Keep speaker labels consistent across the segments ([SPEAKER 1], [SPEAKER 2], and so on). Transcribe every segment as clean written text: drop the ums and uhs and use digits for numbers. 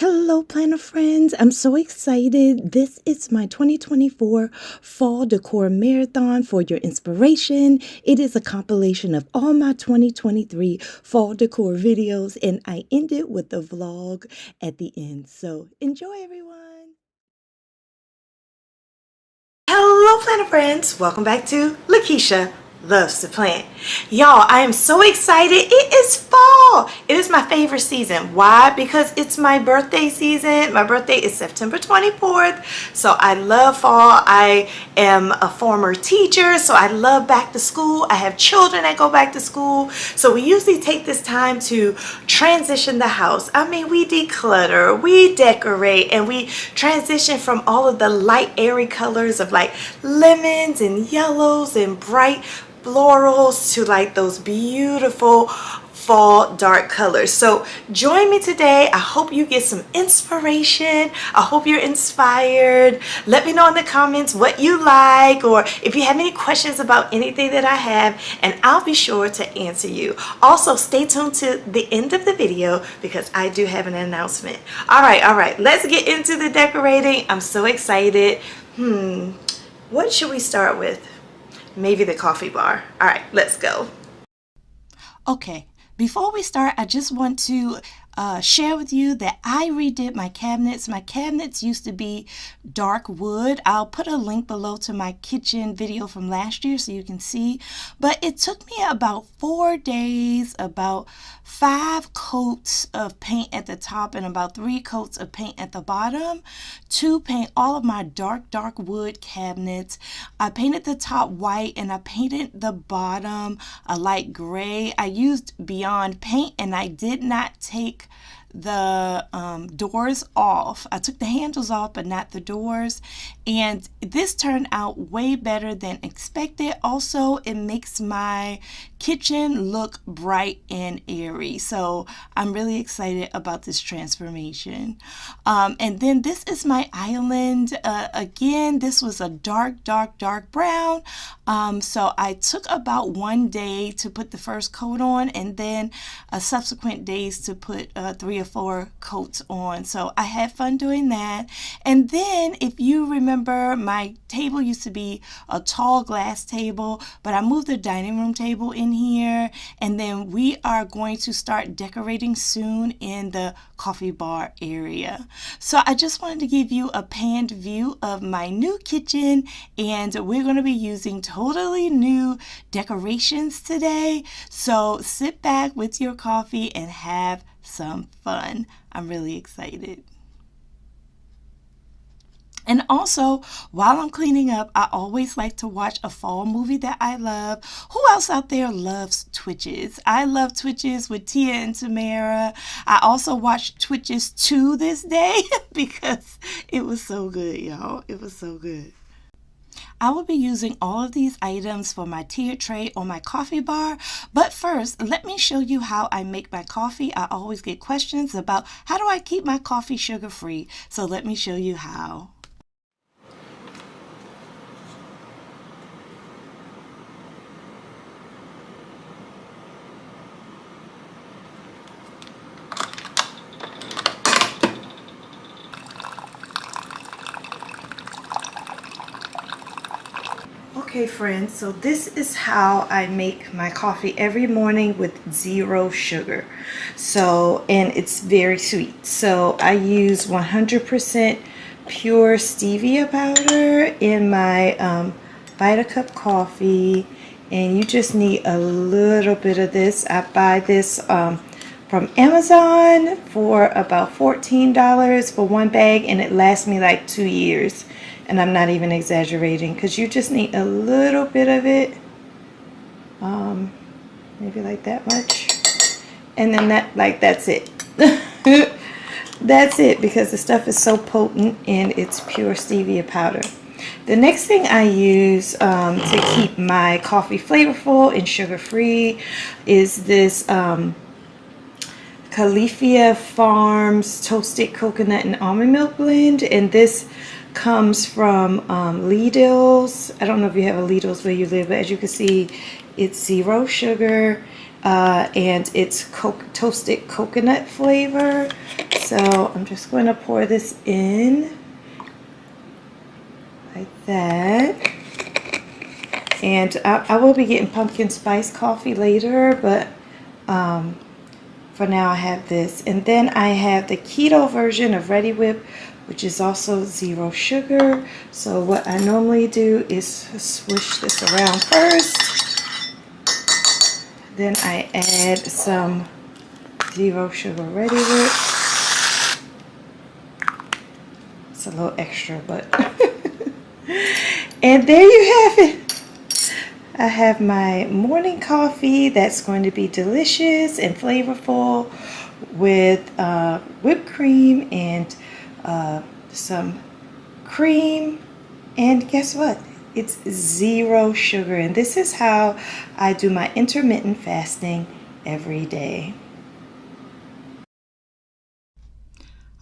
[SPEAKER 1] Hello, planner friends. I'm so excited. This is my 2024 Fall Decor Marathon for your inspiration. It is a compilation of all my 2023 fall decor videos, and I end it with a vlog at the end. So enjoy, everyone. Hello, planner friends. Welcome back to Lakeisha Loves to Plant. Y'all, I am so excited. It is fall. It is my favorite season. Why? Because it's my birthday season. My birthday is September 24th. So I love fall. I am a former teacher, so I love back to school. I have children that go back to school. So we usually take this time to transition the house. I mean, we declutter, we decorate, and we transition from all of the light, airy colors of like lemons and yellows and bright florals to like those beautiful fall dark colors. So join me today. I hope you get some inspiration. I hope you're inspired. Let me know in the comments what you like, or if you have any questions about anything that I have, and I'll be sure to answer you. Also, stay tuned to the end of the video because I do have an announcement. All right, let's get into the decorating. I'm so excited. What should we start with? Maybe the coffee bar. All right, let's go. Okay, before we start, I just want to share with you that I redid my cabinets. My cabinets used to be dark wood. I'll put a link below to my kitchen video from last year so you can see. But it took me about 4 days, about 5 coats of paint at the top and about 3 coats of paint at the bottom to paint all of my dark wood cabinets. I painted the top white and I painted the bottom a light gray. I used Beyond Paint and I did not take the doors off. I took the handles off but not the doors, and this turned out way better than expected. Also, it makes my kitchen look bright and airy, so I'm really excited about this transformation. And then this is my island. Again, this was a dark brown, so I took about 1 day to put the first coat on, and then subsequent days to put 3 or 4 coats on. So I had fun doing that. And then, if you remember, my table used to be a tall glass table, but I moved the dining room table in here, and then we are going to start decorating soon in the coffee bar area. So I just wanted to give you a panned view of my new kitchen, and we're going to be using totally new decorations today. So sit back with your coffee and have some fun. I'm really excited. And also, while I'm cleaning up, I always like to watch a fall movie that I love. Who else out there loves Twitches? I love Twitches with Tia and Tamara. I also watch Twitches to this day because it was so good, y'all. It was so good. I will be using all of these items for my tiered tray on my coffee bar, but first let me show you how I make my coffee. I always get questions about how do I keep my coffee sugar free, so let me show you how. Okay friends, so this is how I make my coffee every morning with 0 sugar. So, and it's very sweet. So I use 100% pure stevia powder in my Vita Cup coffee, and you just need a little bit of this. I buy this from Amazon for about $14 for 1 bag, and it lasts me like 2 years. And I'm not even exaggerating, because you just need a little bit of it, maybe like that much, and then that's it. That's it, because the stuff is so potent and it's pure stevia powder. The next thing I use to keep my coffee flavorful and sugar-free is this Califia Farms Toasted Coconut and Almond Milk Blend, and this comes from Lidl's. I don't know if you have a Lidl's where you live, but as you can see, it's 0 sugar and it's toasted coconut flavor. So I'm just going to pour this in like that. And I will be getting pumpkin spice coffee later, but for now I have this. And then I have the keto version of Ready Whip, which is also 0 sugar. So what I normally do is swish this around first. Then I add some 0 sugar Ready Whip. It's a little extra, but and there you have it. I have my morning coffee that's going to be delicious and flavorful with whipped cream and some cream, and guess what? It's 0 sugar, and this is how I do my intermittent fasting every day.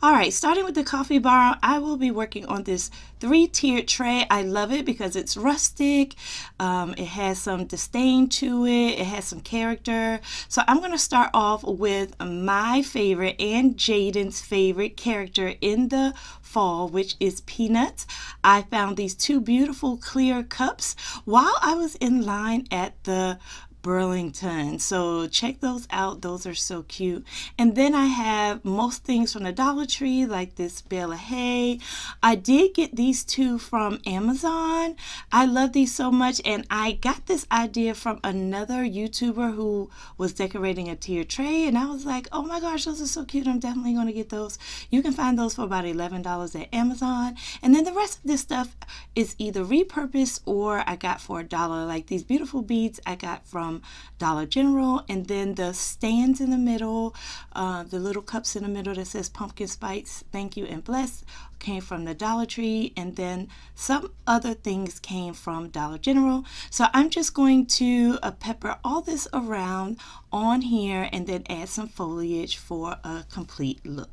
[SPEAKER 1] Alright, starting with the coffee bar, I will be working on this 3-tiered tray. I love it because it's rustic, it has some disdain to it, it has some character. So I'm going to start off with my favorite and Jaden's favorite character in the fall, which is Peanuts. I found these 2 beautiful clear cups while I was in line at the Burlington, so check those out. Those are so cute. And then I have most things from the Dollar Tree, like this bale of hay. I did get these 2 from Amazon. I love these so much, and I got this idea from another YouTuber who was decorating a tiered tray, and I was like, oh my gosh, those are so cute. I'm definitely going to get those. You can find those for about $11 at Amazon. And then the rest of this stuff is either repurposed or I got for $1. Like these beautiful beads I got from Dollar General, and then the stands in the middle, the little cups in the middle that says pumpkin spice, thank you and bless, came from the Dollar Tree, and then some other things came from Dollar General. So I'm just going to pepper all this around on here and then add some foliage for a complete look.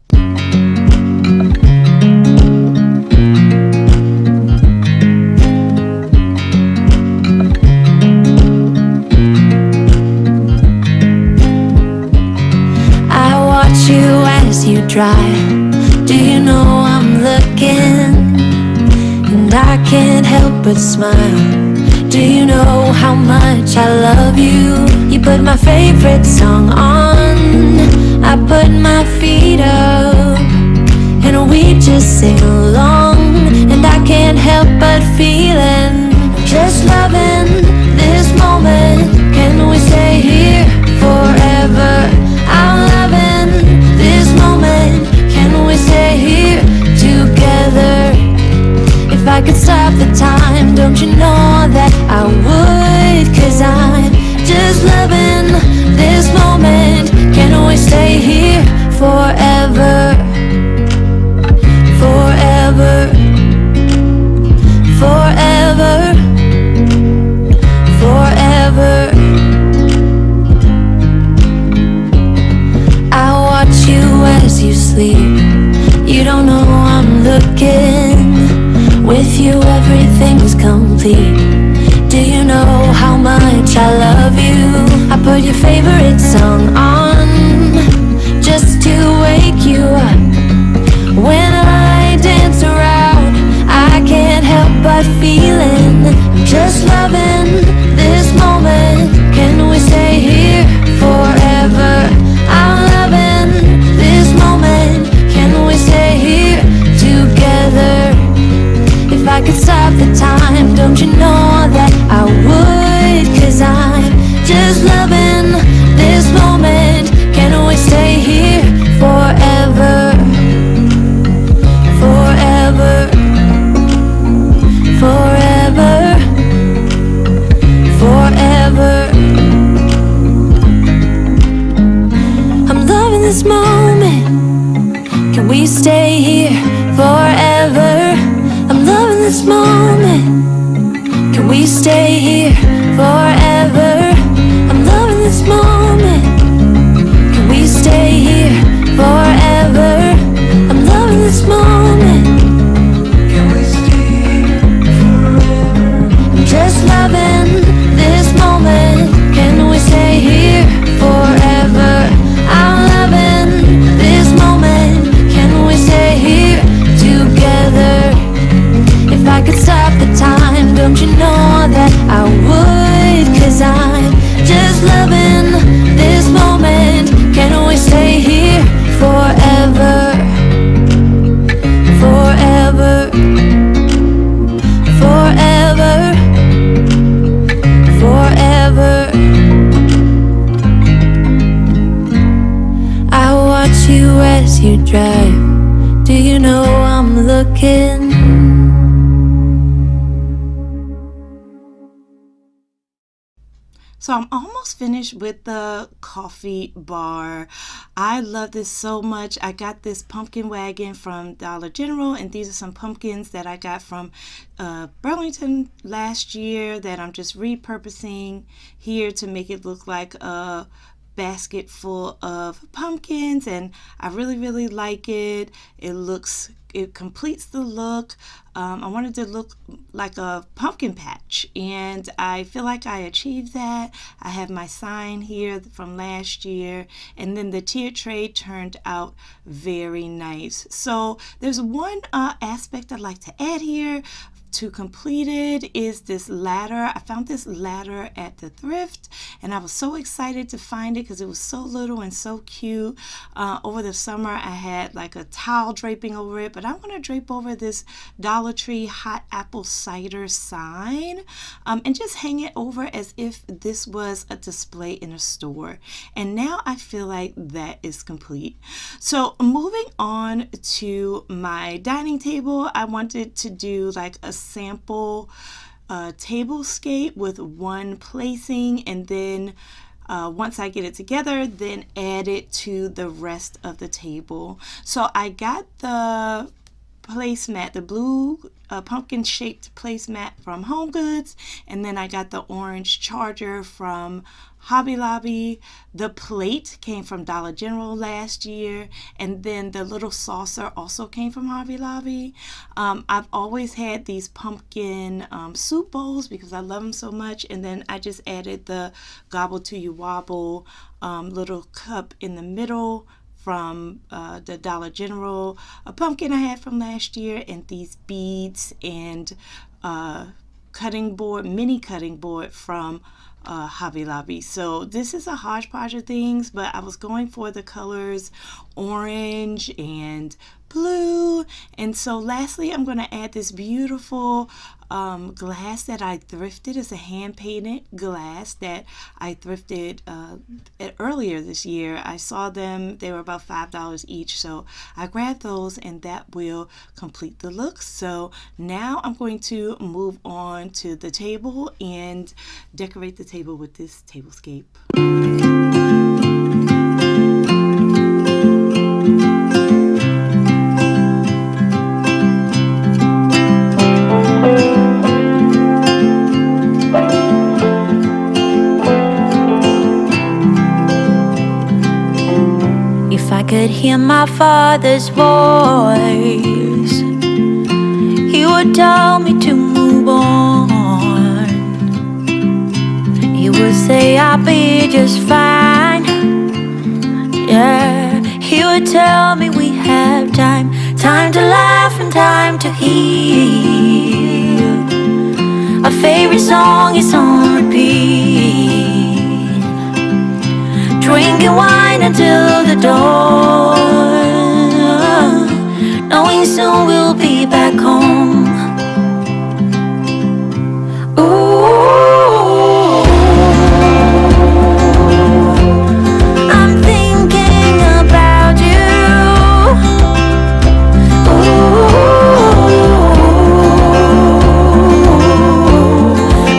[SPEAKER 2] You drive, do you know I'm looking, and I can't help but smile. Do you know how much I love you? You put my favorite song on, I put my feet up, and we just sing along, and I can't help but feeling, just loving this moment. Can we stay here forever? I'm loving this moment. Can we stay here together? If I could stop the time, don't you know that I would? 'Cause I'm just loving this moment. Can we stay here forever? Forever. Forever. Forever. As you sleep, you don't know I'm looking. With you everything's complete. Do you know how much I love you? I put your favorite song on just to wake you up. When I dance around, I can't help but feeling, just loving this moment. Can we stay here forever? I'm loving this moment. Can we stay here together? If I could stop the time, don't you know that I would? 'Cause I'm just loving this moment. Can we stay here forever? Forever. Forever. Forever. I'm loving this moment. Can we stay here forever? I'm loving this moment. Can we stay here forever? I'm loving this moment. Can we stay here forever? I'm loving this moment. Can we stay here forever? I'm just loving this moment. Can we stay here forever? I'm loving this moment. alive. Do you know I'm looking?
[SPEAKER 1] So I'm almost finished with the coffee bar. I love this so much. I got this pumpkin wagon from Dollar General, and these are some pumpkins that I got from Burlington last year that I'm just repurposing here to make it look like a basket full of pumpkins, and I really like it. It completes the look. I wanted to look like a pumpkin patch, and I feel like I achieved that. I have my sign here from last year, and then the tier tray turned out very nice. So there's one aspect I'd like to add here to complete it is this ladder. I found this ladder at the thrift, and I was so excited to find it because it was so little and so cute. Over the summer I had like a towel draping over it, but I want to drape over this Dollar Tree hot apple cider sign and just hang it over as if this was a display in a store. And now I feel like that is complete. So moving on to my dining table, I wanted to do like a sample tablescape with one placing, and then once I get it together, then add it to the rest of the table. So I got the placemat, the blue pumpkin shaped placemat from Home Goods, and then I got the orange charger from Hobby Lobby. The plate came from Dollar General last year, and then the little saucer also came from Hobby Lobby. I've always had these pumpkin soup bowls because I love them so much, and then I just added the Gobble to You Wobble little cup in the middle from the Dollar General, a pumpkin I had from last year, and these beads and cutting board, mini cutting board from Hobby Lobby. So this is a hodgepodge of things, but I was going for the colors orange and blue. And so lastly, I'm going to add this beautiful glass that I thrifted. It's a hand painted glass that I thrifted earlier this year. I saw them, they were about $5 each, so I grabbed those, and that will complete the look. So now I'm going to move on to the table and decorate the table with this tablescape.
[SPEAKER 2] If I could hear my father's voice, he would tell me to move on. He would say I'll be just fine. Yeah, he would tell me we have time, time to laugh and time to heal. Our favorite song is on repeat, drinking wine until the dawn, knowing soon we'll be back home. Ooh, I'm thinking about you. Ooh,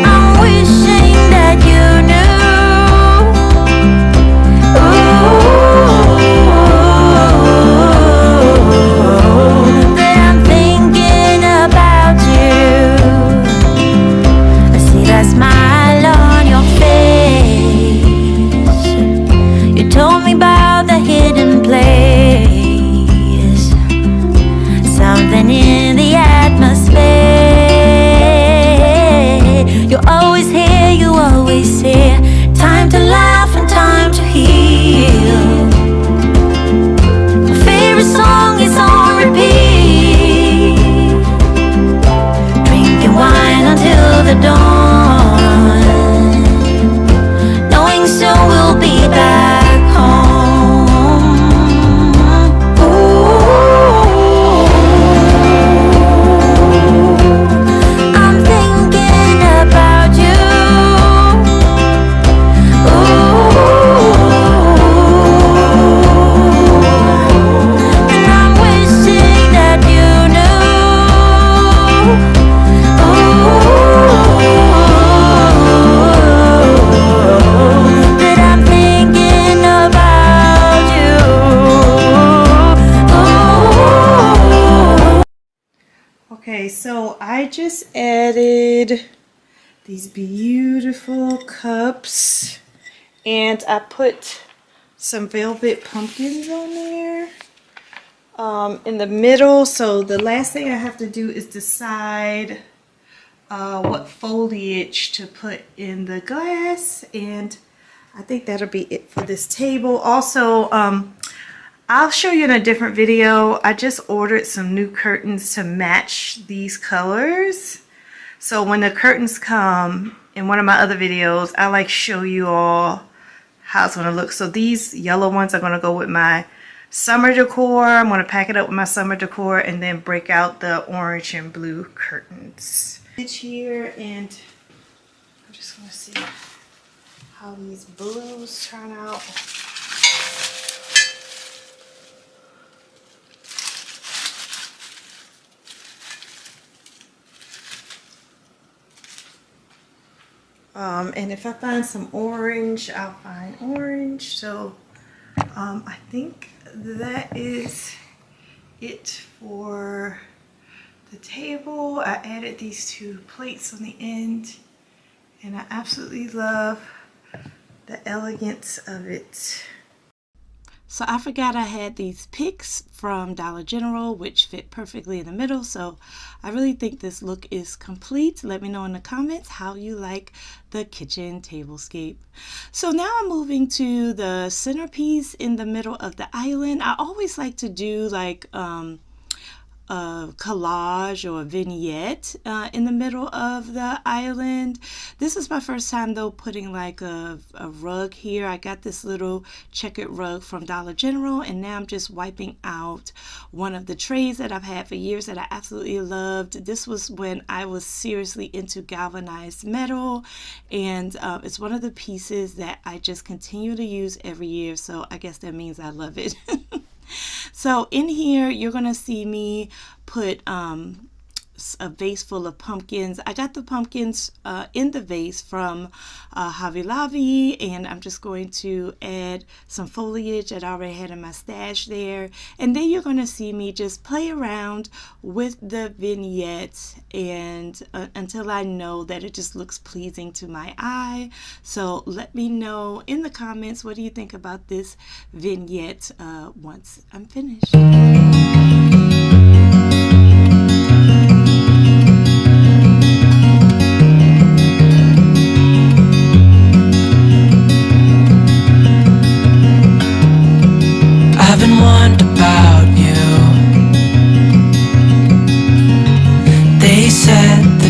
[SPEAKER 2] I'm wishing that you knew. That I'm thinking
[SPEAKER 1] Okay, so I just added these beautiful cups and I put some velvet pumpkins on there in the middle. So the last thing I have to do is decide what foliage to put in the glass, and I think that'll be it for this table. Also, I'll show you in a different video. I just ordered some new curtains to match these colors. So when the curtains come in one of my other videos, I like show you all how it's going to look. So these yellow ones are going to go with my summer decor. I'm going to pack it up with my summer decor and then break out the orange and blue curtains. It's here, and I'm just going to see how these blues turn out. And if I find some orange, I'll find orange. So I think that is it for the table. I added these two plates on the end, and I absolutely love the elegance of it. So I forgot I had these picks from Dollar General, which fit perfectly in the middle. So I really think this look is complete. Let me know in the comments how you like the kitchen tablescape. So now I'm moving to the centerpiece in the middle of the island. I always like to do like a collage or a vignette in the middle of the island. This is my first time though putting like a rug here. I got this little checkered rug from Dollar General, and now I'm just wiping out one of the trays that I've had for years that I absolutely loved. This was when I was seriously into galvanized metal, and it's one of the pieces that I just continue to use every year, so I guess that means I love it. So in here, you're going to see me put a vase full of pumpkins. I got the pumpkins in the vase from Hobby Lobby, and I'm just going to add some foliage that I already had in my stash there. And then you're going to see me just play around with the vignette and until I know that it just looks pleasing to my eye. So let me know in the comments, what do you think about this vignette once I'm finished.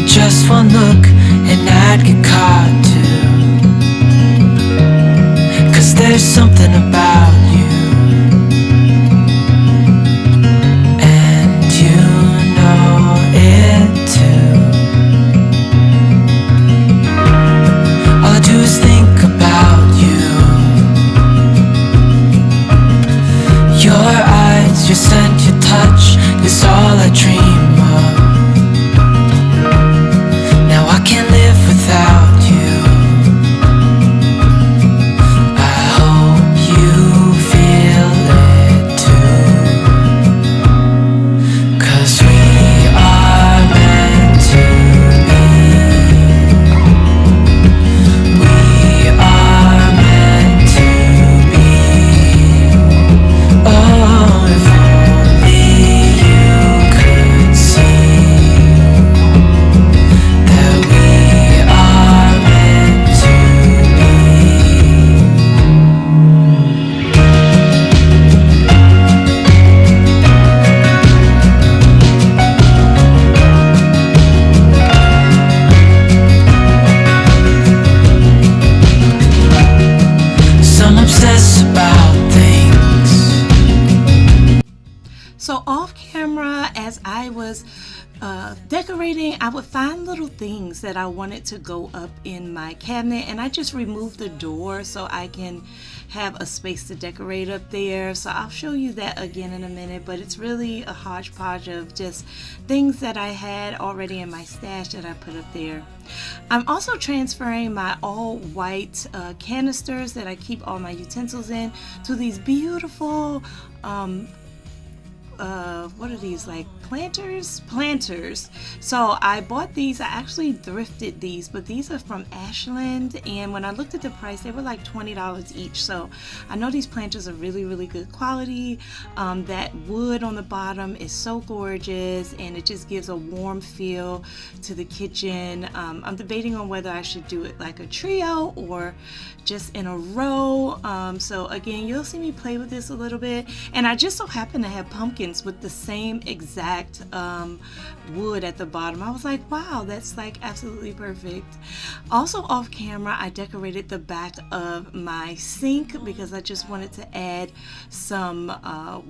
[SPEAKER 2] Just one look and I'd get caught too, 'cause there's something about you, and you know it too. All I do is think about you, your eyes, your scent, your touch is all I dream of. Can't live without you. I hope you feel it too, 'cause we are meant to be. We are meant to be. Oh, if only you could see.
[SPEAKER 1] So off camera, as I was decorating, I would find little things that I wanted to go up in my cabinet, and I just removed the door so I can have a space to decorate up there. So I'll show you that again in a minute, but it's really a hodgepodge of just things that I had already in my stash that I put up there. I'm also transferring my all white canisters that I keep all my utensils in to these beautiful what are these, like planters. So I bought these. I actually thrifted these, but these are from Ashland, and when I looked at the price, they were like $20 each. So I know these planters are really good quality. That wood on the bottom is so gorgeous, and it just gives a warm feel to the kitchen. I'm debating on whether I should do it like a trio or just in a row. So again, you'll see me play with this a little bit, and I just so happen to have pumpkins with the same exact wood at the bottom. I was like, wow, that's like absolutely perfect. Also off camera, I decorated the back of my sink because I just wanted to add some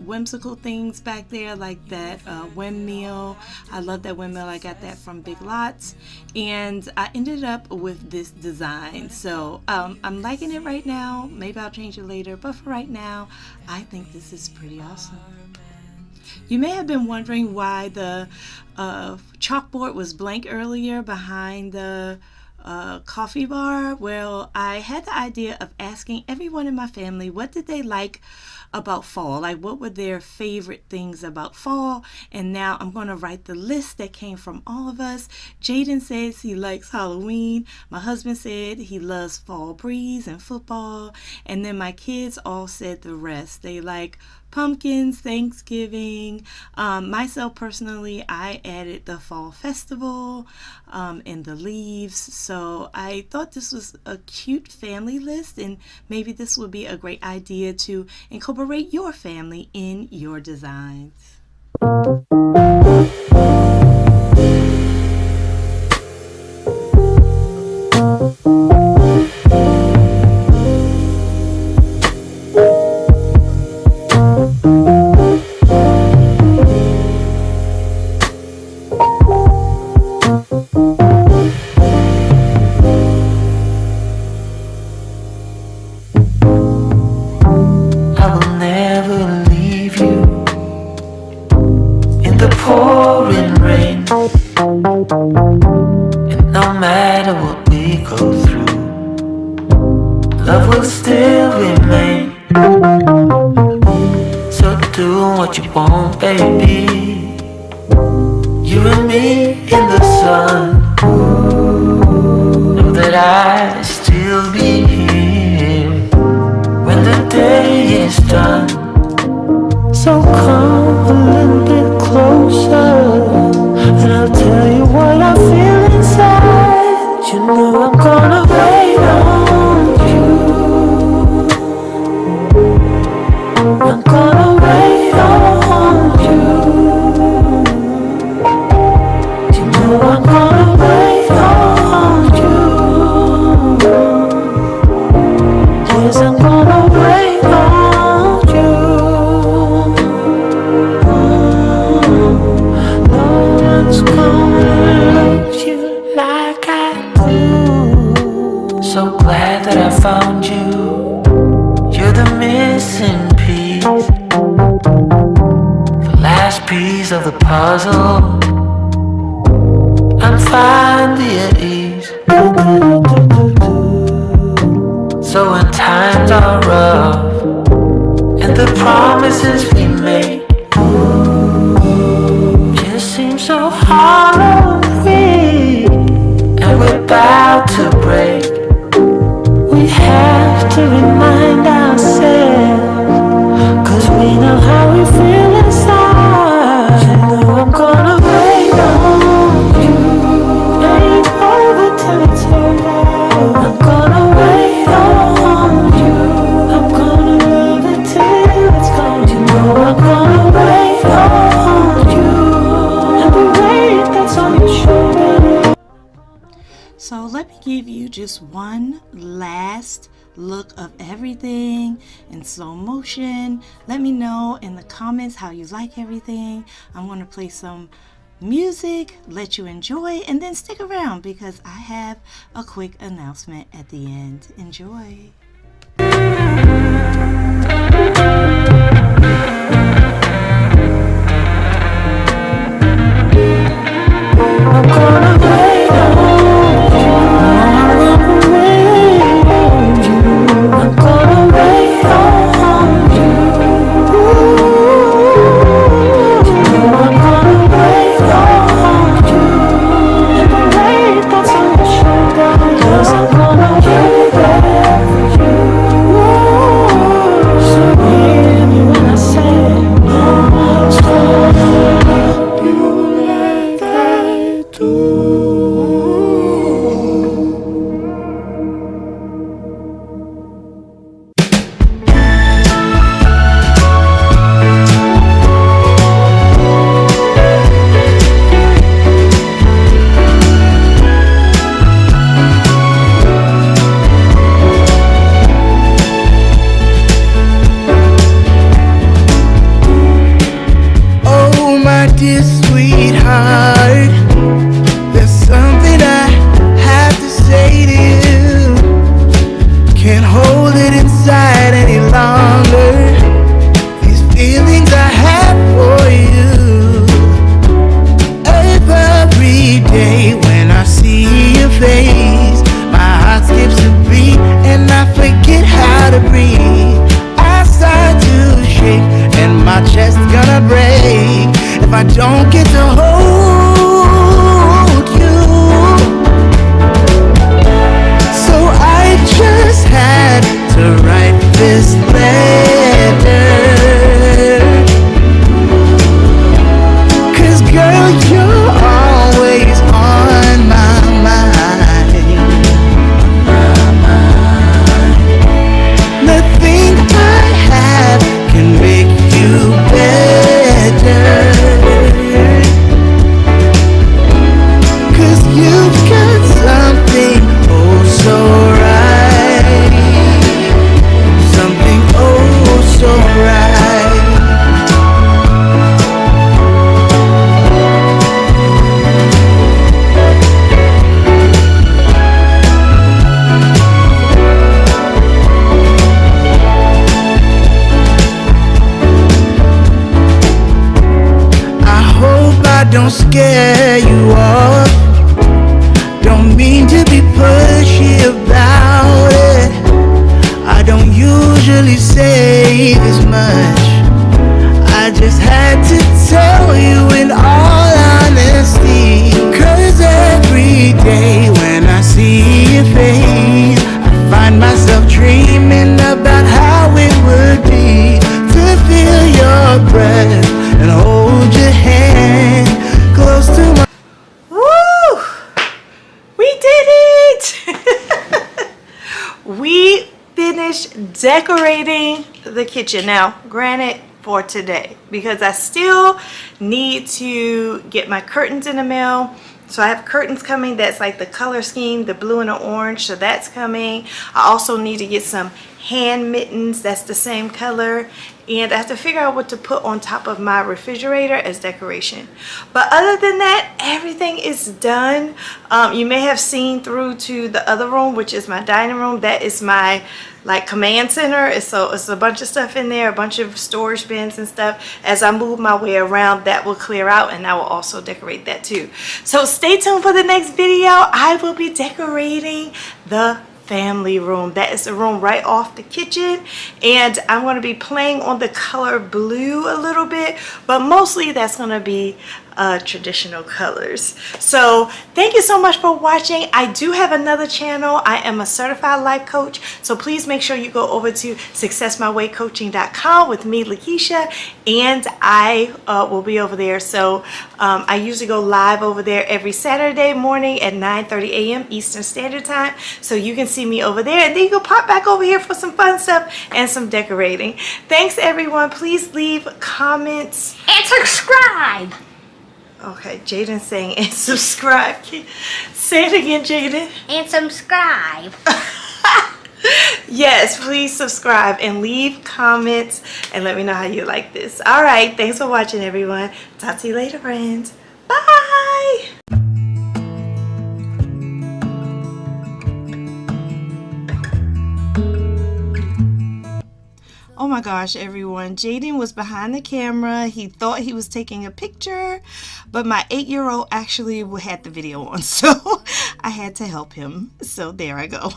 [SPEAKER 1] whimsical things back there, like that windmill. I love that windmill. I got that from Big Lots, and I ended up with this design. So I'm liking it right now. Maybe I'll change it later, but for right now, I think this is pretty awesome. You may have been wondering why the chalkboard was blank earlier behind the coffee bar. Well, I had the idea of asking everyone in my family what did they like about fall, like what were their favorite things about fall, and now I'm going to write the list that came from all of us. Jaden says he likes Halloween. My husband said he loves fall breeze and football, and then my kids all said the rest. They like pumpkins, Thanksgiving. Myself personally, I added the fall festival and the leaves. So I thought this was a cute family list, and maybe this would be a great idea to incorporate your family in your designs.
[SPEAKER 3] Pouring rain, and no matter what we go through, love will still remain. So do what you want, baby. You and me in the sun. Know that I'll still be here when the day is done. So come a little bit closer, and I'll tell you what I feel inside. You know I'm gonna wait on you. I'm gonna wait on you. You know I'm gonna wait on you. Yes, I'm gonna wait on you. So glad that I found you. You're the missing piece, the last piece of the puzzle. I'm finally at ease. So when times are rough and the promises we made just seem so hollow and weak, and we're about to break, we have to remind ourselves, 'cause we know how we feel inside. You know I'm gonna wait on you. Ain't over till it's over. I'm gonna wait on you. I'm gonna love it till it's gone. You know I'm gonna wait on you. And the weight that's on your shoulder.
[SPEAKER 1] So let me give you just one last look of everything in slow motion. Let me know in the comments how you like everything. I'm going to play some music, let you enjoy, and then stick around because I have a quick announcement at the end. Enjoy.
[SPEAKER 3] I'm gonna wait on you. I'm gonna wait on you. I'm gonna wait on you. dear sweetheart, there's something I have to say to you. Can't hold it inside any longer. These feelings I have for you. Every day when I see your face, my heart skips a beat and I forget how to breathe. I start to shake and my chest gonna break if I don't get to hold you. So I just had to write this letter, 'cause girl, you're always on my mind. Nothing I have can make you better, 'cause you've got something oh so right, something oh so right. I hope I don't scare you off. Don't mean to be pushy about it. I don't usually say this much. I just had to tell you in all honesty, 'cause every day when I see your face, I find myself dreaming about how it would be to feel your breath and hold your hand close to my.
[SPEAKER 1] Woo! We did it! We finished decorating the kitchen. Now, granted, for today, because I still need to get my curtains in the mail. So I have curtains coming that's like the color scheme, the blue and the orange, so that's coming. I also need to get some hand mittens that's the same color, and I have to figure out what to put on top of my refrigerator as decoration. But other than that, everything is done. You may have seen through to the other room, which is my dining room. That is my like command center. So it's a bunch of stuff in there, a bunch of storage bins and stuff. As I move my way around, that will clear out, and I will also decorate that too. So stay tuned for the next video. I will be decorating the family room. That is the room right off the kitchen, and I'm going to be playing on the color blue a little bit, but mostly that's going to be traditional colors. So thank you so much for watching. I do have another channel. I am a certified life coach, so please make sure you go over to successmywaycoaching.com with me, Lakeisha, and I will be over there. So I usually go live over there every Saturday morning at 9:30 a.m. Eastern Standard Time, so you can see me over there, and then you can pop back over here for some fun stuff and some decorating. Thanks everyone. Please leave comments
[SPEAKER 4] And subscribe.
[SPEAKER 1] Okay, Jaden's saying and subscribe. Say it again, Jaden.
[SPEAKER 4] And subscribe.
[SPEAKER 1] Yes, please subscribe and leave comments and let me know how you like this. All right, thanks for watching, everyone. Talk to you later, friends. Bye. Oh my gosh, everyone. Jaden was behind the camera. He thought he was taking a picture, but my 8-year-old actually had the video on, so I had to help him. So there I go.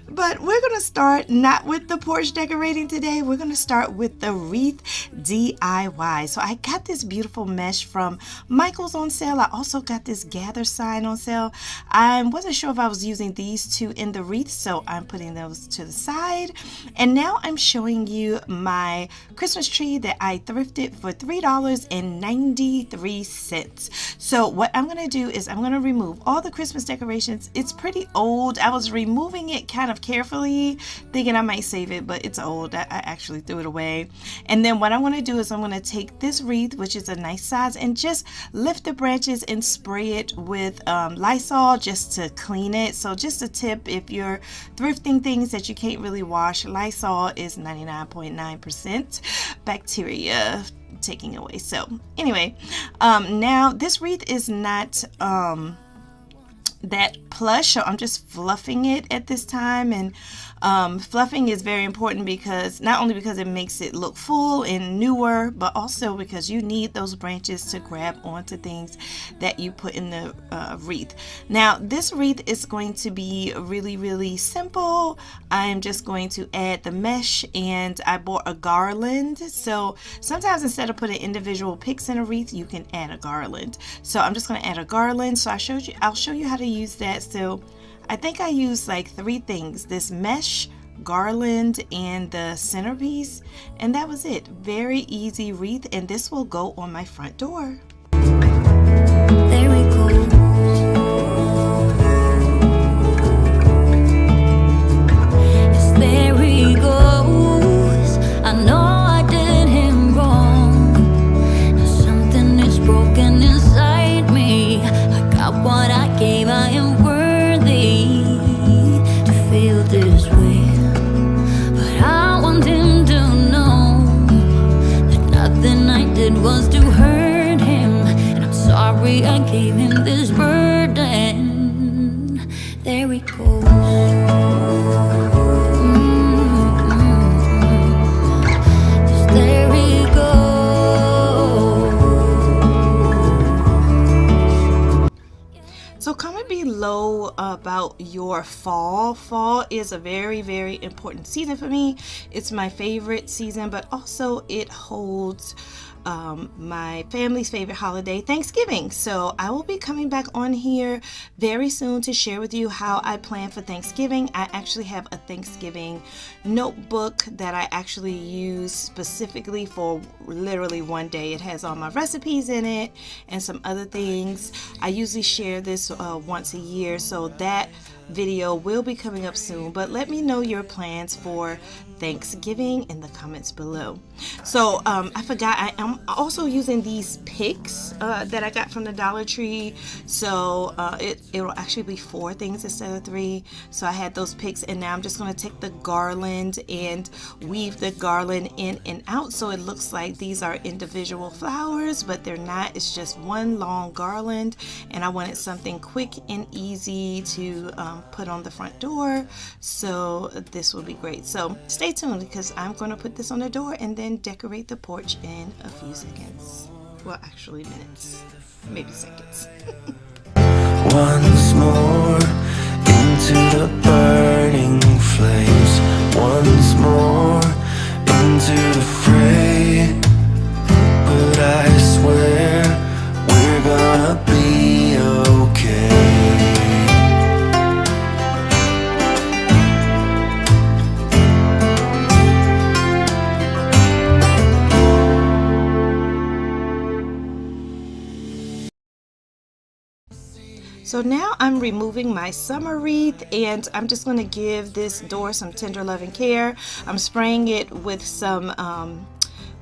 [SPEAKER 1] But we're going to start not with the porch decorating today. We're going to start with the wreath DIY. So I got this beautiful mesh from Michael's on sale. I also got this gather sign on sale. I wasn't sure if I was using these two in the wreath, so I'm putting those to the side. And now I'm showing you my Christmas tree that I thrifted for $3.93. So what I'm going to do is I'm going to remove all the Christmas decorations. It's pretty old. I was removing it kind of carefully, thinking I might save it, but it's old. I actually threw it away. And then what I'm going to do is I'm going to take this wreath, which is a nice size, and just lift the branches and spray it with Lysol just to clean it. So just a tip, if you're thrifting things that you can't really wash, Lysol is 99.9% bacteria taking away. So anyway, now this wreath is not that plush, so I'm just fluffing it at this time. And fluffing is very important because not only because it makes it look full and newer, but also because you need those branches to grab onto things that you put in the wreath. Now this wreath is going to be really simple. I am just going to add the mesh, and I bought a garland. So sometimes instead of putting individual picks in a wreath, you can add a garland. So I'm just going to add a garland. So I'll show you how to use that. So I think I used like 3 things: this mesh, garland, and the centerpiece, and that was it. Very easy wreath, and this will go on my front door.
[SPEAKER 2] There we go. Yes, there he goes. I know I did him wrong. Now something is broken inside me. I got what I gave. I am worthy to feel this way. But I want him to know that nothing I did was to hurt him. And I'm sorry I gave him this burden. There he goes. Yes, there he goes.
[SPEAKER 1] So comment below about your fall. Fall is a very important season for me. It's my favorite season, but also it holds my family's favorite holiday, Thanksgiving. So I will be coming back on here very soon to share with you how I plan for Thanksgiving. I actually have a Thanksgiving notebook that I actually use specifically for literally one day. It has all my recipes in it and some other things. I usually share this once a year, so that video will be coming up soon. But let me know your plans for Thanksgiving in the comments below. So I forgot, I am also using these picks that I got from the Dollar Tree. So it'll actually be 4 things instead of 3. So I had those picks, and now I'm just going to take the garland and weave the garland in and out, so it looks like these are individual flowers, but they're not. It's just one long garland, and I wanted something quick and easy to put on the front door, so this will be great. So stay tuned, because I'm going to put this on the door and then decorate the porch in a few seconds. Well, actually minutes, maybe seconds.
[SPEAKER 3] Once more into the burning flames, once more into the fray. But I swear we're gonna be okay.
[SPEAKER 1] So now I'm removing my summer wreath, and I'm just going to give this door some tender loving care. I'm spraying it with some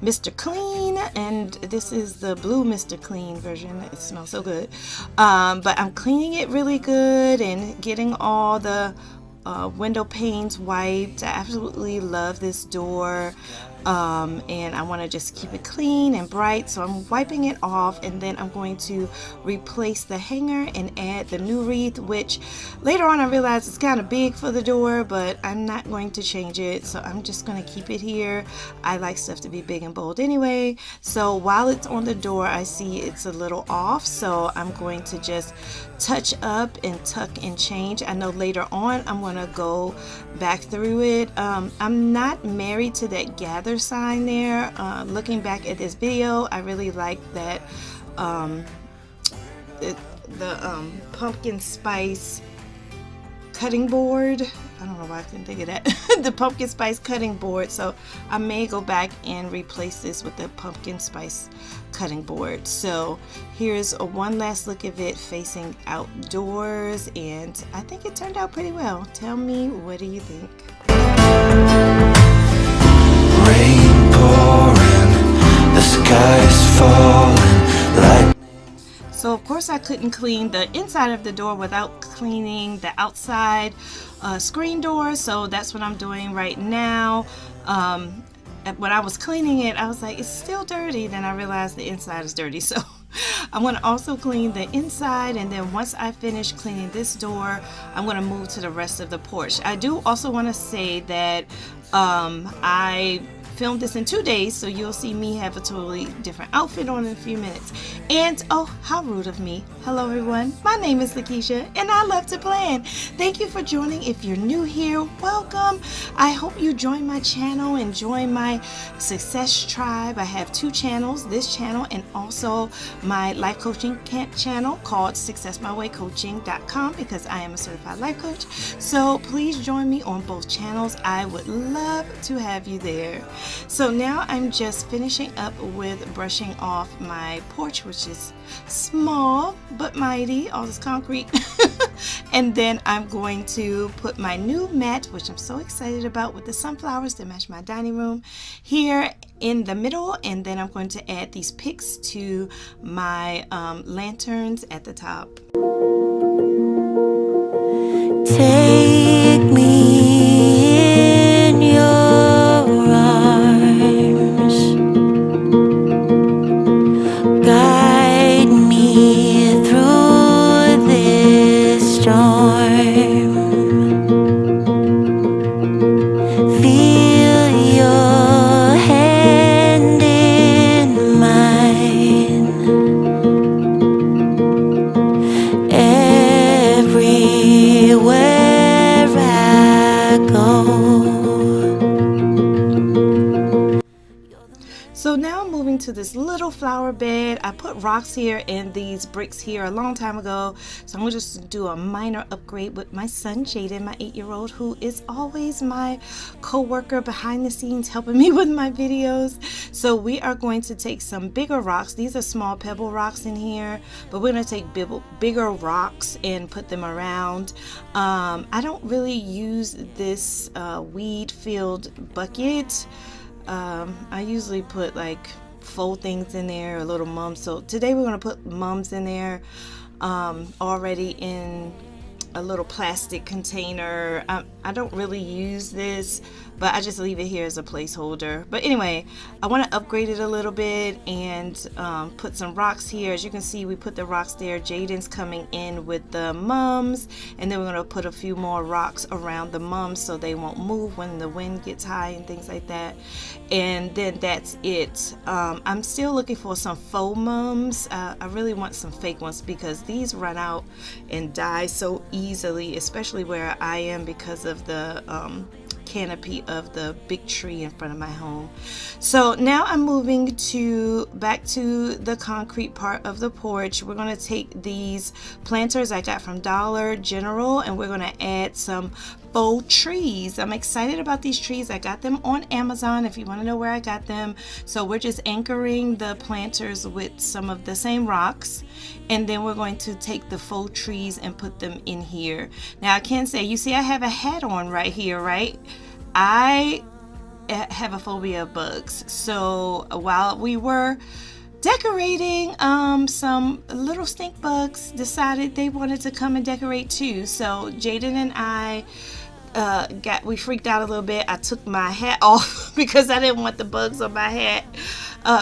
[SPEAKER 1] Mr. Clean, and this is the blue Mr. Clean version. It smells so good. But I'm cleaning it really good and getting all the window panes wiped. I absolutely love this door. And I want to just keep it clean and bright, so I'm wiping it off, and then I'm going to replace the hanger and add the new wreath, which later on I realized it's kind of big for the door, but I'm not going to change it, so I'm just going to keep it here. I like stuff to be big and bold anyway. So while it's on the door, I see it's a little off, so I'm going to just touch up and tuck and change. I know later on I'm going to go back through it. I'm not married to that gather sign there. Looking back at this video, I really like that the pumpkin spice cutting board. I don't know why I couldn't think of that. The pumpkin spice cutting board. So I may go back and replace this with the pumpkin spice cutting board. So here's a one last look of it facing outdoors, and I think it turned out pretty well. Tell me, what do you think?
[SPEAKER 3] Rain pouring, the sky's falling like.
[SPEAKER 1] So of course I couldn't clean the inside of the door without cleaning the outside screen door, so that's what I'm doing right now. When I was cleaning it, I was like, it's still dirty. Then I realized the inside is dirty, so I'm going to also clean the inside, and then once I finish cleaning this door, I'm going to move to the rest of the porch. I do also want to say that I filmed this in 2 days, so you'll see me have a totally different outfit on in a few minutes. And oh, how rude of me. Hello everyone, my name is Lakeisha and I love to plan. Thank you for joining. If you're new here, welcome. I hope you join my channel and join my success tribe. I have 2 channels, this channel and also my life coaching channel called successmywaycoaching.com, because I am a certified life coach. So please join me on both channels. I would love to have you there. So now I'm just finishing up with brushing off my porch, which is small but mighty, all this concrete. And then I'm going to put my new mat, which I'm so excited about, with the sunflowers that match my dining room, here in the middle. And then I'm going to add these picks to my lanterns at the top.
[SPEAKER 2] Take me in your arms, guide me through this storm, feel your hand in mine, everywhere I go.
[SPEAKER 1] So now I'm moving to this little flower bed. I put rocks here and these bricks here a long time ago, so I'm going to just do a minor upgrade with my son Jaden, my 8-year-old, who is always my co-worker behind the scenes helping me with my videos. So we are going to take some bigger rocks. These are small pebble rocks in here, but we're going to take bigger rocks and put them around. I don't really use this weed filled bucket. I usually put like full things in there, a little mums. So today we're going to put mums in there already in a little plastic container. I don't really use this, but I just leave it here as a placeholder. But anyway, I want to upgrade it a little bit and put some rocks here. As you can see, we put the rocks there. Jaden's coming in with the mums, and then we're going to put a few more rocks around the mums so they won't move when the wind gets high and things like that. And then that's it. I'm still looking for some faux mums. I really want some fake ones because these run out and die so easily, especially where I am because of the canopy of the big tree in front of my home. So now I'm moving back to the concrete part of the porch. We're going to take these planters I got from Dollar General and we're going to add some faux trees. I'm excited about these trees. I got them on Amazon if you want to know where I got them. So we're just anchoring the planters with some of the same rocks, and then we're going to take the faux trees and put them in here. Now I can say, you see I have a hat on right here, right? I have a phobia of bugs. So while we were decorating, some little stink bugs decided they wanted to come and decorate too. So Jaden and I we freaked out a little bit. I took my hat off because I didn't want the bugs on my hat.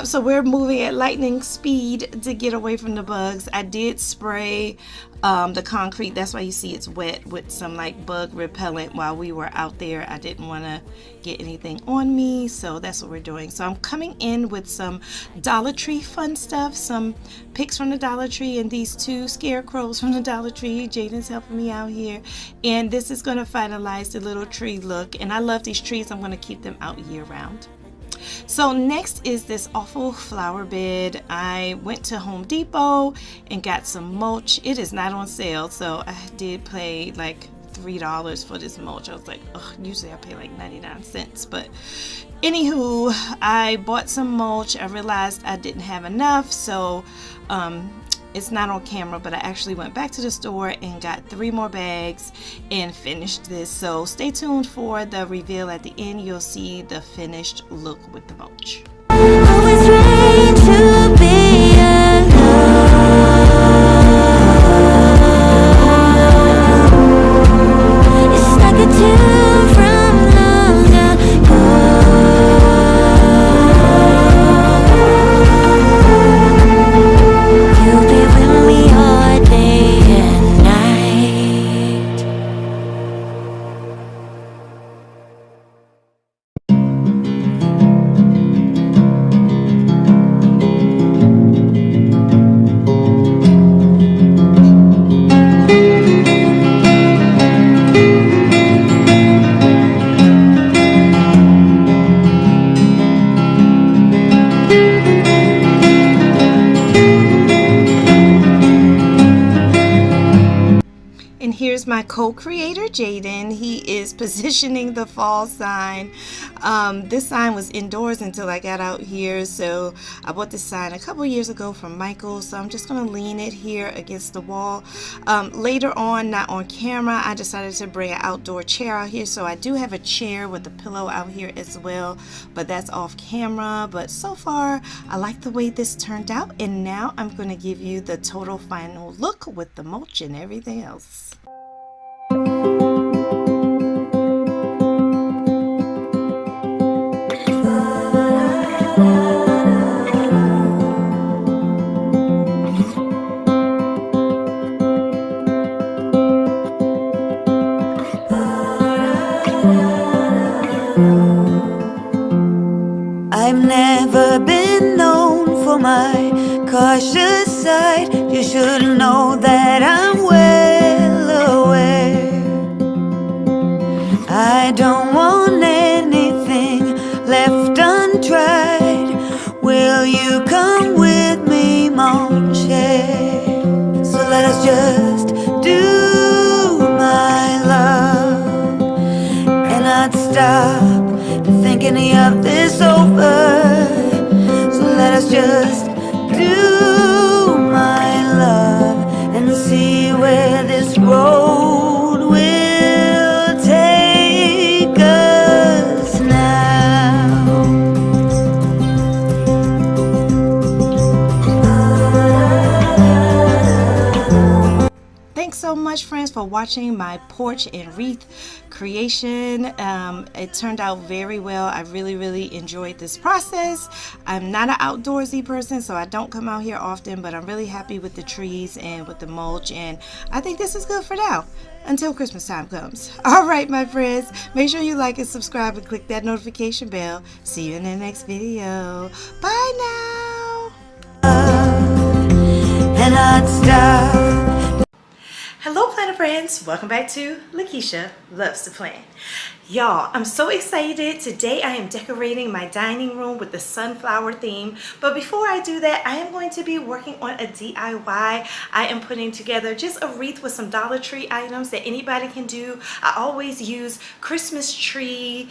[SPEAKER 1] So we're moving at lightning speed to get away from the bugs. I did spray the concrete. That's why you see it's wet with some like bug repellent while we were out there. I didn't want to get anything on me, so that's what we're doing. So I'm coming in with some Dollar Tree fun stuff, some picks from the Dollar Tree and these 2 scarecrows from the Dollar Tree. Jaden's helping me out here, and this is going to finalize the little tree look. And I love these trees. I'm going to keep them out year round. So next is this awful flower bed. I went to Home Depot and got some mulch. It is not on sale, so I did pay like $3 for this mulch. I was like, ugh, usually I pay like 99 cents. But anywho, I bought some mulch. I realized I didn't have enough, so it's not on camera, but I actually went back to the store and got 3 more bags and finished this. So stay tuned for the reveal at the end. You'll see the finished look with the mulch.
[SPEAKER 2] Always rain to be alone. It's like a tune from long ago. You'll be with me all day and night.
[SPEAKER 1] And here's my co-creator, Jaden. He is positioning the fall sign. This sign was indoors until I got out here, so I bought this sign a couple years ago from Michael, so I'm just going to lean it here against the wall. Later on, not on camera, I decided to bring an outdoor chair out here, so I do have a chair with a pillow out here as well, but that's off camera. But so far, I like the way this turned out, and now I'm going to give you the total final look with the mulch and everything else.
[SPEAKER 2] I've never been known for my cautious side. You should know that I'm well aware. I don't want anything left untried. Will you come with me, mon cher? So let us just do my love and not stop to think any of this over. So let us just do my love and see where this road will take us now.
[SPEAKER 1] Thanks so much, friends, for watching my porch and wreath creation. It turned out very well. I really enjoyed this process. I'm not an outdoorsy person, so I don't come out here often, but I'm really happy with the trees and with the mulch, and I think this is good for now until Christmas time comes. All right, my friends, make sure you like and subscribe and click that notification bell. See you in the next video. Bye now.
[SPEAKER 2] And I'd stop.
[SPEAKER 1] Hello, planner friends. Welcome back to Lakeisha Loves to Plan. Y'all, I'm so excited. Today I am decorating my dining room with the sunflower theme. But before I do that, I am going to be working on a DIY. I am putting together just a wreath with some Dollar Tree items that anybody can do. I always use Christmas tree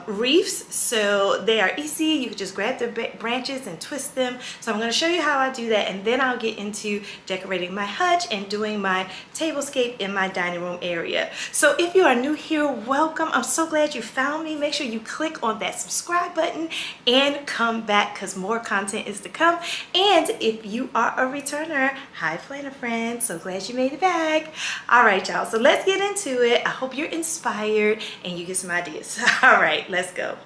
[SPEAKER 1] wreaths, so they are easy. You can just grab the branches and twist them. So I'm going to show you how I do that, and then I'll get into decorating my hutch and doing my tablescape in my dining room area. So if you are new here, welcome. I'm so glad you found me. Make sure you click on that subscribe button and come back, because more content is to come. And if you are a returner, hi planner friends, so glad you made it back. All right, y'all, so let's get into it. I hope you're inspired and you get some ideas. All right, let's go.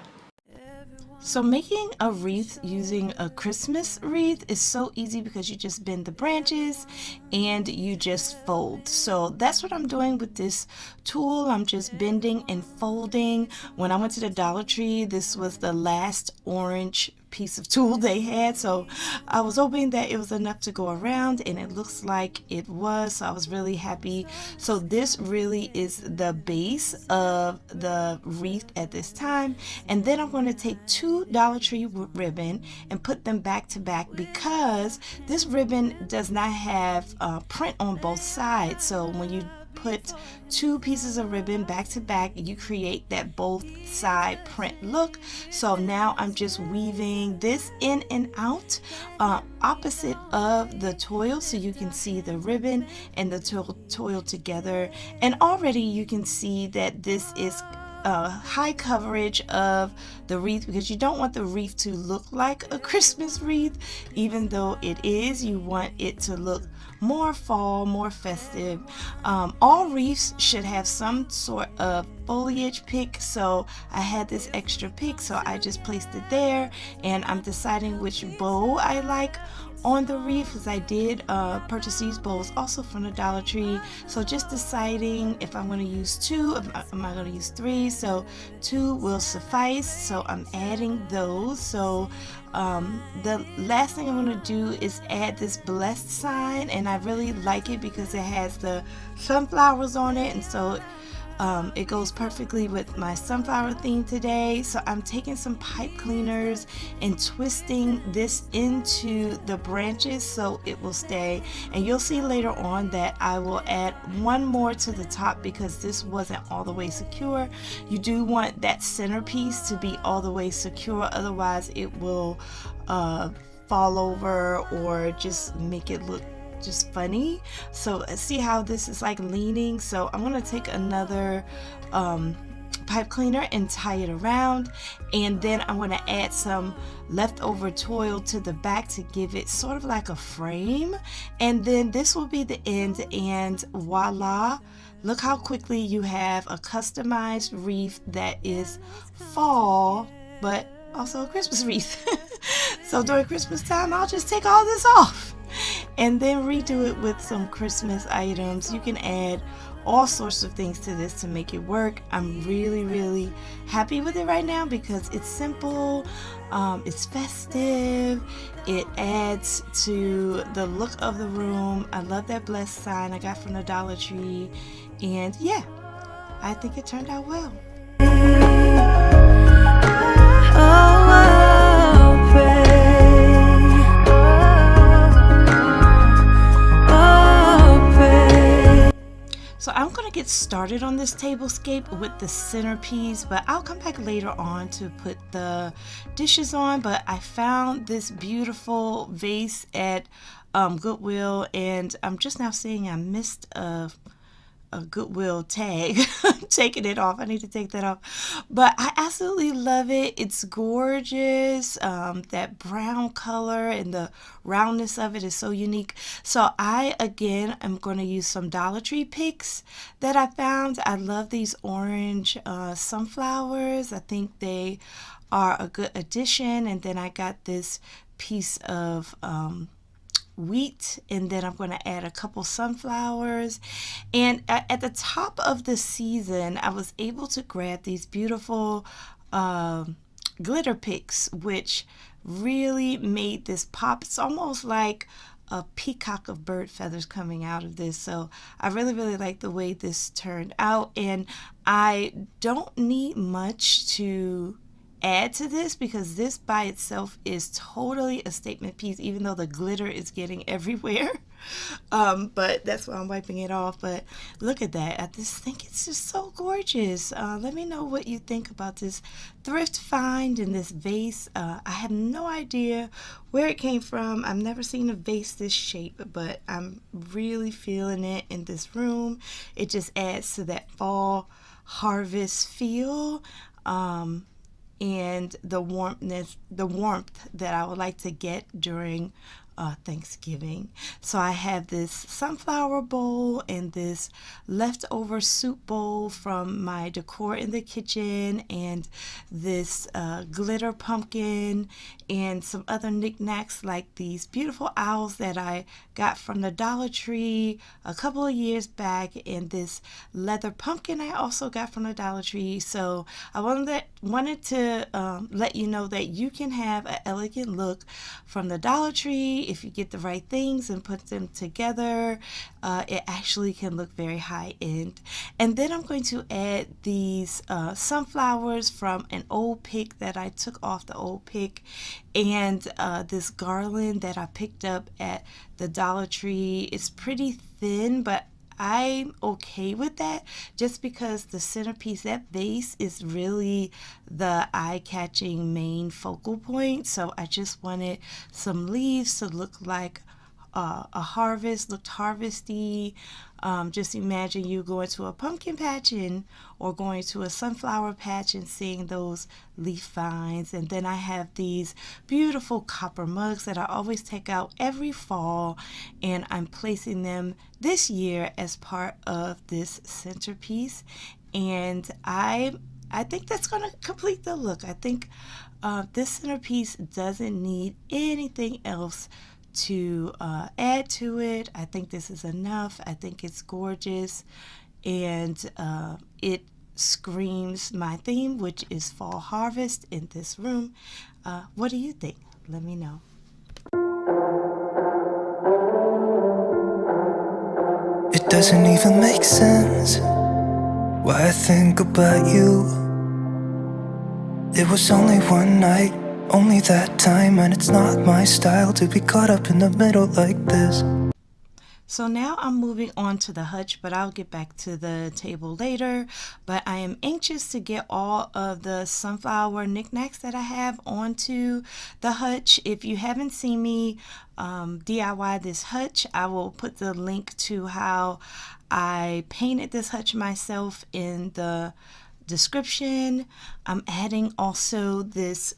[SPEAKER 1] So making a wreath using a Christmas wreath is so easy because you just bend the branches and you just fold. So that's what I'm doing with this tool. I'm just bending and folding. When I went to the Dollar Tree, this was the last orange piece of tool they had, so I was hoping that it was enough to go around, and it looks like it was, so I was really happy. So this really is the base of the wreath at this time, and then I'm going to take two Dollar Tree ribbon and put them back to back, because this ribbon does not have print on both sides. So when you put two pieces of ribbon back to back, you create that both side print look. So now I'm just weaving this in and out opposite of the toil, so you can see the ribbon and the toil together. And already you can see that this is high coverage of the wreath, because you don't want the wreath to look like a Christmas wreath. Even though it is, you want it to look more fall, more festive. All wreaths should have some sort of foliage pick, so I had this extra pick, so I just placed it there, and I'm deciding which bow I like on the wreath, because I did purchase these bows also from the Dollar Tree. So just deciding if I'm going to use two, am I going to use three. So two will suffice, so I'm adding those. So the last thing I'm going to do is add this blessed sign, and I really like it because it has the sunflowers on it, and so it goes perfectly with my sunflower theme today. So I'm taking some pipe cleaners and twisting this into the branches so it will stay. And you'll see later on that I will add one more to the top because this wasn't all the way secure. You do want that centerpiece to be all the way secure, otherwise it will fall over or just make it look just funny. So see how this is like leaning. So I'm going to take another pipe cleaner and tie it around, and then I'm going to add some leftover toil to the back to give it sort of like a frame, and then this will be the end, and voila, look how quickly you have a customized wreath that is fall but also a Christmas wreath. So during Christmas time I'll just take all this off and then redo it with some Christmas items. You can add all sorts of things to this to make it work. I'm really happy with it right now because it's simple, it's festive, it adds to the look of the room. I love that blessed sign I got from the Dollar Tree, and yeah, I think it turned out well. So I'm going to get started on this tablescape with the centerpiece, but I'll come back later on to put the dishes on. But I found this beautiful vase at Goodwill, and I'm just now seeing I missed a Goodwill tag. I'm taking it off. I need to take that off. But I absolutely love it. It's gorgeous. That brown color and the roundness of it is so unique. So I, again, am going to use some Dollar Tree picks that I found. I love these orange sunflowers. I think they are a good addition. And then I got this piece of wheat, and then I'm going to add a couple sunflowers. And at the top of the season I was able to grab these beautiful glitter picks, which really made this pop. It's almost like a peacock of bird feathers coming out of this. So I really like the way this turned out, and I don't need much to add to this because this by itself is totally a statement piece, even though the glitter is getting everywhere. But that's why I'm wiping it off. But look at that. I just think it's just so gorgeous. Let me know what you think about this thrift find in this vase. I have no idea where it came from. I've never seen a vase this shape, but I'm really feeling it in this room. It just adds to that fall harvest feel. And the warmth that I would like to get during Thanksgiving. So I have this sunflower bowl and this leftover soup bowl from my decor in the kitchen, and this glitter pumpkin and some other knickknacks like these beautiful owls that I got from the Dollar Tree a couple of years back, and this leather pumpkin I also got from the Dollar Tree. So I wanted to let you know that you can have an elegant look from the Dollar Tree if you get the right things and put them together. It actually can look very high end. And then I'm going to add these sunflowers from an old pick that I took off the old pick, and this garland that I picked up at the Dollar Tree. It's pretty thin, but I'm okay with that just because the centerpiece, that vase, is really the eye-catching main focal point. So I just wanted some leaves to look like a harvest, looked harvesty. Just imagine you going to a pumpkin patch or going to a sunflower patch and seeing those leaf vines. And then I have these beautiful copper mugs that I always take out every fall, and I'm placing them this year as part of this centerpiece. And I think that's going to complete the look. I think this centerpiece doesn't need anything else to add to it. I think this is enough. I think it's gorgeous, and it screams my theme, which is fall harvest, in this room. What do you think? Let me know.
[SPEAKER 3] It doesn't even make sense why I think about you. It was only one night, only that time, and it's not my style to be caught up in the middle like this.
[SPEAKER 1] So now I'm moving on to the hutch, but I'll get back to the table later. But I am anxious to get all of the sunflower knickknacks that I have onto the hutch. If you haven't seen me DIY this hutch, I will put the link to how I painted this hutch myself in the description. I'm adding also this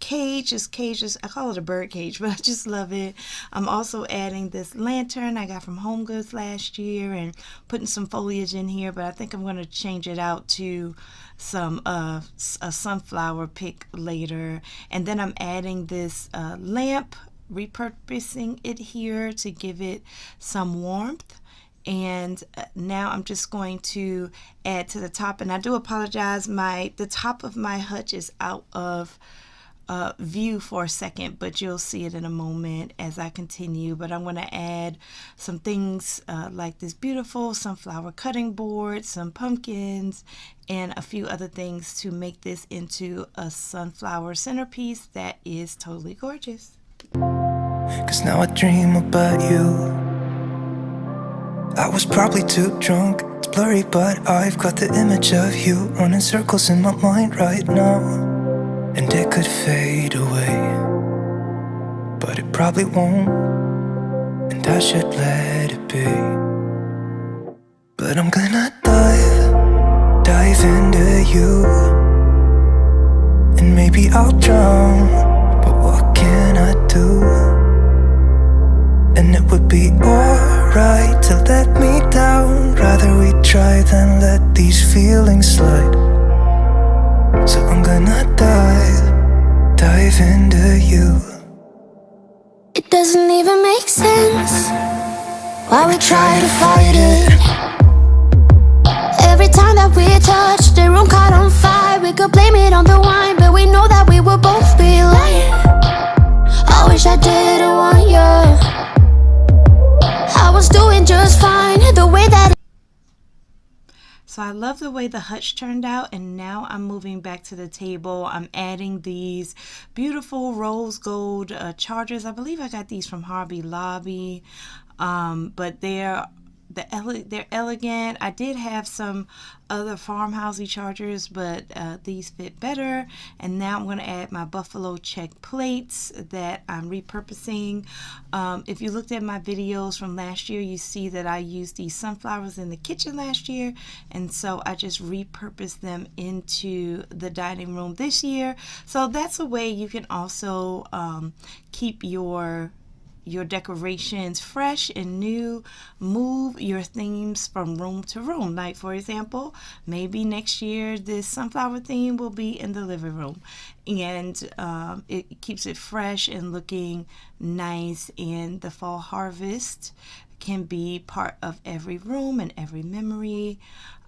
[SPEAKER 1] cage. This cage is, I call it a bird cage, but I just love it. I'm also adding this lantern I got from Home Goods last year and putting some foliage in here, but I think I'm going to change it out to some a sunflower pick later. And then I'm adding this lamp, repurposing it here to give it some warmth. And now I'm just going to add to the top, and I do apologize, the top of my hutch is out of view for a second, but you'll see it in a moment as I continue. But I'm going to add some things like this beautiful sunflower cutting board, some pumpkins, and a few other things to make this into a sunflower centerpiece that is totally gorgeous.
[SPEAKER 3] 'Cause now I dream about you. I was probably too drunk, it's blurry, but I've got the image of you running circles in my mind right now. And it could fade away, but it probably won't, and I should let it be. But I'm gonna dive into you, and maybe I'll drown, but what can I do? And it would be alright to let me down. Rather we try than let these feelings slide. So I'm gonna dive into you.
[SPEAKER 2] It doesn't even make sense why we try to fight it. Every time that we touch, the room caught on fire. We could blame it on the wine, but we know that we will both be lying. I wish I didn't want you. I was doing just fine the way that.
[SPEAKER 1] So I love the way the hutch turned out, and now I'm moving back to the table. I'm adding these beautiful rose gold chargers. I believe I got these from Hobby Lobby, but they're elegant. I did have some other farmhousey chargers, but these fit better. And now I'm going to add my buffalo check plates that I'm repurposing. If you looked at my videos from last year, you see that I used these sunflowers in the kitchen last year, and so I just repurposed them into the dining room this year. So that's a way you can also keep your decorations fresh and new, move your themes from room to room. Like, for example, maybe next year this sunflower theme will be in the living room, and it keeps it fresh and looking nice. And the fall harvest can be part of every room and every memory.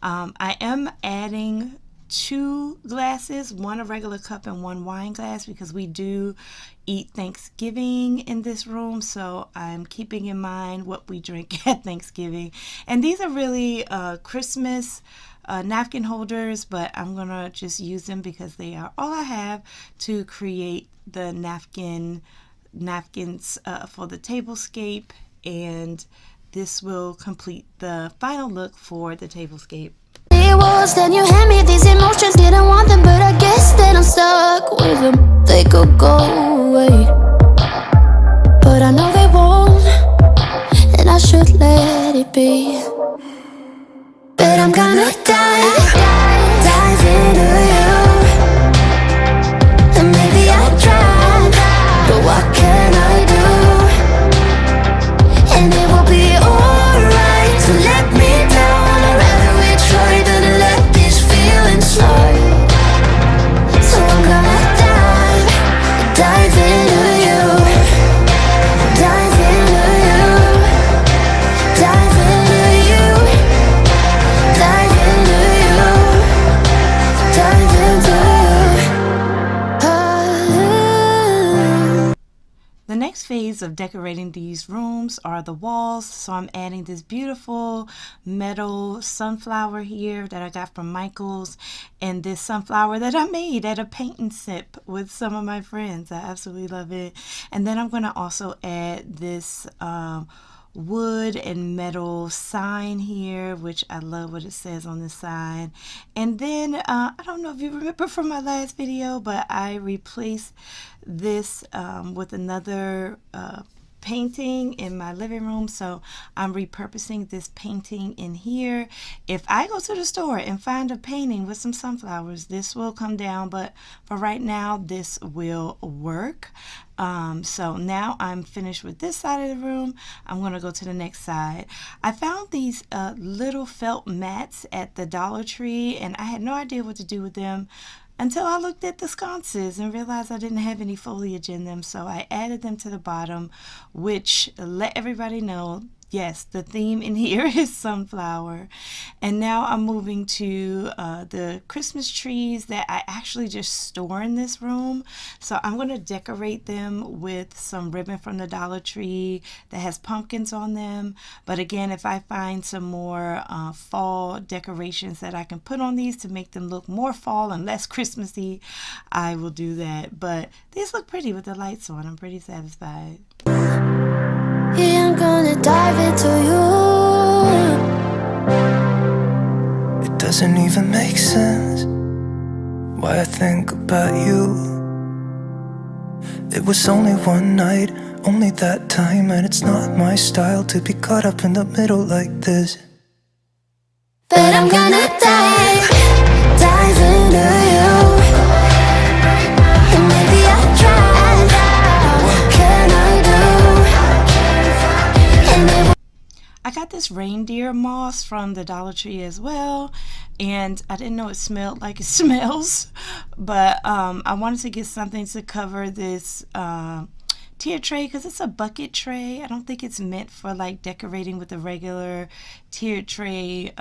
[SPEAKER 1] I am adding 2 glasses, one a regular cup and one wine glass, because we do eat Thanksgiving in this room, so I'm keeping in mind what we drink at Thanksgiving. And these are really Christmas napkin holders, but I'm gonna just use them because they are all I have to create the napkins for the tablescape. And this will complete the final look for the tablescape.
[SPEAKER 2] Then you hand me these emotions, didn't want them, but I guess that I'm stuck with them. They could go away, but I know they won't, and I should let it be. But I'm gonna dive into you, and maybe I tried, but what can I do? And it will be alright to let me down. I'd rather we try than let these feelings slide. So I'm gonna dive into you, dive into you, dive into you, dive into you, dive into you.
[SPEAKER 1] The next phase of decorating these rooms are the walls. So I'm adding this beautiful metal sunflower here that I got from Michael's, and this sunflower that I made at a paint and sip with some of my friends. I absolutely love it. And then I'm going to also add this wood and metal sign here, which I love what it says on the sign. And then I don't know if you remember from my last video, but I replaced this with another painting in my living room, so I'm repurposing this painting in here. If I go to the store and find a painting with some sunflowers, this will come down, but for right now this will work. So now I'm finished with this side of the room. I'm going to go to the next side. I found these little felt mats at the Dollar Tree, and I had no idea what to do with them until I looked at the sconces and realized I didn't have any foliage in them. So I added them to the bottom, which let everybody know, yes, the theme in here is sunflower. And now I'm moving to the Christmas trees that I actually just store in this room. So I'm going to decorate them with some ribbon from the Dollar Tree that has pumpkins on them. But again, if I find some more fall decorations that I can put on these to make them look more fall and less Christmassy, I will do that. But these look pretty with the lights on. I'm pretty satisfied.
[SPEAKER 2] Yeah, I'm gonna dive into you.
[SPEAKER 3] It doesn't even make sense why I think about you. It was only one night, only that time, and it's not my style to be caught up in the middle like this.
[SPEAKER 2] But I'm gonna dive into you, and maybe I'll try. What can I do?
[SPEAKER 1] I got this reindeer moss from the Dollar Tree as well, and I didn't know it smelled like it smells, but I wanted to get something to cover this tier tray because it's a bucket tray. I don't think it's meant for like decorating with the regular tier tray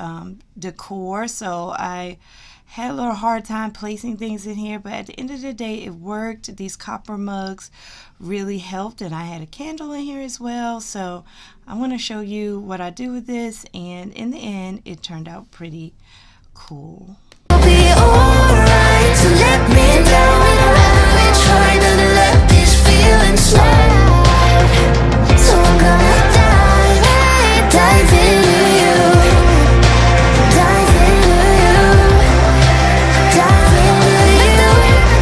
[SPEAKER 1] decor, so I had a little hard time placing things in here, but at the end of the day it worked. These copper mugs really helped, and I had a candle in here as well. So I'm going to show you what I do with this, and in the end it turned out pretty cool.
[SPEAKER 2] It'll be alright to let me down. I'd rather we try than let these feelings slide. So I'm gonna dive into you, dive into you, dive into you, dive into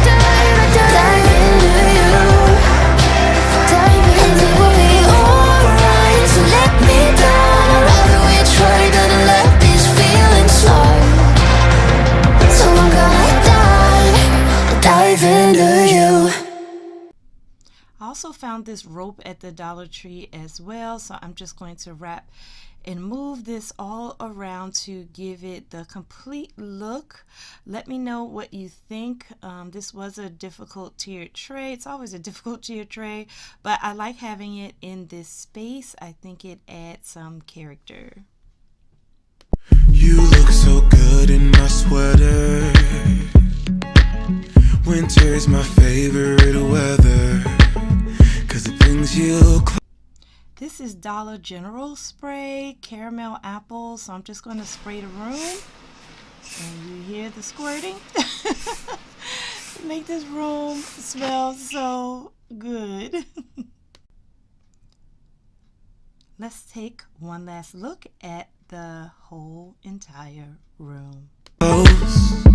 [SPEAKER 2] you, dive into you. And it will be alright to let me down. I'd rather we try than let these feelings slide. So I'm gonna dive into you.
[SPEAKER 1] I also found this rope at the Dollar Tree as well, so I'm just going to wrap and move this all around to give it the complete look. Let me know what you think. This was a difficult tiered tray. It's always a difficult tiered tray, but I like having it in this space. I think it adds some character.
[SPEAKER 5] You look so good in my sweater. Winter's my favorite weather, 'cause it brings you close.
[SPEAKER 1] This is Dollar General spray, caramel apple, so I'm just going to spray the room. And you hear the squirting? Make this room smell so good. let's take one last look at the whole entire room.
[SPEAKER 5] Close,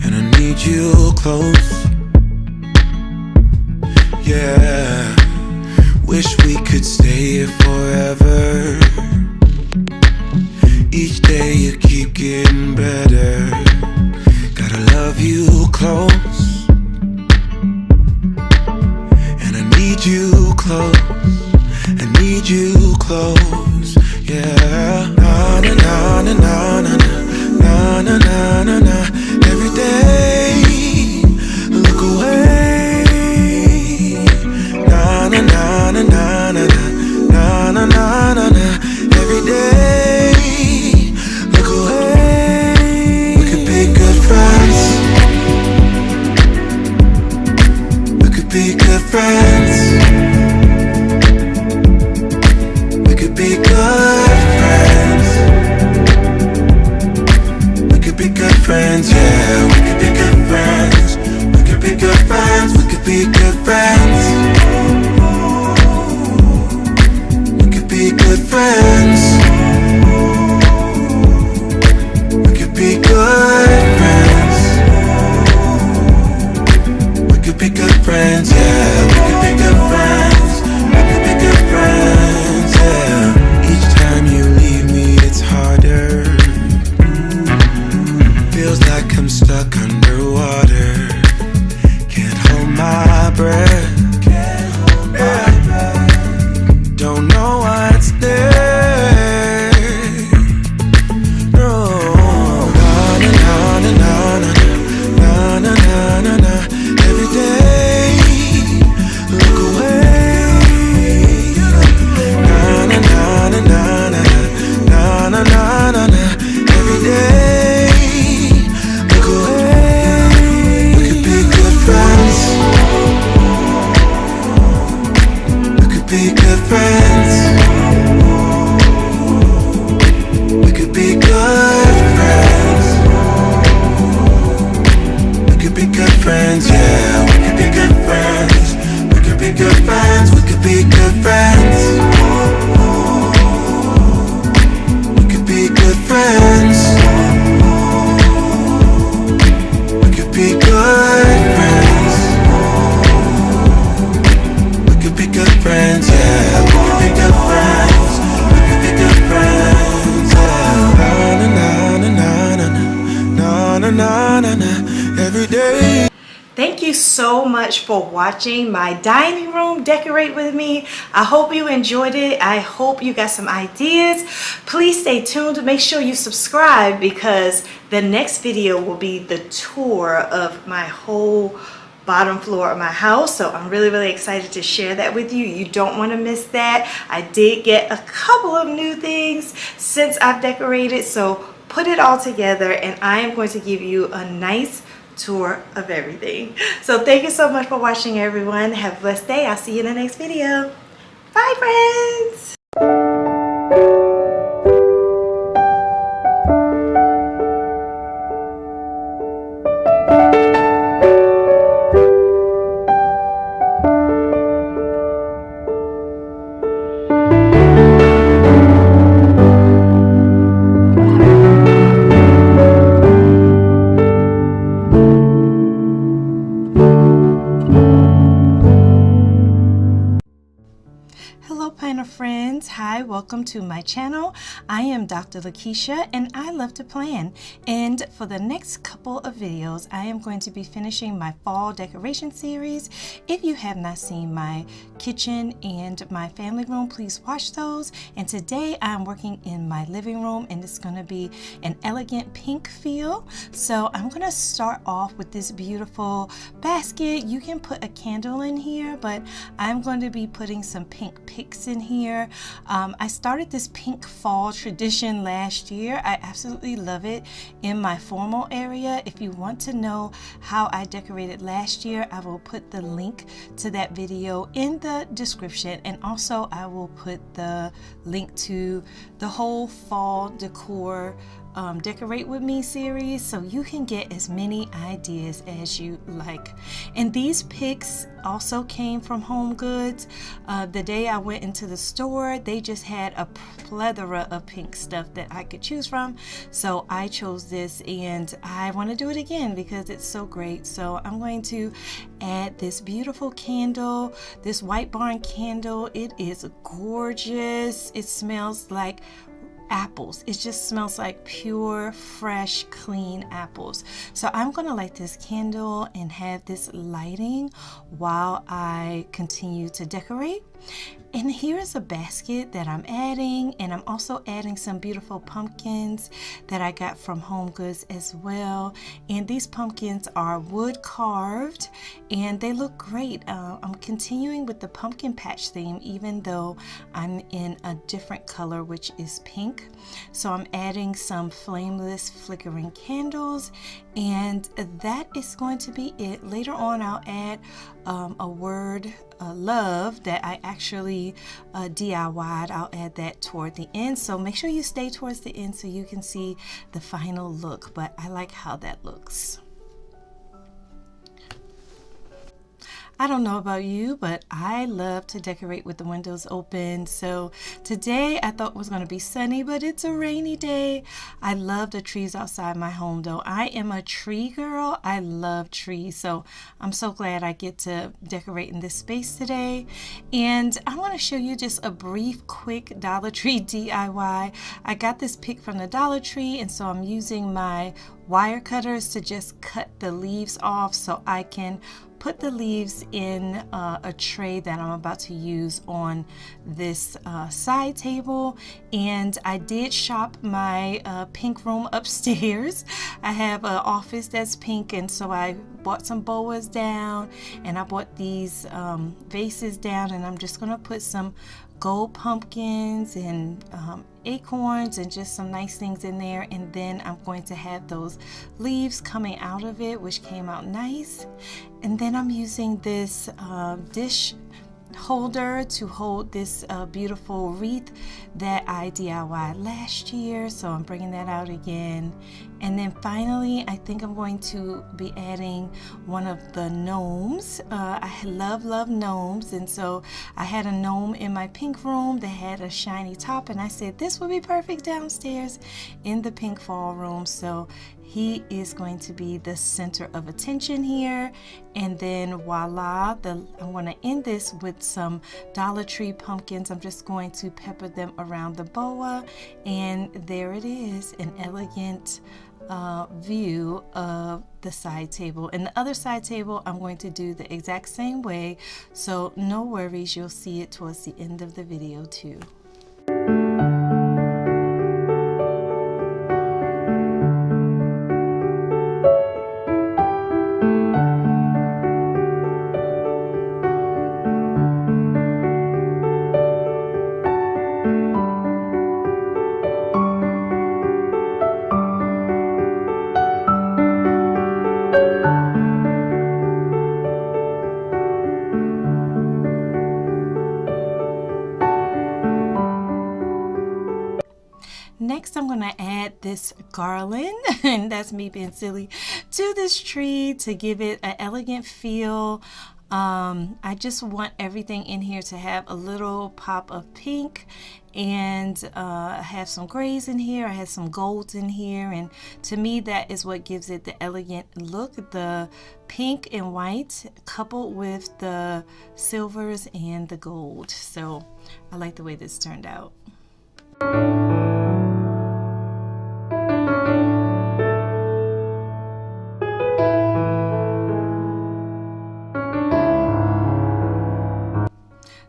[SPEAKER 5] and I need you close. Yeah, wish we could stay here forever. Each day you keep getting better. Gotta love you close, and I need you close. I need you close. Yeah, na na na na na na na na na na na. Every day, look away. Na na na na na na na na na na na. Every day, look away. We could be good friends. We could be good friends. We could be good friends. We could be good friends, yeah. We could be good friends. We could be good friends. We could be good friends. We could be good friends. We could be good friends. We could be good friends, yeah. We could be good friends. We could be good friends, yeah. Each time you leave me, it's harder. Feels like I'm stuck underwater. Can't hold my breath. Don't know what's there. No. Na na na na na na na na na na. Every day, look away. Na na na na na na na na na na. Every day, look away. We could be good friends. We could be good friends. We could be good friends. We could be good friends, yeah. We could be good friends. We could be good friends. We could be good friends. We could be good friends. We could be good friends. We could be good friends, yeah. We could be good friends. We could be good friends, yeah. Na na na na na na na na na na. Every day.
[SPEAKER 1] Thank you so much for watching my dining room decorate with me. I hope you enjoyed it. I hope you got some ideas. Please stay tuned. Make sure you subscribe because the next video will be the tour of my whole bottom floor of my house. So I'm really excited to share that with you. You don't want to miss that. I did get a couple of new things since I've decorated. So put it all together and I am going to give you a nice tour of everything. So thank you so much for watching, everyone. Have a blessed day. I'll see you in the next video. Bye, friends. Hello planner friends, hi, welcome to my channel. I am Dr. Lakeisha and I love to plan, and for the next couple of videos I am going to be finishing my fall decoration series. If you have not seen my kitchen and my family room, please watch those. And today I'm working in my living room and it's going to be an elegant pink feel. So I'm going to start off with this beautiful basket. You can put a candle in here, but I'm going to be putting some pink picks in here. I started this pink fall tradition last year. I absolutely love it in my formal area. If you want to know how I decorated last year, I will put the link to that video in the description, and also I will put the link to the whole fall decor Decorate With Me series, so you can get as many ideas as you like. And these picks also came from Home Goods. The day I went into the store, they just had a plethora of pink stuff that I could choose from, so I chose this, and I want to do it again because it's so great. So I'm going to add this beautiful candle, this White Barn candle. It is gorgeous. It smells like apples. It just smells like pure, fresh, clean apples. So I'm going to light this candle and have this lighting while I continue to decorate. And here's a basket that I'm adding, and I'm also adding some beautiful pumpkins that I got from Home Goods as well. And these pumpkins are wood carved and they look great. I'm continuing with the pumpkin patch theme, even though I'm in a different color, which is pink. So I'm adding some flameless flickering candles, and that is going to be it. Later on I'll add a word love that I actually DIY'd. I'll add that toward the end, so make sure you stay towards the end so you can see the final look, but I like how that looks. I don't know about you, but I love to decorate with the windows open. So today I thought was going to be sunny, but it's a rainy day. I love the trees outside my home though. I am a tree girl. I love trees. So I'm so glad I get to decorate in this space today. And I want to show you just a brief, quick Dollar Tree DIY. I got this pick from the Dollar Tree, and so I'm using my wire cutters to just cut the leaves off so I can put the leaves in a tray that I'm about to use on this side table. And I did shop my pink room upstairs. I have an office that's pink, and so I bought some boas down, and I bought these vases down, and I'm just gonna put some gold pumpkins and acorns and just some nice things in there, and then I'm going to have those leaves coming out of it, which came out nice. And then I'm using this dish holder to hold this beautiful wreath that I DIY'd last year, so I'm bringing that out again. And then finally, I think I'm going to be adding one of the gnomes. I love gnomes, and so I had a gnome in my pink room that had a shiny top, and I said this would be perfect downstairs in the pink fall room. So he is going to be the center of attention here. And then voila, I'm going to end this with some Dollar Tree pumpkins. I'm just going to pepper them around the boa, and there it is, an elegant view of the side table. And the other side table I'm going to do the exact same way, so no worries, you'll see it towards the end of the video too. Next, I'm going to add this garland, and that's me being silly, to this tree to give it an elegant feel. I just want everything in here to have a little pop of pink, and I have some grays in here, I have some golds in here, and to me that is what gives it the elegant look, the pink and white coupled with the silvers and the gold. So I like the way this turned out.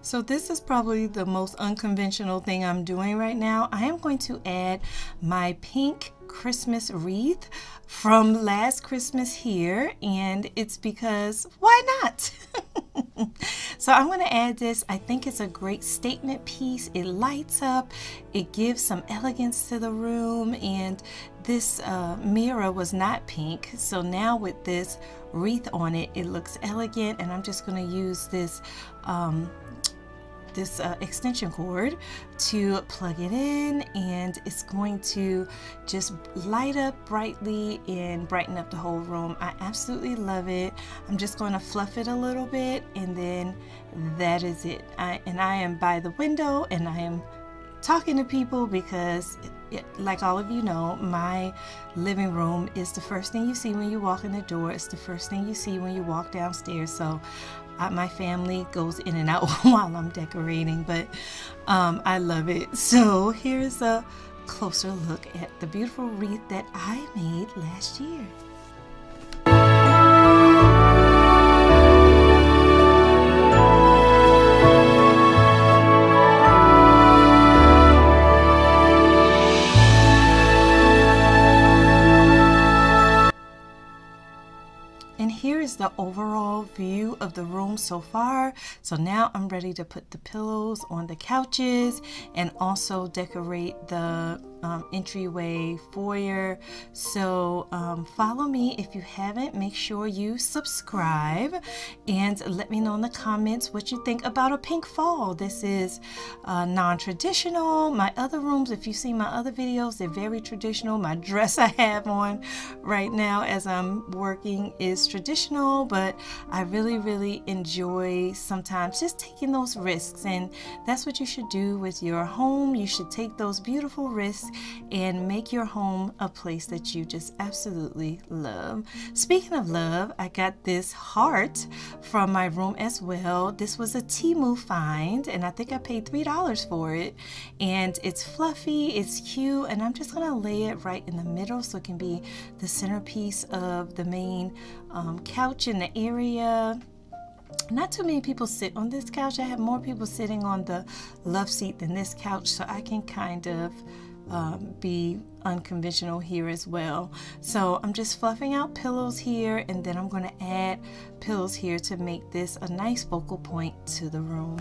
[SPEAKER 1] So this is probably the most unconventional thing I'm doing right now. I am going to add my pink Christmas wreath from last Christmas here, and it's because why not? So I'm going to add this. I think it's a great statement piece. It lights up, it gives some elegance to the room, and this mirror was not pink, so now with this wreath on it, it looks elegant. And I'm just going to use this this extension cord to plug it in, and it's going to just light up brightly and brighten up the whole room. I absolutely love it. I'm just going to fluff it a little bit, and then that is it. I am by the window, and I am talking to people because like all of you know, my living room is the first thing you see when you walk in the door. It's the first thing you see when you walk downstairs. So my family goes in and out while I'm decorating, but I love it. So here's a closer look at the beautiful wreath that I made last year. And here is the overall view of the room so far. So now I'm ready to put the pillows on the couches and also decorate the entryway foyer. So follow me if you haven't. Make sure you subscribe and let me know in the comments what you think about a pink fall. This is non-traditional. My other rooms, if you've seen my other videos, they're very traditional. My dress I have on right now as I'm working is traditional, but I really enjoy sometimes just taking those risks, and that's what you should do with your home. You should take those beautiful risks and make your home a place that you just absolutely love. Speaking of love, I got this heart from my room as well. This was a Temu find, and I think I paid $3 for it, and it's fluffy, it's cute, and I'm just gonna lay it right in the middle so it can be the centerpiece of the main couch in the area. Not too many people sit on this couch. I have more people sitting on the love seat than this couch, so I can kind of be unconventional here as well. So I'm just fluffing out pillows here, and then I'm going to add pillows here to make this a nice focal point to the room.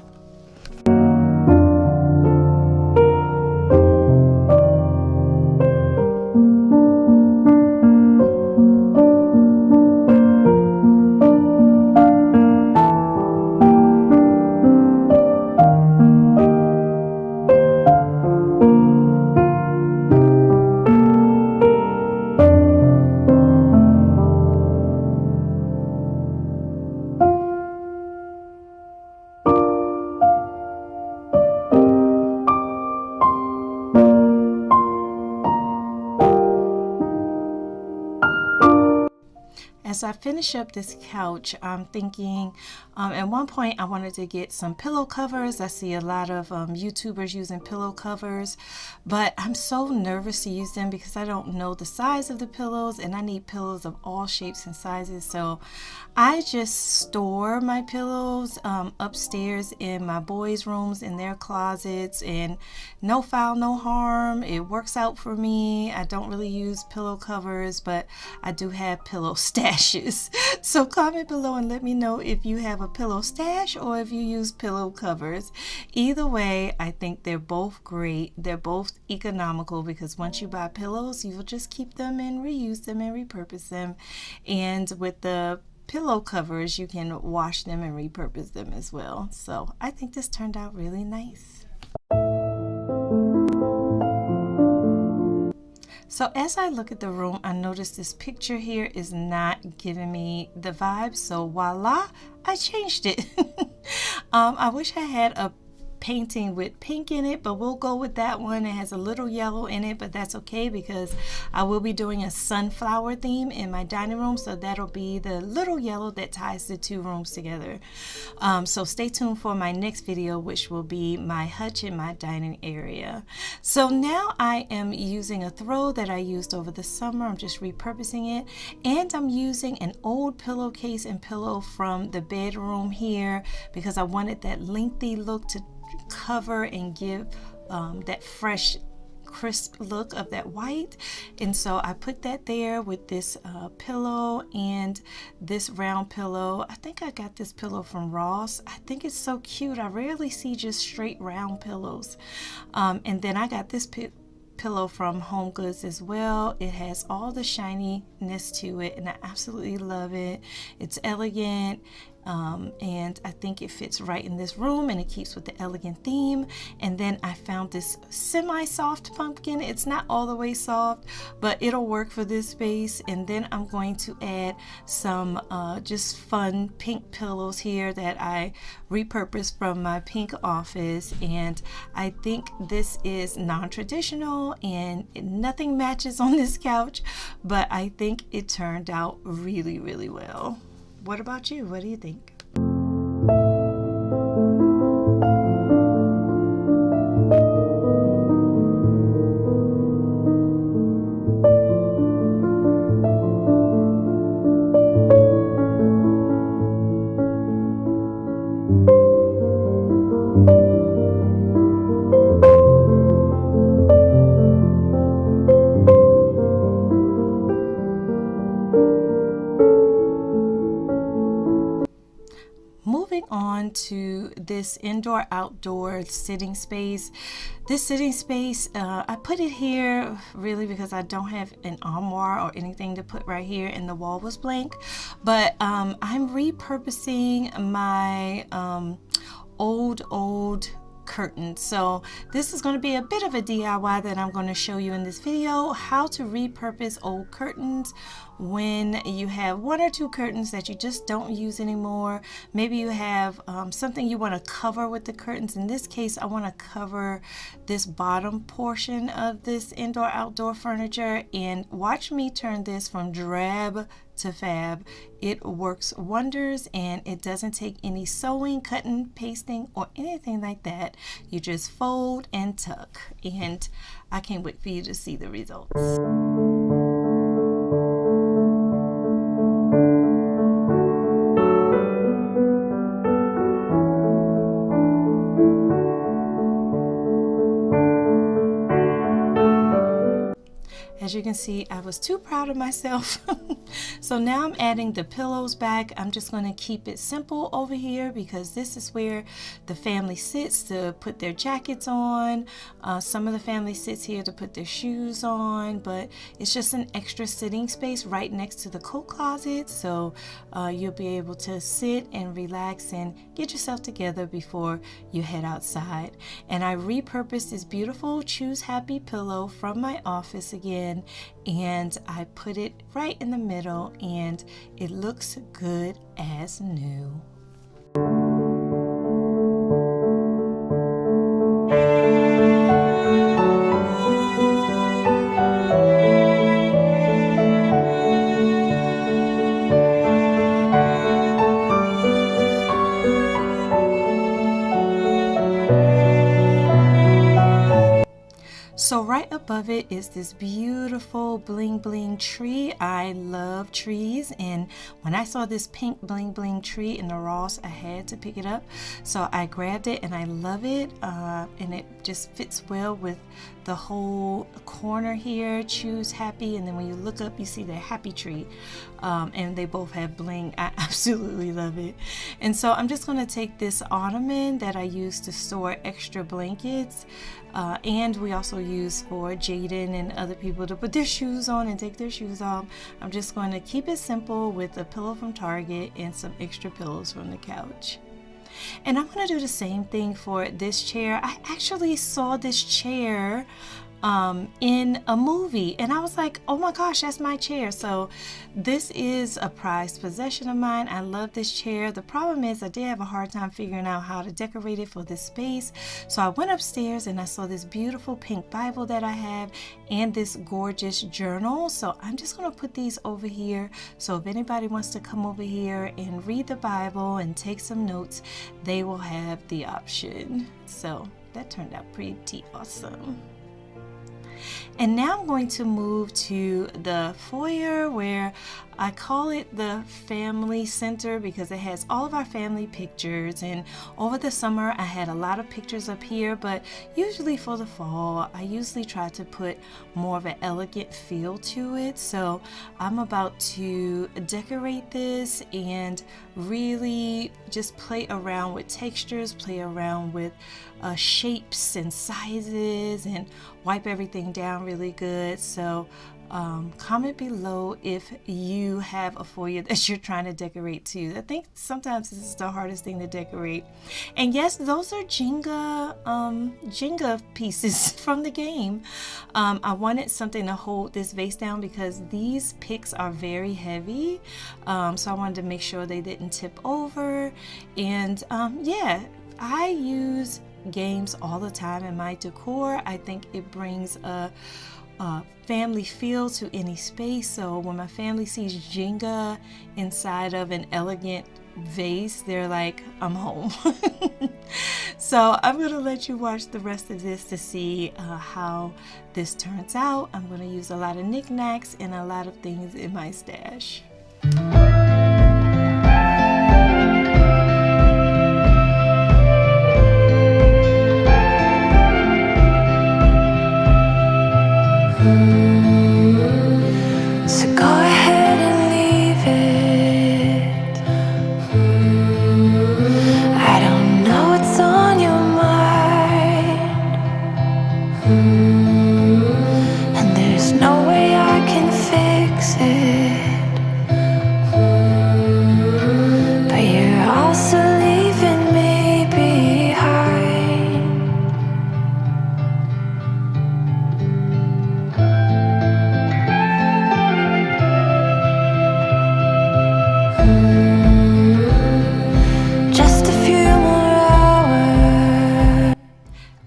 [SPEAKER 1] As I finish up this couch, I'm thinking at one point I wanted to get some pillow covers. I see a lot of YouTubers using pillow covers, but I'm so nervous to use them because I don't know the size of the pillows, and I need pillows of all shapes and sizes. So I just store my pillows upstairs in my boys' rooms, in their closets, and no foul, no harm. It works out for me. I don't really use pillow covers, but I do have pillow stashes. So comment below and let me know if you have a pillow stash or if you use pillow covers. Either way, I think they're both great. They're both economical because once you buy pillows, you will just keep them and reuse them and repurpose them. And with the pillow covers, you can wash them and repurpose them as well. So I think this turned out really nice. So as I look at the room, I noticed this picture here is not giving me the vibe. So voila, I changed it. I wish I had a painting with pink in it, but we'll go with that one. It has a little yellow in it, but that's okay because I will be doing a sunflower theme in my dining room, so that'll be the little yellow that ties the two rooms together. So stay tuned for my next video, which will be my hutch in my dining area. So now I am using a throw that I used over the summer. I'm just repurposing it, and I'm using an old pillowcase and pillow from the bedroom here because I wanted that lengthy look to cover and give that fresh crisp look of that white. And so I put that there with this pillow and this round pillow. I think I got this pillow from Ross. I think it's so cute. I rarely see just straight round pillows. And then I got this pillow from Home Goods as well. It has all the shininess to it, and I absolutely love it. It's elegant, and I think it fits right in this room, and it keeps with the elegant theme. And then I found this semi-soft pumpkin. It's not all the way soft, but it'll work for this space. And then I'm going to add some just fun pink pillows here that I repurposed from my pink office. And I think this is non-traditional and nothing matches on this couch, but I think it turned out really, really well. What about you? What do you think? Moving on to this indoor outdoor sitting space. This sitting space, I put it here really because I don't have an armoire or anything to put right here, and the wall was blank. But I'm repurposing my old curtains. So this is going to be a bit of a DIY that I'm going to show you in this video, how to repurpose old curtains when you have one or two curtains that you just don't use anymore. Maybe you have something you want to cover with the curtains. In this case, I want to cover this bottom portion of this indoor outdoor furniture, and watch me turn this from drab to fab. It works wonders, and it doesn't take any sewing, cutting, pasting, or anything like that. You just fold and tuck, and I can't wait for you to see the results. As you can see, I was too proud of myself. So now I'm adding the pillows back. I'm just going to keep it simple over here because this is where the family sits to put their jackets on. Some of the family sits here to put their shoes on, but it's just an extra sitting space right next to the coat closet. So you'll be able to sit and relax and get yourself together before you head outside. And I repurposed this beautiful Choose Happy pillow from my office again, and I put it right in the middle, and it looks good as new. So right above it is this beautiful bling bling tree. I love trees, and when I saw this pink bling bling tree in the Ross, I had to pick it up. So I grabbed it, and I love it, and it just fits well with the whole corner here. Choose Happy, and then when you look up, you see the happy tree, and they both have bling. I absolutely love it. And so I'm just going to take this ottoman that I use to store extra blankets, and we also use for Jaden and other people to put their shoes on and take their shoes off. I'm just going to keep it simple with a pillow from Target and some extra pillows from the couch. And I'm going to do the same thing for this chair. I actually saw this chair in a movie, and I was like, oh my gosh, that's my chair. So this is a prized possession of mine. I love this chair. The problem is I did have a hard time figuring out how to decorate it for this space. So I went upstairs and I saw this beautiful pink Bible that I have and this gorgeous journal. So I'm just going to put these over here. So if anybody wants to come over here and read the Bible and take some notes, they will have the option. So that turned out pretty awesome. And now I'm going to move to the foyer, where I call it the family center because it has all of our family pictures. And over the summer I had a lot of pictures up here, but usually for the fall I usually try to put more of an elegant feel to it. So I'm about to decorate this and really just play around with textures, play around with shapes and sizes, and wipe everything down really good. So comment below if you have a foyer that you're trying to decorate too. I think sometimes this is the hardest thing to decorate. And yes, those are Jenga pieces from the game. I wanted something to hold this vase down because these picks are very heavy. So I wanted to make sure they didn't tip over. And yeah, I use games all the time in my decor. I think it brings a family feel to any space. So when my family sees Jenga inside of an elegant vase, they're like, I'm home. So I'm gonna let you watch the rest of this to see how this turns out. I'm gonna use a lot of knickknacks and a lot of things in my stash.
[SPEAKER 2] So go ahead and leave it. I don't know what's on your mind, and there's no way I can fix it, but you're also leaving me behind. Just a few more hours.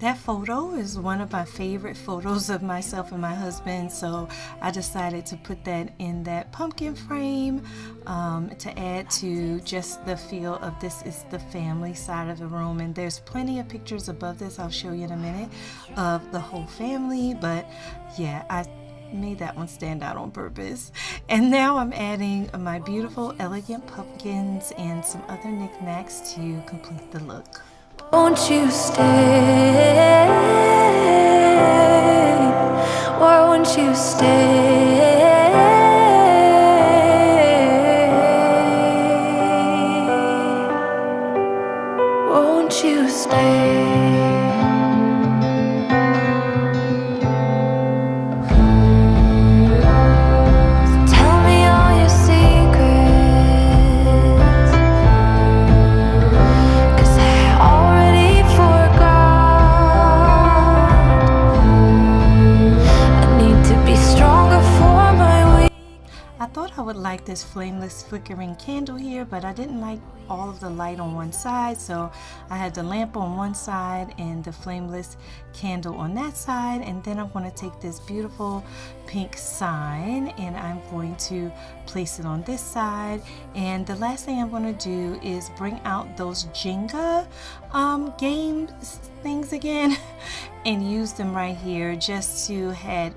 [SPEAKER 1] That photo is one of my favorite photos of myself and my husband, so I decided to put that in that pumpkin frame to add to just the feel of this is the family side of the room. And there's plenty of pictures above this, I'll show you in a minute, of the whole family, but yeah, I made that one stand out on purpose. And now I'm adding my beautiful elegant pumpkins and some other knickknacks to complete the look.
[SPEAKER 2] Won't you stay? Why won't you stay? Won't you stay? Tell me all your secrets, 'cause I already forgot. I need to be stronger for my weak.
[SPEAKER 1] I thought I would like this flameless flickering candle here, but I didn't like all of the light on one side, so I had the lamp on one side and the flameless candle on that side. And then I'm going to take this beautiful pink sign and I'm going to place it on this side. And the last thing I'm going to do is bring out those Jenga game things again and use them right here just to add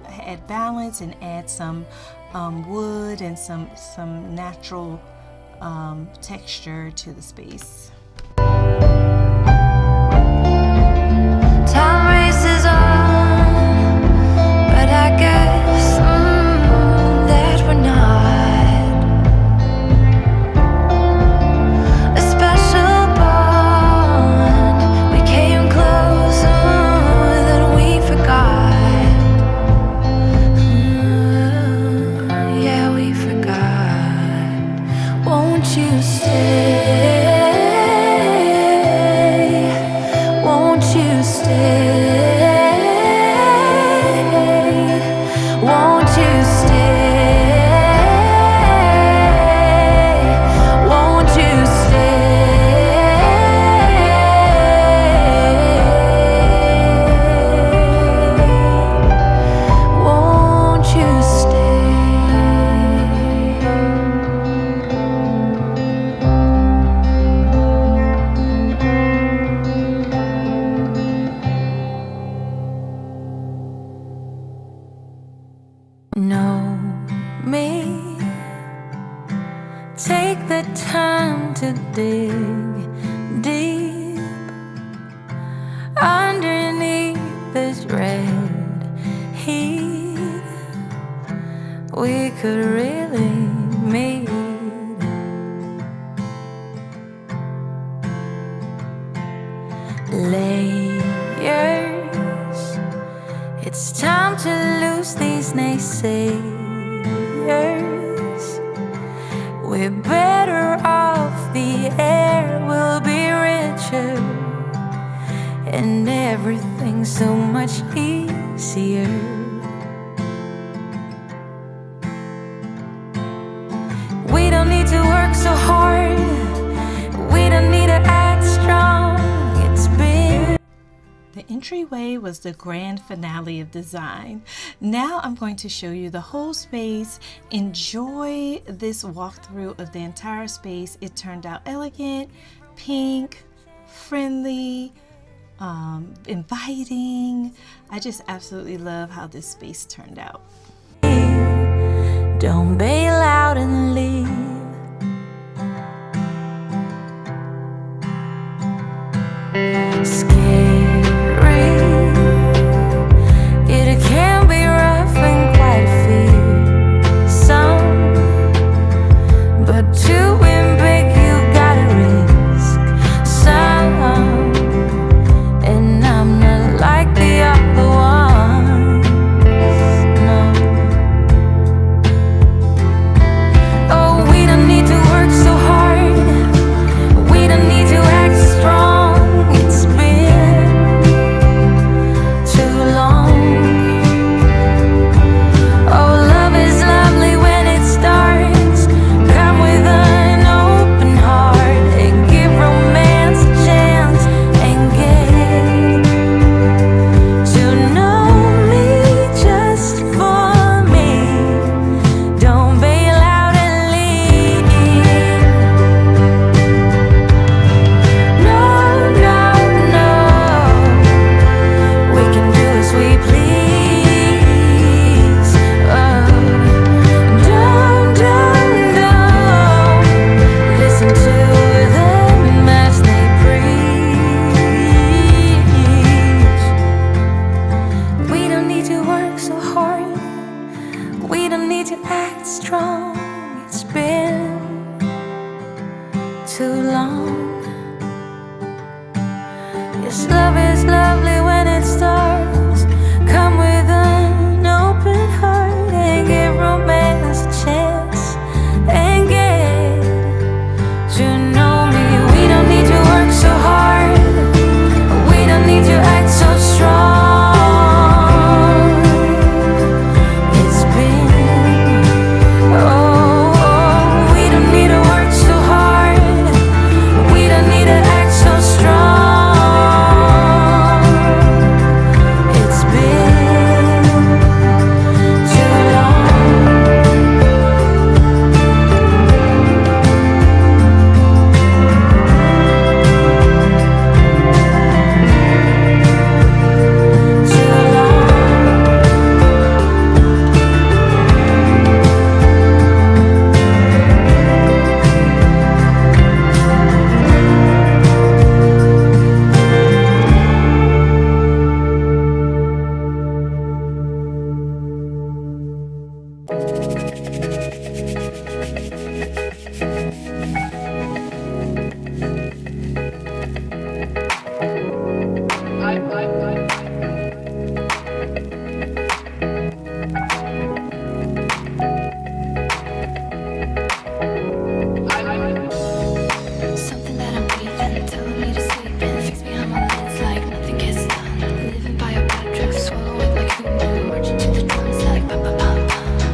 [SPEAKER 1] balance and add some wood and some natural texture to the space.
[SPEAKER 2] Time races on, but I guess that we're not. A special bond, we came closer than we forgot. Yeah, we forgot. Won't you stay? Won't you stay? Won't you stay? Won't you stay? Won't you stay? Know me, take the time to dig deep underneath this red heat. We could really meet. Layers It's time to lose these naysayers. We're better off, the air will be richer, and everything's so much easier. We don't need to work so hard, we don't need to act strong. It's been...
[SPEAKER 1] The entryway was the grand finale of design. Now I'm going to show you the whole space. Enjoy this walkthrough of the entire space. It turned out elegant, pink, friendly, inviting. I just absolutely love how this space turned out.
[SPEAKER 2] Don't bail out and leave. It can be rough and quite fearsome, but to win big you gotta risk some. And I'm not like the other ones, no. Oh, we don't need to work so hard, we don't need to act strong. It's been too long. Oh, love is lovely when it starts. Come with an open heart and give romance a chance and get to know me just for me. Don't bail out and leave. No, no, no. We can do as we please. Oh, don't listen to them as they preach. We don't need to work so hard, we don't need to act strong. It's been too long. Yes, love is lovely when it starts. Come with an open heart and give romance a chance and get to know me. We don't need to work so hard, we don't need to act so strong. It's been, oh, we don't need to work so hard, we don't need to act so strong. It's been too long. Too Something that I'm breathing, telling me to sleep in. Fix me on my meds like nothing gets done. Living by a bad drift, swallow it like who knew. Marching to the drums like pa pa pa.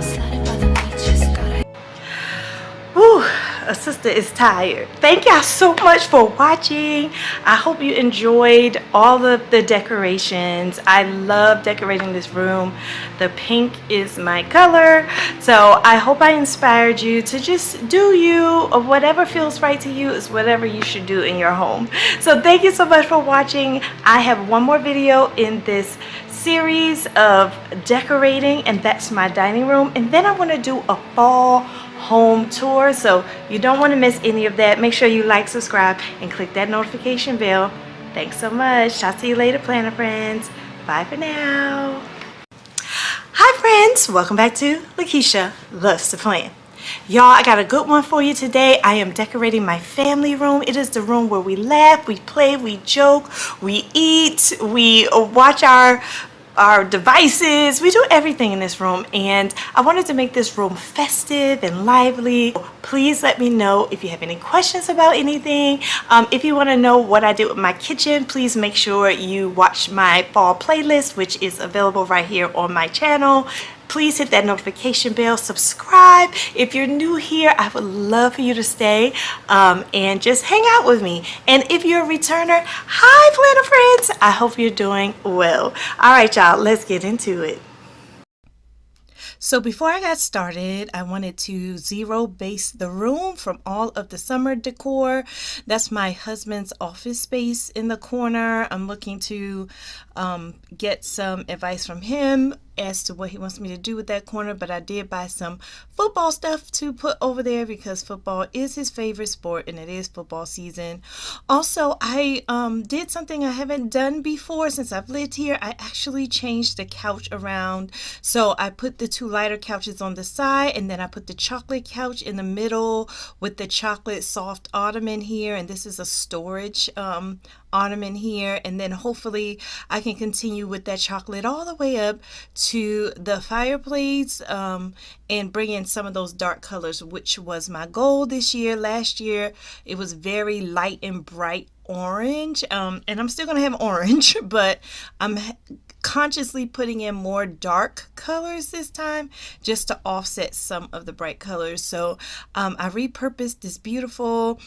[SPEAKER 2] Sliding by the beach, just gotta.
[SPEAKER 1] Whew, a sister is tired. Thank y'all so much for watching. I hope you enjoyed all of the decorations. I love decorating this room. The pink is my color. So I hope I inspired you to just do you, or whatever feels right to you is whatever you should do in your home. So thank you so much for watching. I have one more video in this series of decorating, and that's my dining room. And then I'm gonna do a fall home tour, so you don't want to miss any of that. Make sure you like, subscribe, and click that notification bell. Thanks so much. Talk to you later, planner friends. Bye for now. Hi friends, welcome back to Lakeisha Loves to Plan. Y'all, I got a good one for you today. I am decorating my family room. It is the room where we laugh, we play, we joke, we eat, we watch our our devices. We do everything in this room, and I wanted to make this room festive and lively. Please let me know if you have any questions about anything. If you want to know what I did with my kitchen, please make sure you watch my fall playlist, which is available right here on my channel. Please hit that notification bell, subscribe. If you're new here, I would love for you to stay and just hang out with me. And if you're a returner, hi planner friends, I hope you're doing well. All right, y'all, let's get into it. So before I got started, I wanted to zero base the room from all of the summer decor. That's my husband's office space in the corner. I'm looking to get some advice from him as to what he wants me to do with that corner, but I did buy some football stuff to put over there because football is his favorite sport and it is football season. Also, I did something I haven't done before since I've lived here. I actually changed the couch around. So I put the two lighter couches on the side, and then I put the chocolate couch in the middle with the chocolate soft ottoman here, and this is a storage ottoman here, and then hopefully I can continue with that chocolate all the way up to the fireplace and bring in some of those dark colors, which was my goal this year. Last year it was very light and bright orange, and I'm still gonna have orange, but I'm consciously putting in more dark colors this time just to offset some of the bright colors. So I repurposed this beautiful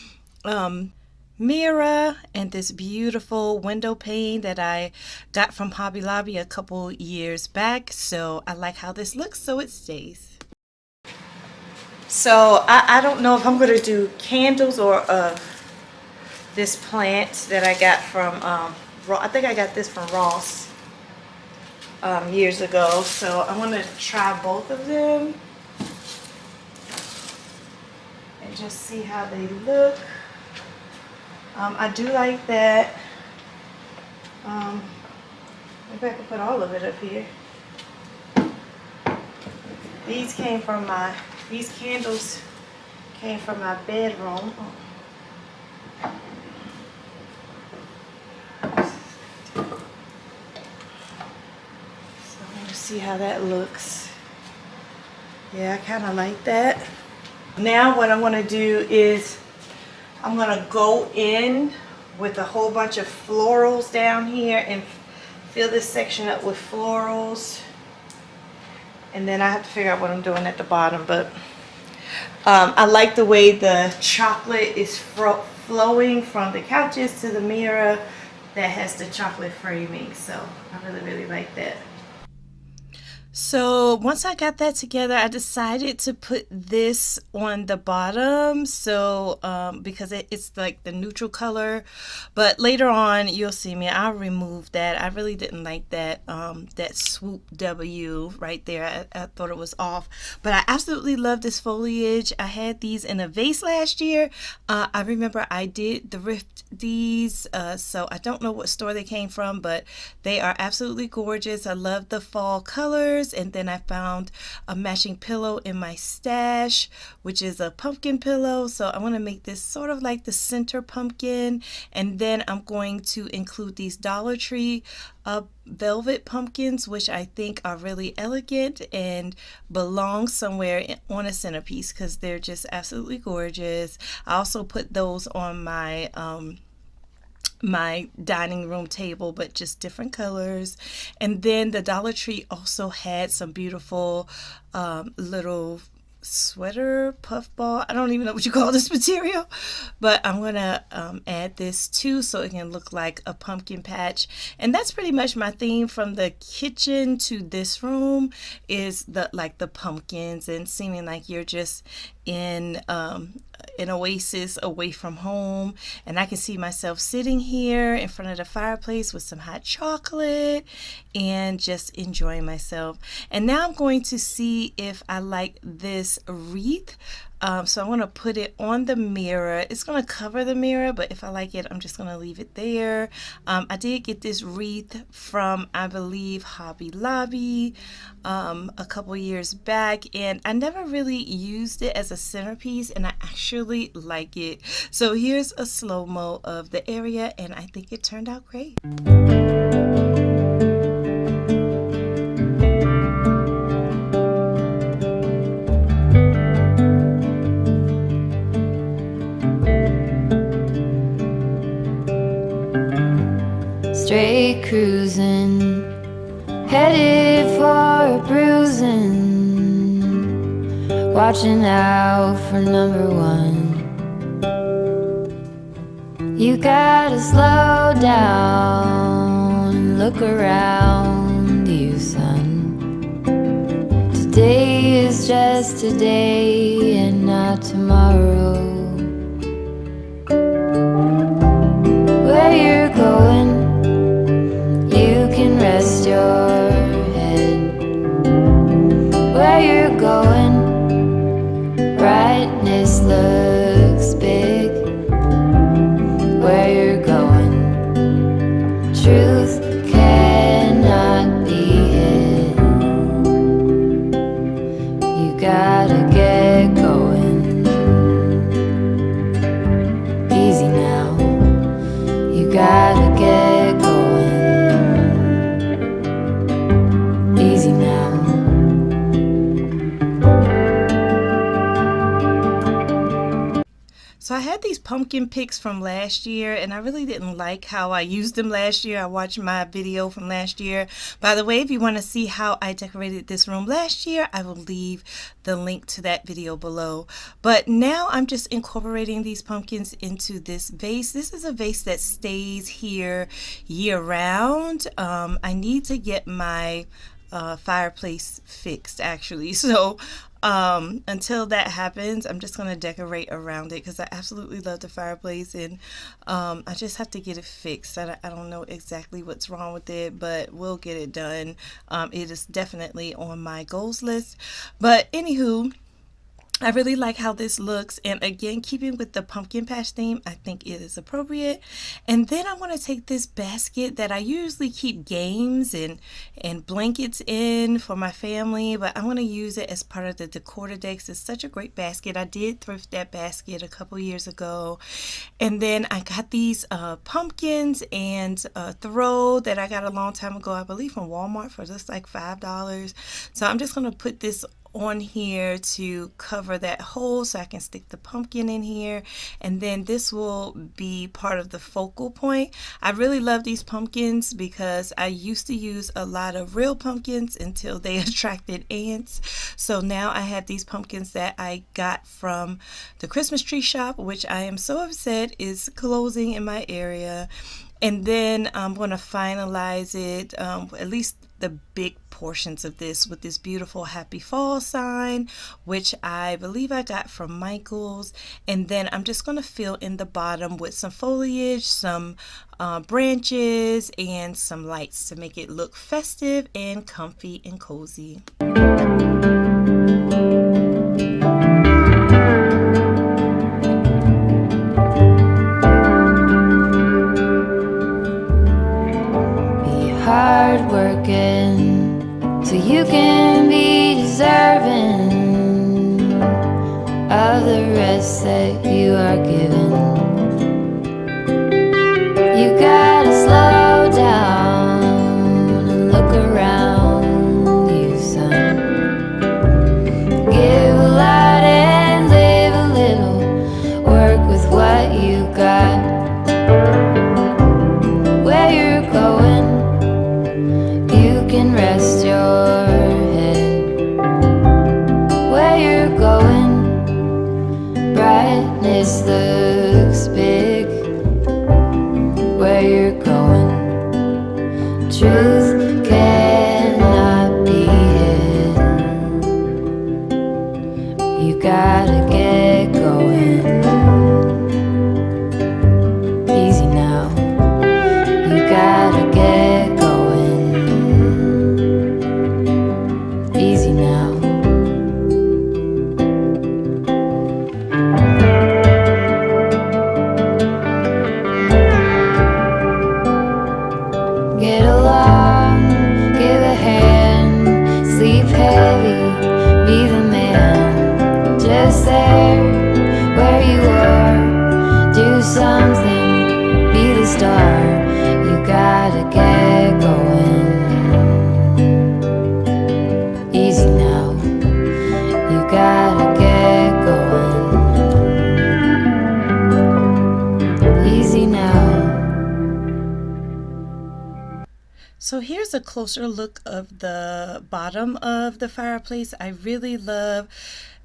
[SPEAKER 1] mirror and this beautiful window pane that I got from Hobby Lobby a couple years back. So I like how this looks, so it stays. So I don't know if I'm going to do candles or this plant that I got from I think I got this from Ross years ago. So I want to try both of them and just see how they look. I do like that. Maybe I can put all of it up here. These candles came from my bedroom. So let me see how that looks. Yeah, I kind of like that. Now what I'm going to do is I'm going to go in with a whole bunch of florals down here and fill this section up with florals. And then I have to figure out what I'm doing at the bottom. But I like the way the chocolate is flowing from the couches to the mirror that has the chocolate framing. So I really, really like that. So once I got that together, I decided to put this on the bottom, so because it's like the neutral color, but later on you'll see me, I'll remove that. I really didn't like that that swoop W right there. I thought it was off, but I absolutely love this foliage. I had these in a vase last year. I remember I did thrift these, so I don't know what store they came from, but they are absolutely gorgeous. I love the fall colors. And then I found a matching pillow in my stash, which is a pumpkin pillow. So I want to make this sort of like the center pumpkin. And then I'm going to include these Dollar Tree velvet pumpkins, which I think are really elegant and belong somewhere on a centerpiece because they're just absolutely gorgeous. I also put those on my my dining room table, but just different colors. And then the Dollar Tree also had some beautiful little sweater puffball. I don't even know what you call this material, but I'm gonna add this too so it can look like a pumpkin patch. And that's pretty much my theme from the kitchen to this room, is the pumpkins and seeming like you're just in an oasis away from home. And I can see myself sitting here in front of the fireplace with some hot chocolate and just enjoying myself. And now I'm going to see if I like this wreath. So I want to put it on the mirror. It's going to cover the mirror, but if I like it, I'm just going to leave it there. I did get this wreath from, I believe, Hobby Lobby a couple years back, and I never really used it as a centerpiece, and I actually like it. So here's a slow-mo of the area, and I think it turned out great.
[SPEAKER 2] cruising, headed for a bruising, watching out for number one. You gotta slow down and look around you, son. Today is just today and not tomorrow. Where you're going, you can rest your head. Where you're going, brightness looks big. Where you're going, truth cannot be hid. You gotta get going. Easy now. You gotta get going. Easy now.
[SPEAKER 1] So I had these pumpkin picks from last year, and I really didn't like how I used them last year. I watched my video from last year. By the way, if you want to see how I decorated this room last year, I will leave the link to that video below. But now I'm just incorporating these pumpkins into this vase. This is a vase that stays here year round. I need to get my fireplace fixed, actually. So until that happens, I'm just going to decorate around it because I absolutely love the fireplace, and I just have to get it fixed. I don't know exactly what's wrong with it, but we'll get it done. It is definitely on my goals list. But anywho, I really like how this looks, and again, keeping with the pumpkin patch theme, I think it is appropriate. And then I want to take this basket that I usually keep games and blankets in for my family, but I want to use it as part of the Decor today because it's such a great basket. I did thrift that basket a couple years ago. And then I got these pumpkins and throw that I got a long time ago, I believe from Walmart, for just like $5. So I'm just going to put this on here to cover that hole so I can stick the pumpkin in here, and then this will be part of the focal point. I really love these pumpkins because I used to use a lot of real pumpkins until they attracted ants. So now I have these pumpkins that I got from the Christmas tree shop, which I am so upset is closing in my area. And then I'm going to finalize it, at least the big portions of this, with this beautiful happy fall sign, which I believe I got from Michael's. And then I'm just going to fill in the bottom with some foliage, some branches, and some lights to make it look festive and comfy and cozy.
[SPEAKER 2] Hard working so you can be deserving of the rest that you are given. You gotta slow down and look around you, son. Give a lot and live a little. Work with what you got. Where you're going, you can rest your head. Where you're going, brightness looks
[SPEAKER 1] a closer look of the bottom of the fireplace. I really love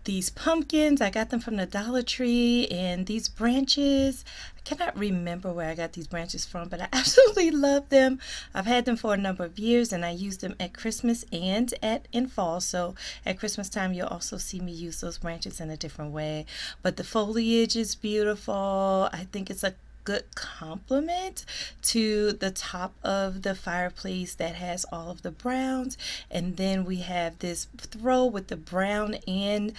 [SPEAKER 1] these pumpkins. I got them from the Dollar Tree, and these branches, I cannot remember where I got these branches from, but I absolutely love them. I've had them for a number of years, and I use them at Christmas and in fall. So at Christmas time, you'll also see me use those branches in a different way. But the foliage is beautiful. I think it's a good complement to the top of the fireplace that has all of the browns, and then we have this throw with the brown and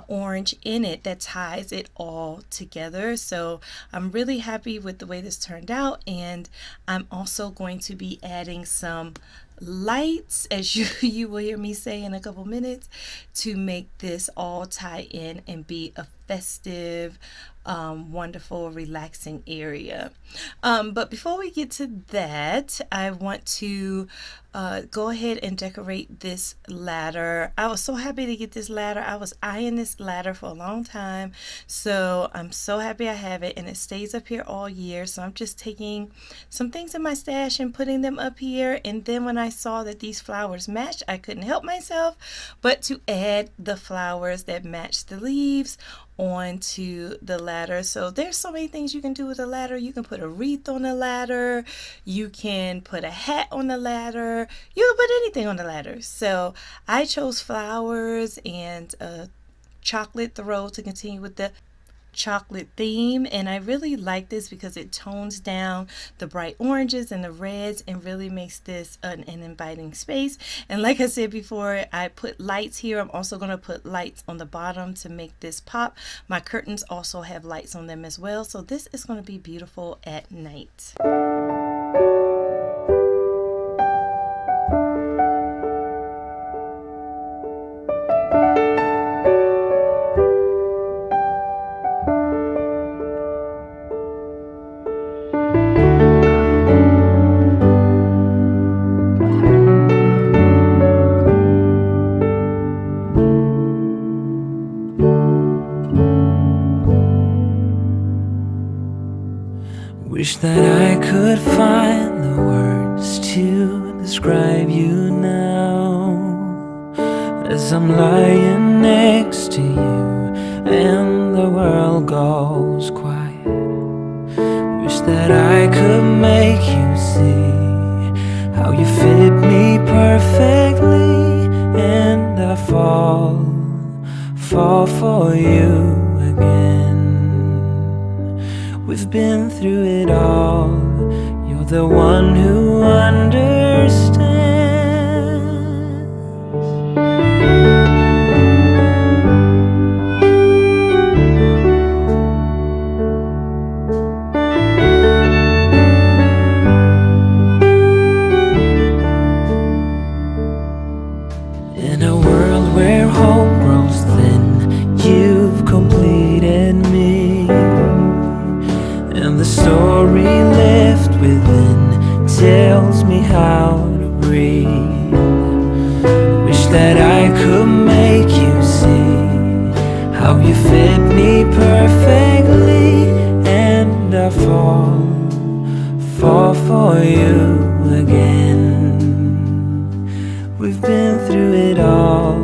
[SPEAKER 1] orange in it that ties it all together. So I'm really happy with the way this turned out, and I'm also going to be adding some lights, as you will hear me say in a couple minutes, to make this all tie in and be a festive, wonderful, relaxing area. But before we get to that, I want to go ahead and decorate this ladder. I was so happy to get this ladder. I was eyeing this ladder for a long time, so I'm so happy I have it, and it stays up here all year. So I'm just taking some things in my stash and putting them up here, and then when I saw that these flowers matched, I couldn't help myself but to add the flowers that match the leaves onto the ladder. So there's so many things you can do with a ladder. You can put a wreath on the ladder, you can put a hat on the ladder, you can put anything on the ladder. So I chose flowers and a chocolate throw to continue with the chocolate theme, and I really like this because it tones down the bright oranges and the reds and really makes this an inviting space. And like I said before, I put lights here. I'm also going to put lights on the bottom to make this pop. My curtains also have lights on them as well, so this is going to be beautiful at night.
[SPEAKER 3] Wish that I could find the words to describe you now, as I'm lying next to you and the world goes quiet. Wish that I could make you see how you fit me perfectly, and I fall for you again. We've been through it all. You're the one who understands. In a world where hope grows thin, you've completed me. And the story left within tells me how to breathe. Wish that I could make you see how you fit me perfectly, and I fall for you again. We've been through it all.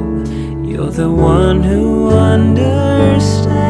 [SPEAKER 3] You're the one who understands.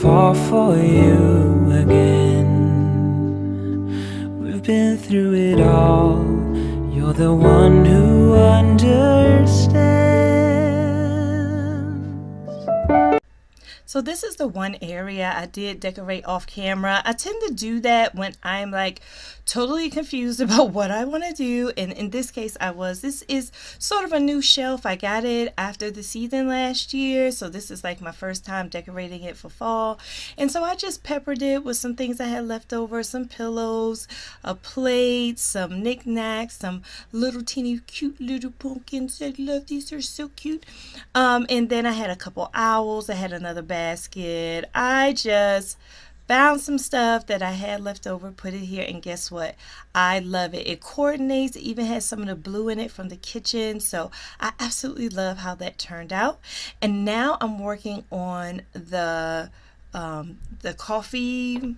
[SPEAKER 3] Fall for you again. We've been through it all. You're the one who understands.
[SPEAKER 1] So this is the one area I did decorate off camera. I tend to do that when I'm like totally confused about what I want to do, and in this case this is sort of a new shelf. I got it after the season last year, so this is like my first time decorating it for fall, and so I just peppered it with some things I had left over, some pillows, a plate, some knickknacks, some little teeny cute little pumpkins. I love these, they're so cute. And then I had a couple owls, I had another basket. I just found some stuff that I had left over, put it here, and guess what? I love it. It coordinates. It even has some of the blue in it from the kitchen, so I absolutely love how that turned out. And now I'm working on the coffee.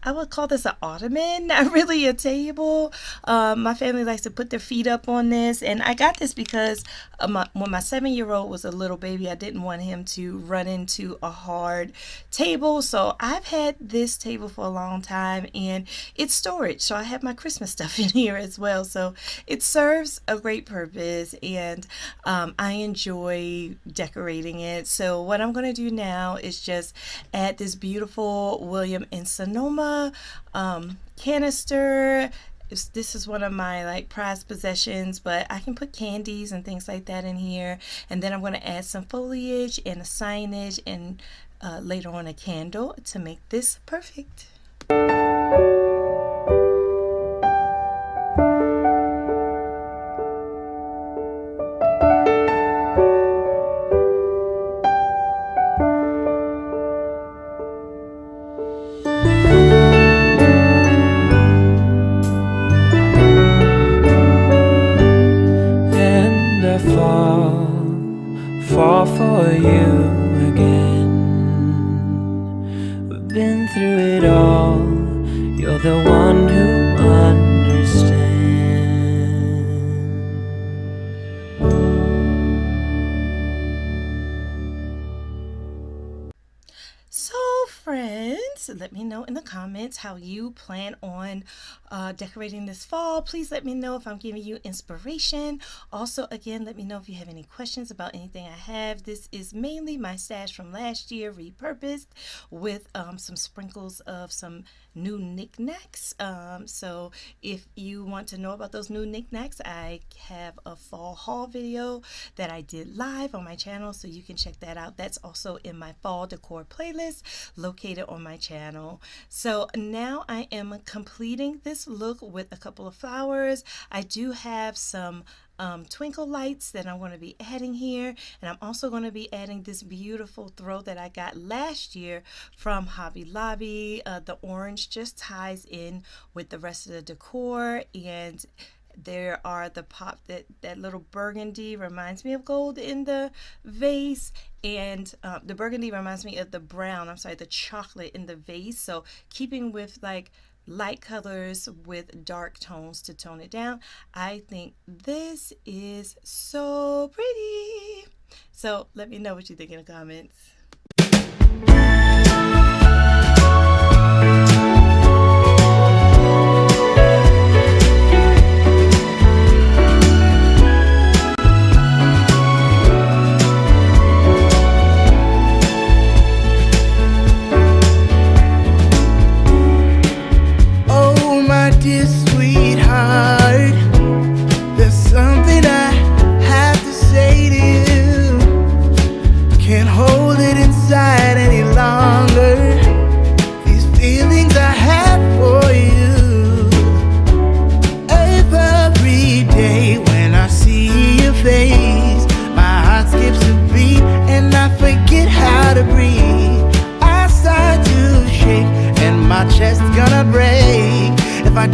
[SPEAKER 1] I would call this an ottoman, not really a table. My family likes to put their feet up on this, and I got this because when my 7-year-old was a little baby, I didn't want him to run into a hard table, so I've had this table for a long time, and it's storage, so I have my Christmas stuff in here as well, so it serves a great purpose, and I enjoy decorating it. So what I'm going to do now is just add this beautiful William and Sonoma canister. This is one of my like prized possessions, but I can put candies and things like that in here, and then I'm going to add some foliage and a signage, and later on a candle to make this perfect.
[SPEAKER 3] Fall for you again. We've been through it all. You're the one who understands.
[SPEAKER 1] So friends, let me know in the comments how you plan on decorating this fall. Please let me know if I'm giving you inspiration. Also, again, let me know if you have any questions about anything I have. This is mainly my stash from last year, repurposed with some sprinkles of some new knickknacks. So if you want to know about those new knickknacks, I have a fall haul video that I did live on my channel, so you can check that out. That's also in my fall decor playlist located on my channel. So now I am completing this look with a couple of flowers. I do have some twinkle lights that I'm going to be adding here, and I'm also going to be adding this beautiful throw that I got last year from Hobby Lobby. The orange just ties in with the rest of the decor, and there are the pop that little burgundy reminds me of gold in the vase, and the burgundy reminds me of the brown, I'm sorry, the chocolate in the vase. So keeping with like light colors with dark tones to tone it down. I think this is so pretty. So let me know what you think in the comments.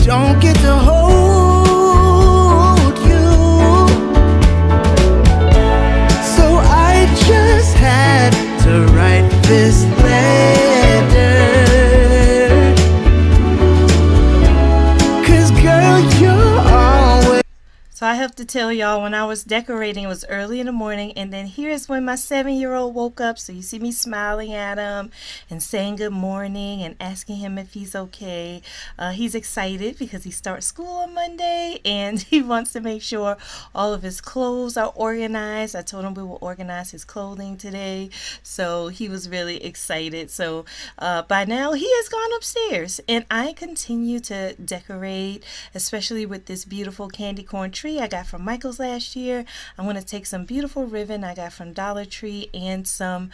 [SPEAKER 5] Don't get to hold you, so I just had to write this letter, 'cause girl, you're always.
[SPEAKER 1] So I hope to tell y'all, when I was decorating, it was early in the morning, and then here's when my 7-year-old woke up. So you see me smiling at him and saying good morning and asking him if he's okay. He's excited because he starts school on Monday, and he wants to make sure all of his clothes are organized. I told him we will organize his clothing today, so he was really excited. So by now he has gone upstairs, and I continue to decorate, especially with this beautiful candy corn tree I got from Michael's last year. I'm going to take some beautiful ribbon I got from Dollar Tree and some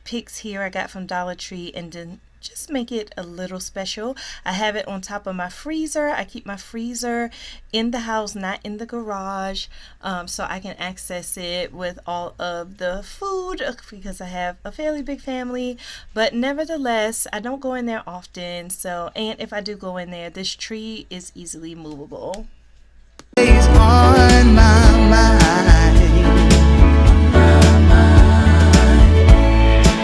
[SPEAKER 1] picks here I got from Dollar Tree, and then just make it a little special. I have it on top of my freezer. I keep my freezer in the house, not in the garage, so I can access it with all of the food because I have a fairly big family. But nevertheless, I don't go in there often. So, and if I do go in there, this tree is easily movable.
[SPEAKER 5] Is on my mind.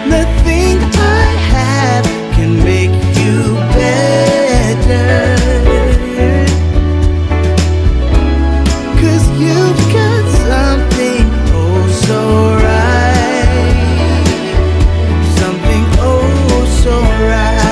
[SPEAKER 5] Nothing I have can make you better, 'cause you've got something oh so right, something oh so right.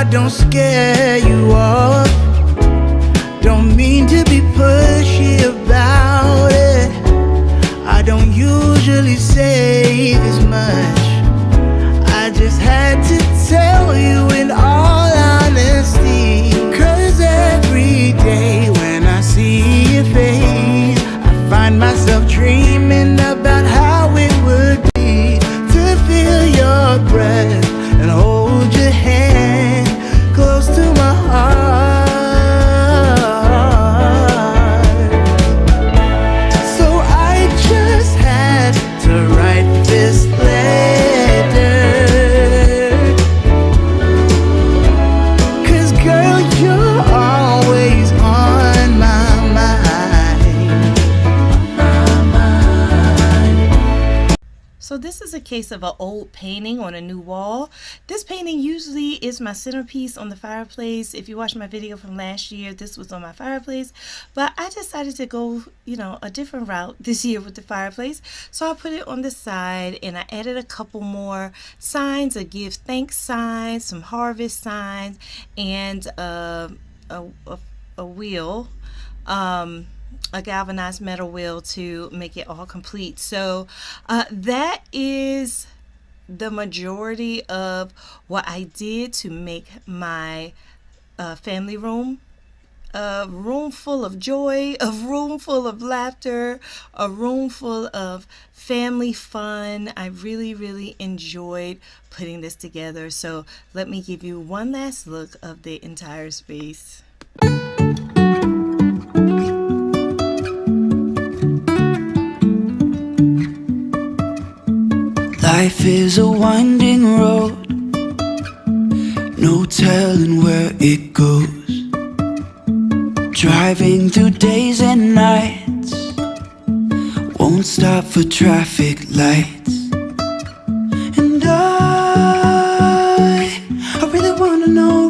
[SPEAKER 5] Don't scare you off. Don't mean to be pushy about it. I don't usually say this much. I just had to tell you in all honesty, 'cause every day when I see your face, I find myself dreaming about how it would be to feel your breath and hold your hand close to my heart. So I just had to write this letter, 'cause girl, you're always on my mind.
[SPEAKER 1] So this is a case of an old painting on a new wall. This painting usually is my centerpiece on the fireplace. If you watched my video from last year, this was on my fireplace. But I decided to go, a different route this year with the fireplace. So I put it on the side, and I added a couple more signs, a give thanks sign, some harvest signs, and a wheel. A galvanized metal wheel to make it all complete. So that is the majority of what I did to make my family room a room full of joy, a room full of laughter, a room full of family fun. I really enjoyed putting this together. So let me give you one last look of the entire space.
[SPEAKER 6] Life is a winding road, no telling where it goes. Driving through days and nights, won't stop for traffic lights. And I really wanna know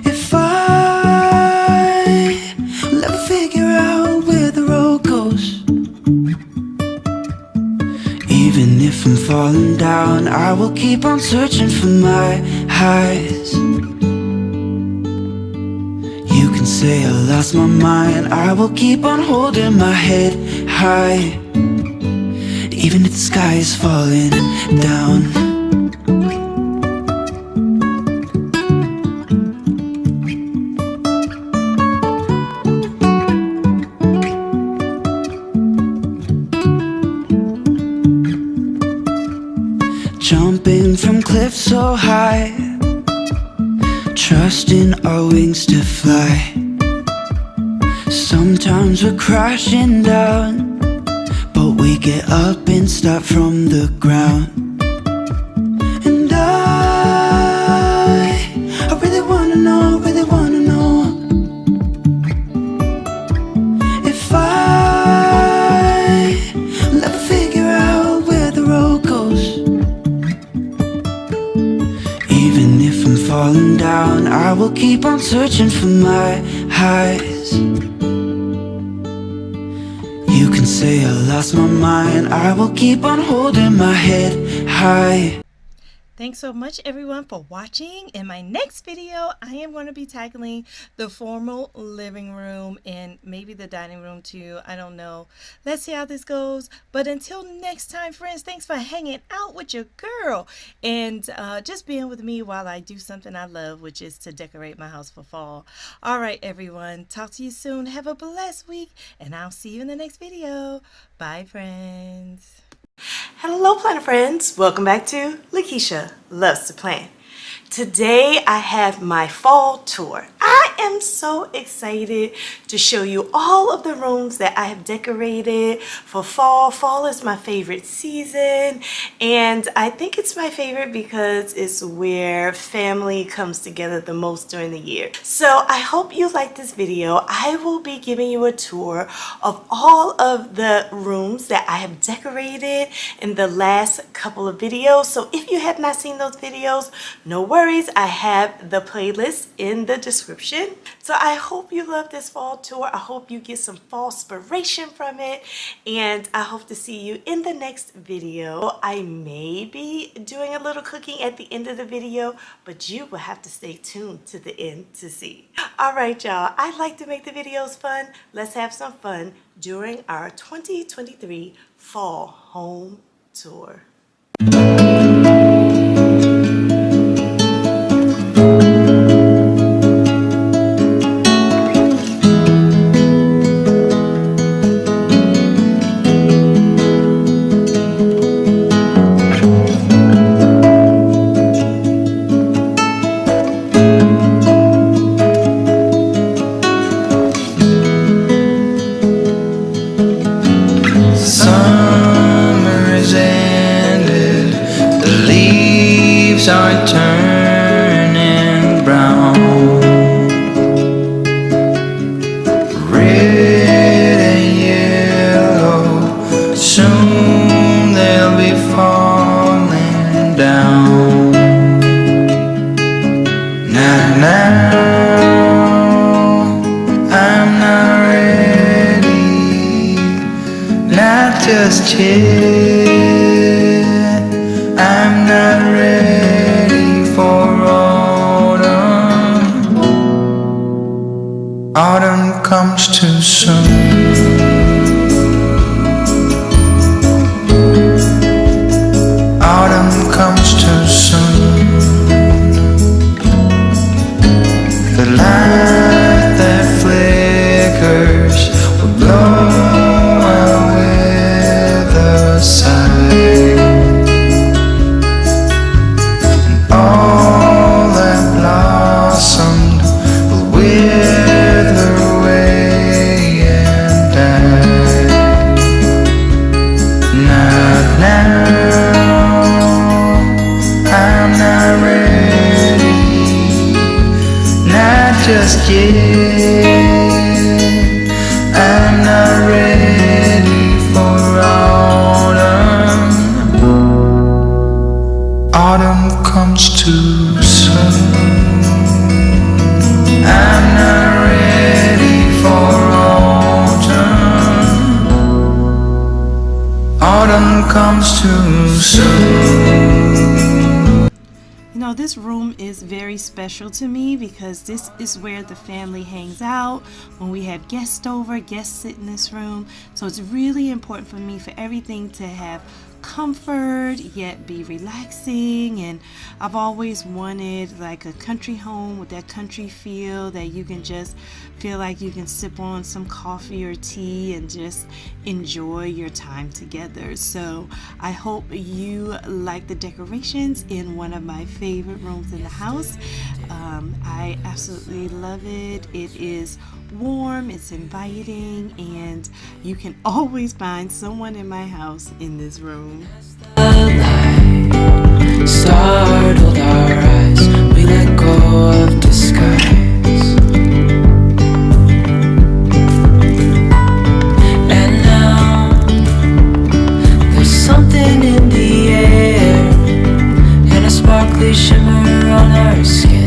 [SPEAKER 6] if I'll ever figure out where the road goes. Even if I'm falling down, I will keep on searching for my highs. You can say I lost my mind, I will keep on holding my head high, even if the sky is falling down. Jumping from cliffs so high, trusting our wings to fly. Sometimes we're crashing down, but we get up and start from the ground. And I I will keep on searching for my highs. You can say I lost my mind, I will keep on holding my head high.
[SPEAKER 1] Thanks so much everyone for watching. In my next video, I am going to be tackling the formal living room and maybe the dining room too. I don't know. Let's see how this goes. But until next time, friends, thanks for hanging out with your girl and just being with me while I do something I love, which is to decorate my house for fall. All right, everyone. Talk to you soon. Have a blessed week, and I'll see you in the next video. Bye, friends. Hello planner friends, welcome back to Lakeisha Loves to Plan. Today I have my fall tour. I am so excited to show you all of the rooms that I have decorated for fall. Fall is my favorite season, and I think it's my favorite because it's where family comes together the most during the year. So I hope you like this video. I will be giving you a tour of all of the rooms that I have decorated in the last couple of videos. So if you have not seen those videos, no worries. I have the playlist in the description. So I hope you love this fall tour. I hope you get some fall inspiration from it, and I hope to see you in the next video. I may be doing a little cooking at the end of the video, but you will have to stay tuned to the end to see. All right, y'all. I like to make the videos fun. Let's have some fun during our 2023 fall home tour.
[SPEAKER 3] Are turning brown, red and yellow, soon they'll be falling down. Now, I'm not ready, not just yet. I'm not ready for autumn. Autumn comes too soon. Autumn comes too soon. The light that flickers will blow away the sigh. All that blossomed will wither away and die. Not now, I'm not ready, not just yet. I'm not ready for autumn. Autumn comes too soon. I'm not ready for autumn. Autumn comes too soon.
[SPEAKER 1] You know, this room is very special to me because this is where the family hangs out when we have guests over. Guests sit in this room, so it's really important for me for everything to have comfort yet be relaxing. And I've always wanted like a country home with that country feel that you can just feel like you can sip on some coffee or tea and just enjoy your time together. So I hope you like the decorations in one of my favorite rooms in the house. I absolutely love it. It is warm, it's inviting, and you can always find someone in my house in this room.
[SPEAKER 3] The light startled our eyes. We let go of disguise. And now there's something in the air and a sparkly shimmer on our skin.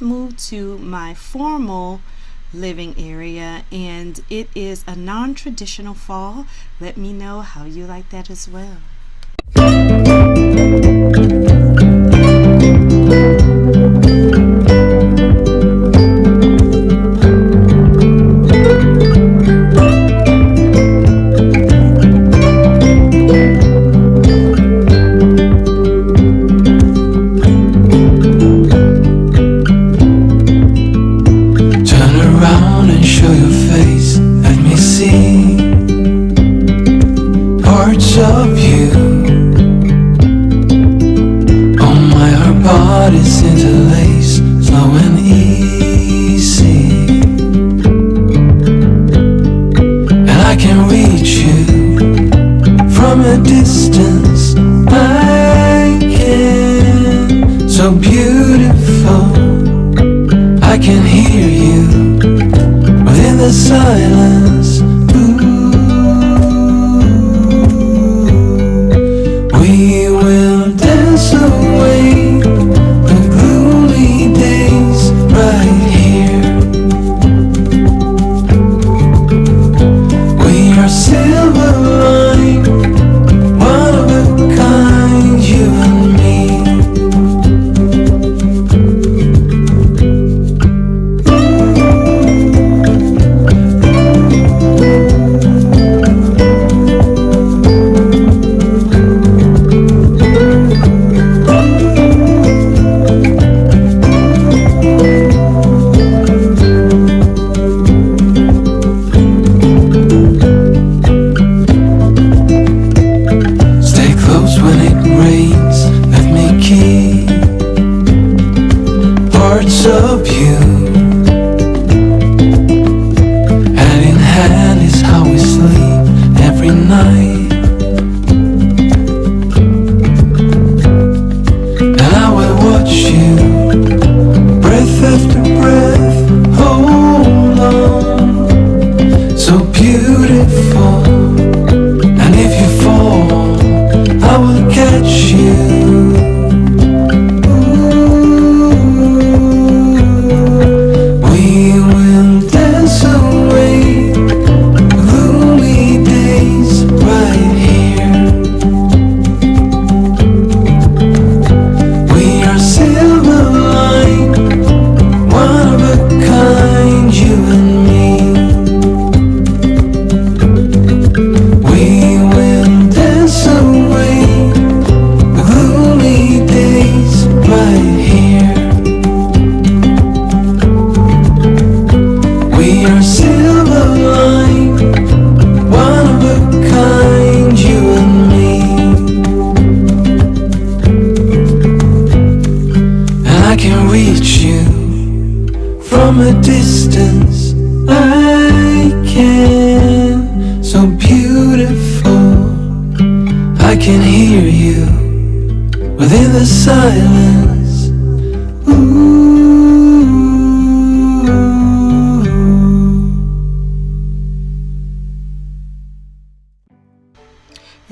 [SPEAKER 1] just moved to my formal living area, and it is a non-traditional fall. Let me know how you like that as well.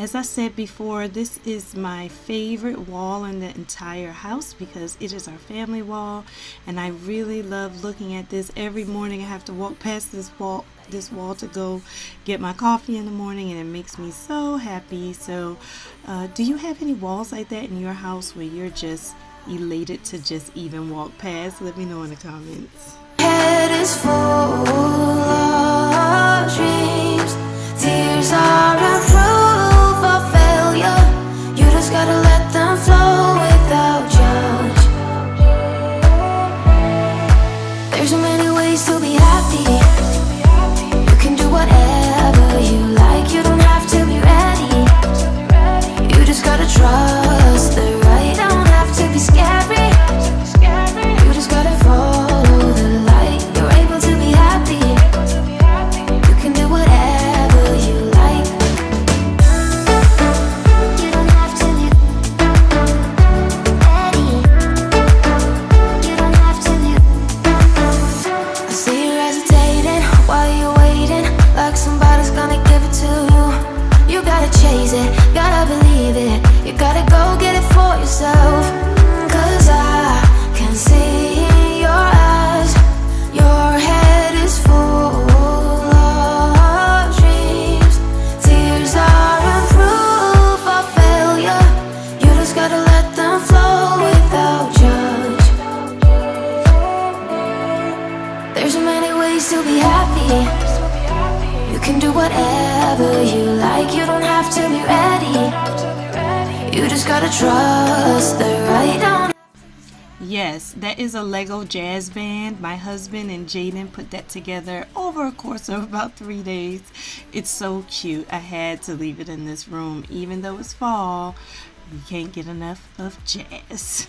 [SPEAKER 1] As I said before, this is my favorite wall in the entire house because it is our family wall, and I really love looking at this. Every morning I have to walk past this wall to go get my coffee in the morning, and it makes me so happy. So do you have any walls like that in your house where you're just elated to just even walk past? Let me know in the comments.
[SPEAKER 2] Head is full of dreams. Tears are a proof of failure. You just gotta let them flow without judge. There's so many ways to be happy. You can do whatever you like. You don't have to be ready. You just gotta trust the right. Don't have to be scary. You just gotta follow the light. You're able to be ways to be happy. You can do whatever you like. You don't have to be ready. You just gotta trust the right on.
[SPEAKER 1] Yes, that is a Lego jazz band. My husband and Jaden put that together over a course of about 3 days. It's so cute. I had to leave it in this room. Even though it's fall, we can't get enough of jazz.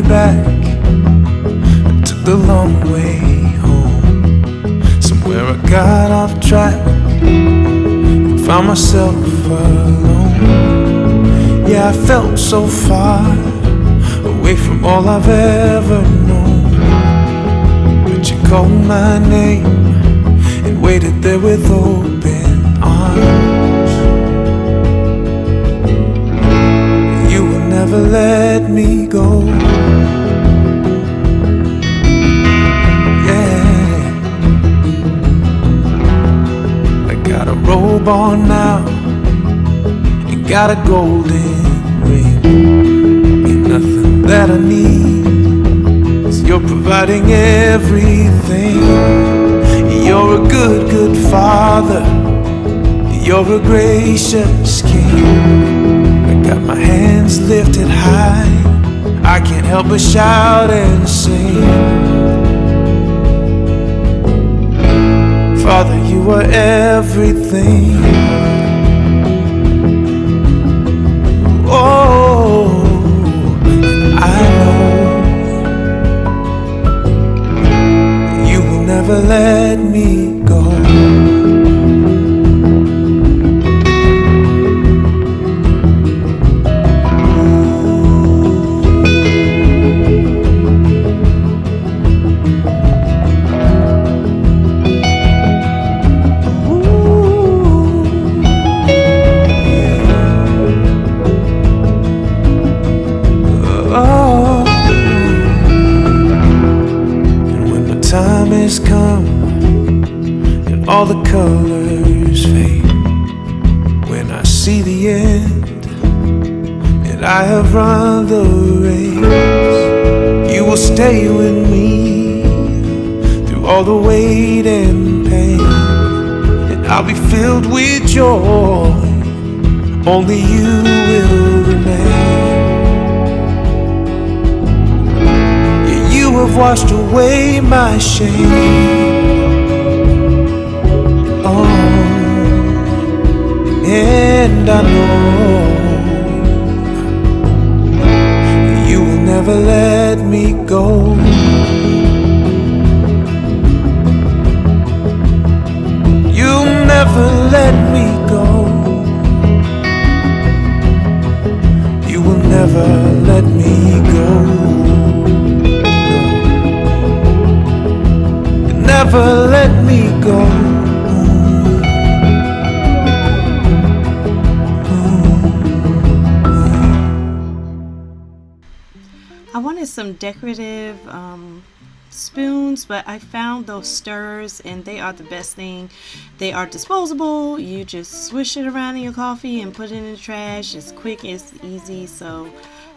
[SPEAKER 5] Back, I took the long way home. Somewhere I got off track and found myself alone. Yeah, I felt so far away from all I've ever known. But you called my name and waited there with open arms. You will never let me go. Robe on now, you got a golden ring. Ain't nothing that I need, 'cause you're providing everything. You're a good, good father. You're a gracious king. I got my hands lifted high, I can't help but shout and sing. Father, you are everything. Oh, I know you will never let me go. Come and all the colors fade. When I see the end and I have run the race, you will stay with me through all the weight and pain. And I'll be filled with joy, only you will remain. You have washed away my shame. Oh, and I know you will never let me go. You'll never let me go. You will never let me go. Never let me go.
[SPEAKER 1] I wanted some some decorative spoons, but I found those stirrers and they are the best thing. They are disposable. You just swish it around in your coffee and put it in the trash. It's quick, it's easy, so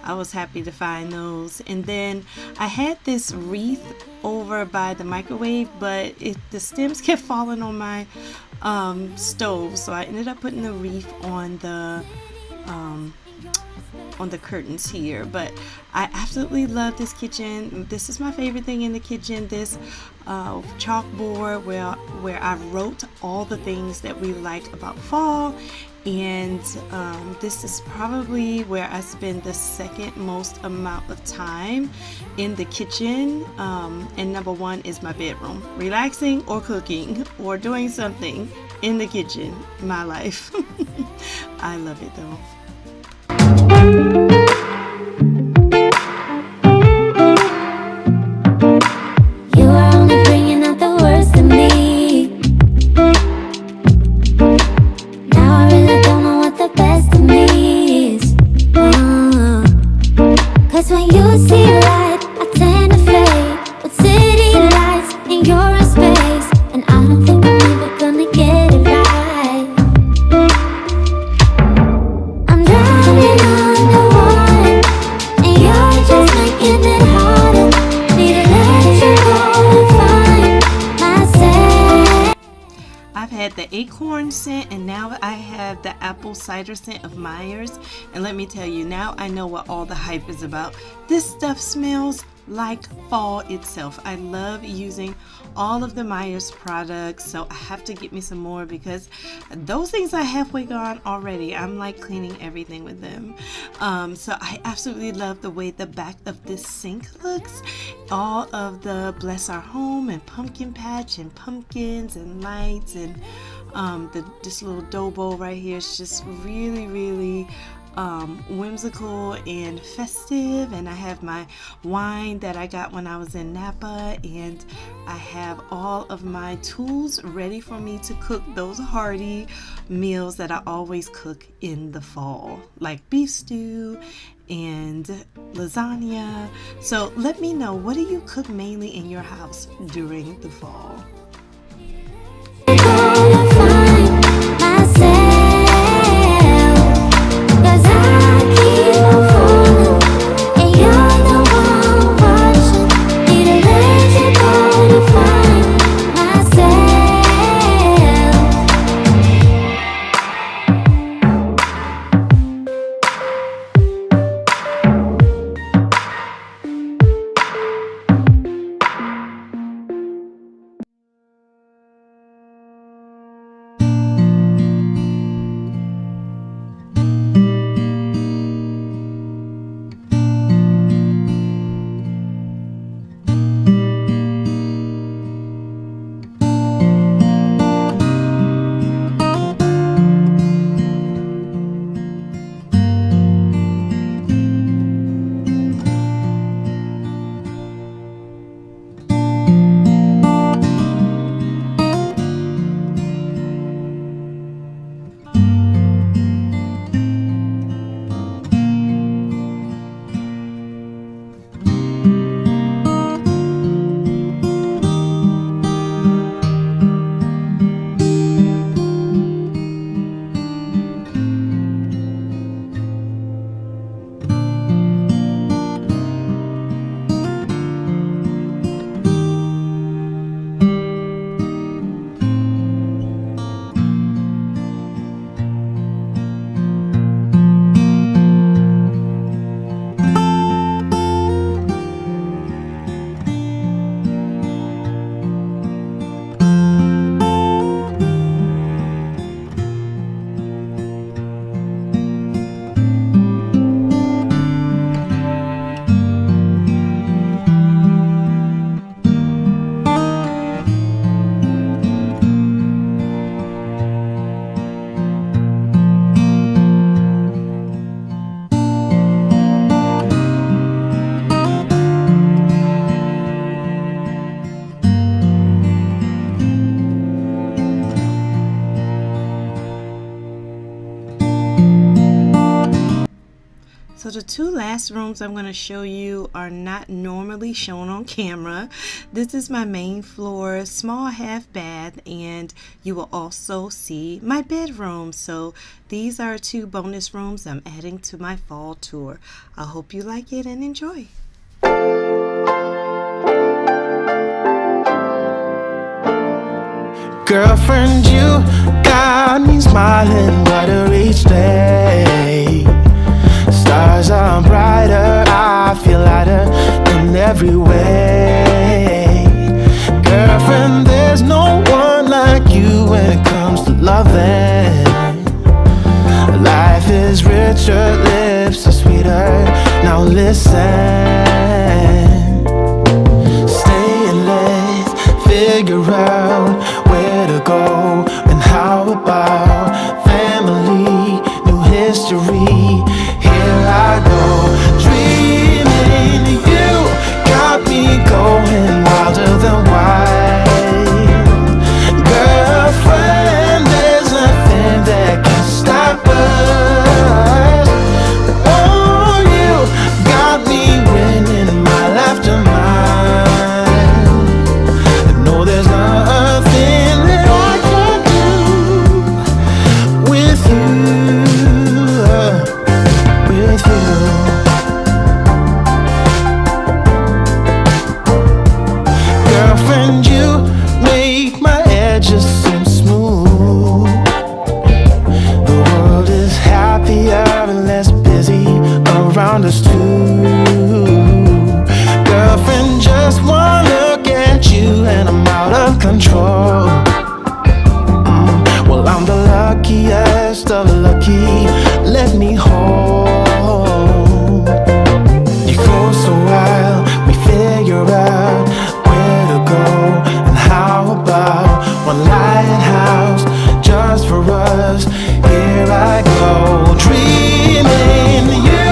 [SPEAKER 1] I was happy to find those. And then I had this wreath over by the microwave, but the stems kept falling on my stove, so I ended up putting the wreath on the curtains here. But I absolutely love this kitchen. This is my favorite thing in the kitchen, this chalkboard where I wrote all the things that we like about fall. And this is probably where I spend the second most amount of time in the kitchen. And number one is my bedroom, relaxing or cooking or doing something in the kitchen. My life. I love it though.
[SPEAKER 2] You are only bringing out the worst in me. Now I really don't know what the best in me is. 'Cause when you see light, I tend to fade. With city lights and you're in space, and I don't think I'm ever gonna get it right. I'm drowning underwater, and you're just making it harder. Need to let you go and find myself.
[SPEAKER 1] I've had the acorn scent and now I have the apple cider scent of Myers, and let me tell you, now I know what all the hype is about. This stuff smells like fall itself. I love using all of the Myers products, so I have to get me some more because those things are halfway gone already. I'm like cleaning everything with them. So I absolutely love the way the back of this sink looks. All of the Bless Our Home and pumpkin patch and pumpkins and lights and this little dough bowl right here is just really whimsical and festive. And I have my wine that I got when I was in Napa, and I have all of my tools ready for me to cook those hearty meals that I always cook in the fall, like beef stew and lasagna. So let me know, what do you cook mainly in your house during the fall?
[SPEAKER 2] Gonna find myself. 'Cause I keep on falling, and you're the one watching. Need to let you go to find myself.
[SPEAKER 1] So the two last rooms I'm going to show you are not normally shown on camera. This is my main floor, small half bath, and you will also see my bedroom. So these are two bonus rooms I'm adding to my fall tour. I hope you like it and enjoy.
[SPEAKER 3] Girlfriend, you got me smiling brighter each day. Stars are brighter, I feel lighter in every way. Girlfriend, there's no one like you when it comes to loving. Life is richer, lips are sweeter. Now listen, stay and let's figure out where to go and how about family, new history. Here I go, dreaming. You got me going wilder than wild. Girlfriend, there's nothing that can stop us. Oh, you got me winning my laughter mind. I know there's nothing that I can do with you, with you. Girlfriend, you make my edges seem smooth. The world is happier and less busy around us too. Girlfriend, just one look at you and I'm out of control. Well, I'm the luckiest of the lucky. Let me hold you close a while. We figure out where to go and how about one lighthouse just for us. Here I go, dreaming. You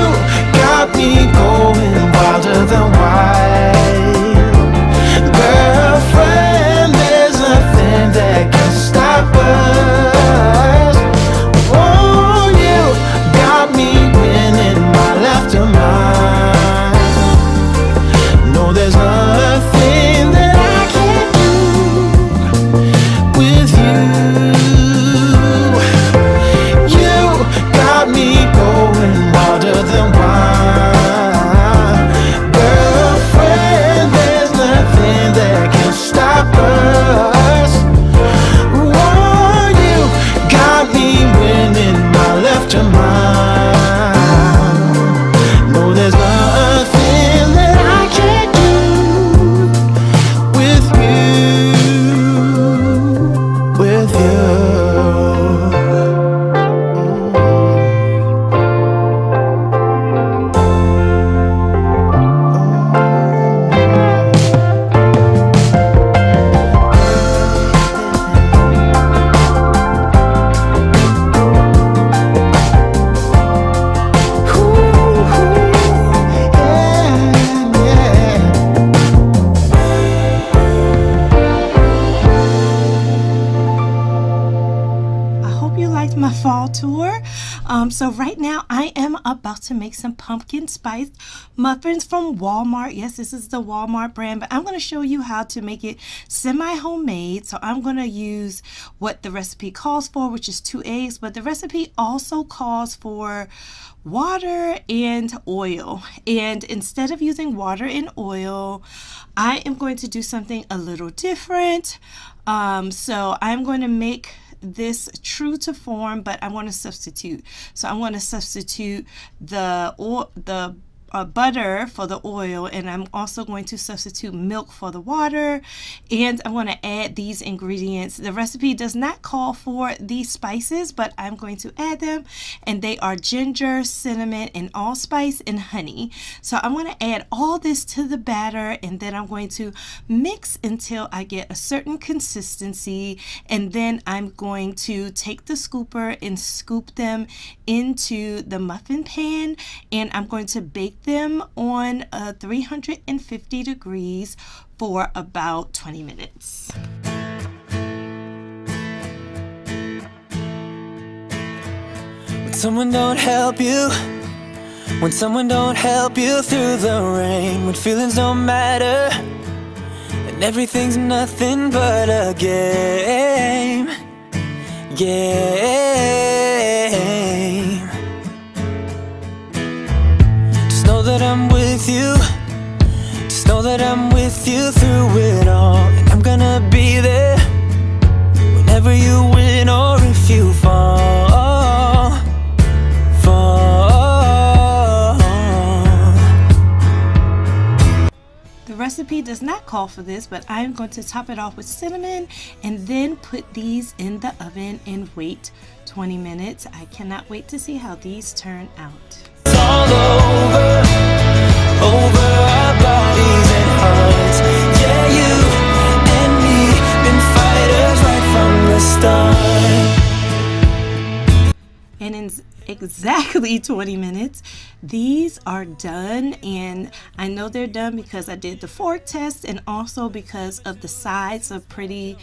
[SPEAKER 3] got me going wilder than wild. Girlfriend, there's nothing that can stop us. Oh, you got me winning my laughter mind. No, there's nothing that I can't do with you. You got me going wilder than wild. Girlfriend, there's nothing that can stop us. Oh, you got me winning my laughter mind. No, there's nothing that I can't do with you, with you.
[SPEAKER 1] I hope you liked my fall tour. So right now I am about to make some pumpkin spice muffins from Walmart. Yes, this is the Walmart brand, but I'm going to show you how to make it semi-homemade. So I'm going to use what the recipe calls for, which is 2 eggs, but the recipe also calls for water and oil. And instead of using water and oil, I am going to do something a little different. So I'm going to make this true to form, but I want to substitute. So I want to substitute the butter for the oil, and I'm also going to substitute milk for the water, and I want to add these ingredients. The recipe does not call for these spices, but I'm going to add them, and they are ginger, cinnamon, and allspice and honey. So I'm going to add all this to the batter, and then I'm going to mix until I get a certain consistency, and then I'm going to take the scooper and scoop them into the muffin pan, and I'm going to bake them on 350 degrees for about 20 minutes.
[SPEAKER 3] When someone don't help you,
[SPEAKER 5] When someone don't help you through the rain, when feelings don't matter, and everything's nothing but a game. Just know that I'm with you. Just know that I'm with you through it all. And I'm gonna be there whenever you win or if you fall.
[SPEAKER 1] The recipe does not call for this, but I'm going to top it off with cinnamon and then put these in the oven and wait 20 minutes. I cannot wait to see how these turn out.
[SPEAKER 5] It's all over our bodies and hearts. Yeah, you and me been fighters right from the start.
[SPEAKER 1] And in exactly 20 minutes, these are done, and I know they're done because I did the fork test and also because of the sides are pretty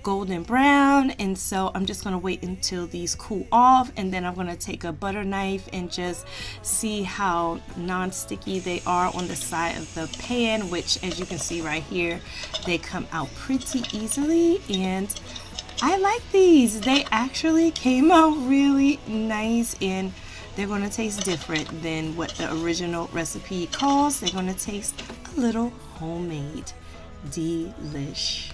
[SPEAKER 1] golden brown. And so I'm just going to wait until these cool off, and then I'm going to take a butter knife and just see how non-sticky they are on the side of the pan, which as you can see right here, they come out pretty easily. And I like these. They actually came out really nice, and they're going to taste different than what the original recipe calls. They're going to taste a little homemade. Delish.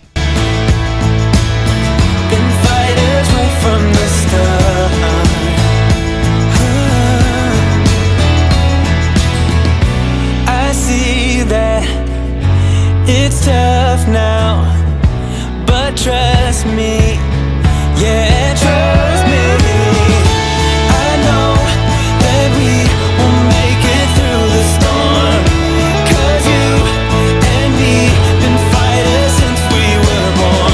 [SPEAKER 5] Been fighters right from the start. I see that it's tough now, but trust me, yeah, trust me. I know that we will make it through the storm, 'cause you and me been fighters since we were born.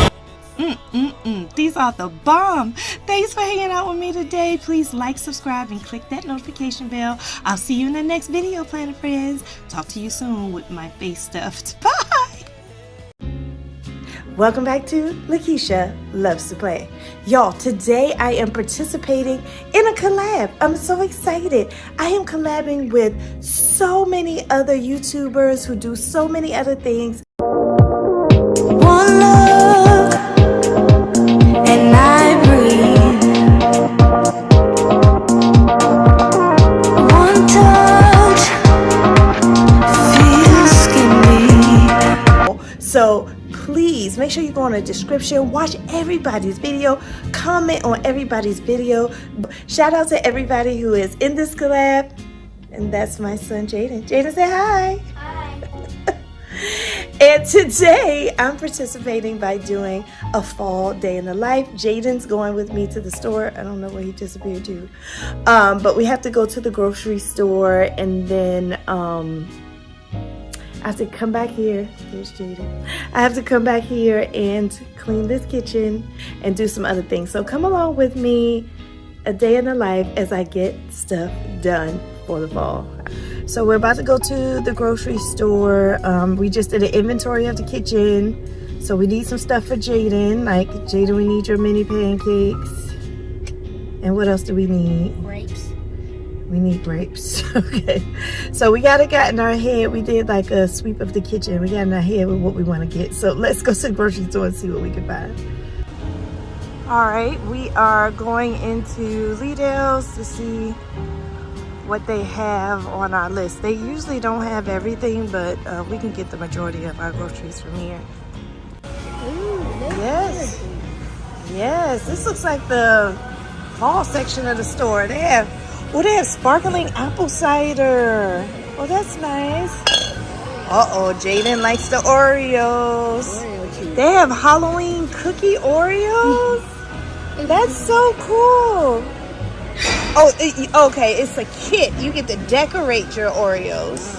[SPEAKER 1] These are the bomb. Thanks for hanging out with me today. Please like, subscribe, and click that notification bell. I'll see you in the next video, Planet Friends. Talk to you soon with my face stuffed. Bye. Welcome back to Lakeisha Loves to Play. Y'all, today I am participating in a collab. I'm so excited. I am collabing with so many other YouTubers who do so many other things. One look and I breathe. One touch feels skinny. So please make sure you go in the description, watch everybody's video, comment on everybody's video. Shout out to everybody who is in this collab. And that's my son Jaden. Jaden, say hi.
[SPEAKER 4] Hi.
[SPEAKER 1] And today I'm participating by doing a fall day in the life. Jaden's going with me to the store. I don't know where he disappeared to. But we have to go to the grocery store, and then I have to come back here. There's Jaden. I have to come back here and clean this kitchen and do some other things. So come along with me, a day in the life as I get stuff done for the fall. So we're about to go to the grocery store. We just did an inventory of the kitchen. So we need some stuff for Jaden. Like, Jaden, we need your mini pancakes. And what else do we need?
[SPEAKER 4] Grapes.
[SPEAKER 1] We need grapes. Okay. So we got in our head. We did like a sweep of the kitchen. We got in our head with what we want to get. So let's go to the grocery store and see what we can find. All right. We are going into Lidl's to see what they have on our list. They usually don't have everything, but we can get the majority of our groceries from here.
[SPEAKER 4] Ooh,
[SPEAKER 1] Yes. Yes. This looks like the fall section of the store. They have sparkling apple cider. Oh, that's nice. Uh-oh, Jaden likes the Oreos. They have Halloween cookie Oreos. That's so cool. Oh, okay, it's a kit. You get to decorate your Oreos.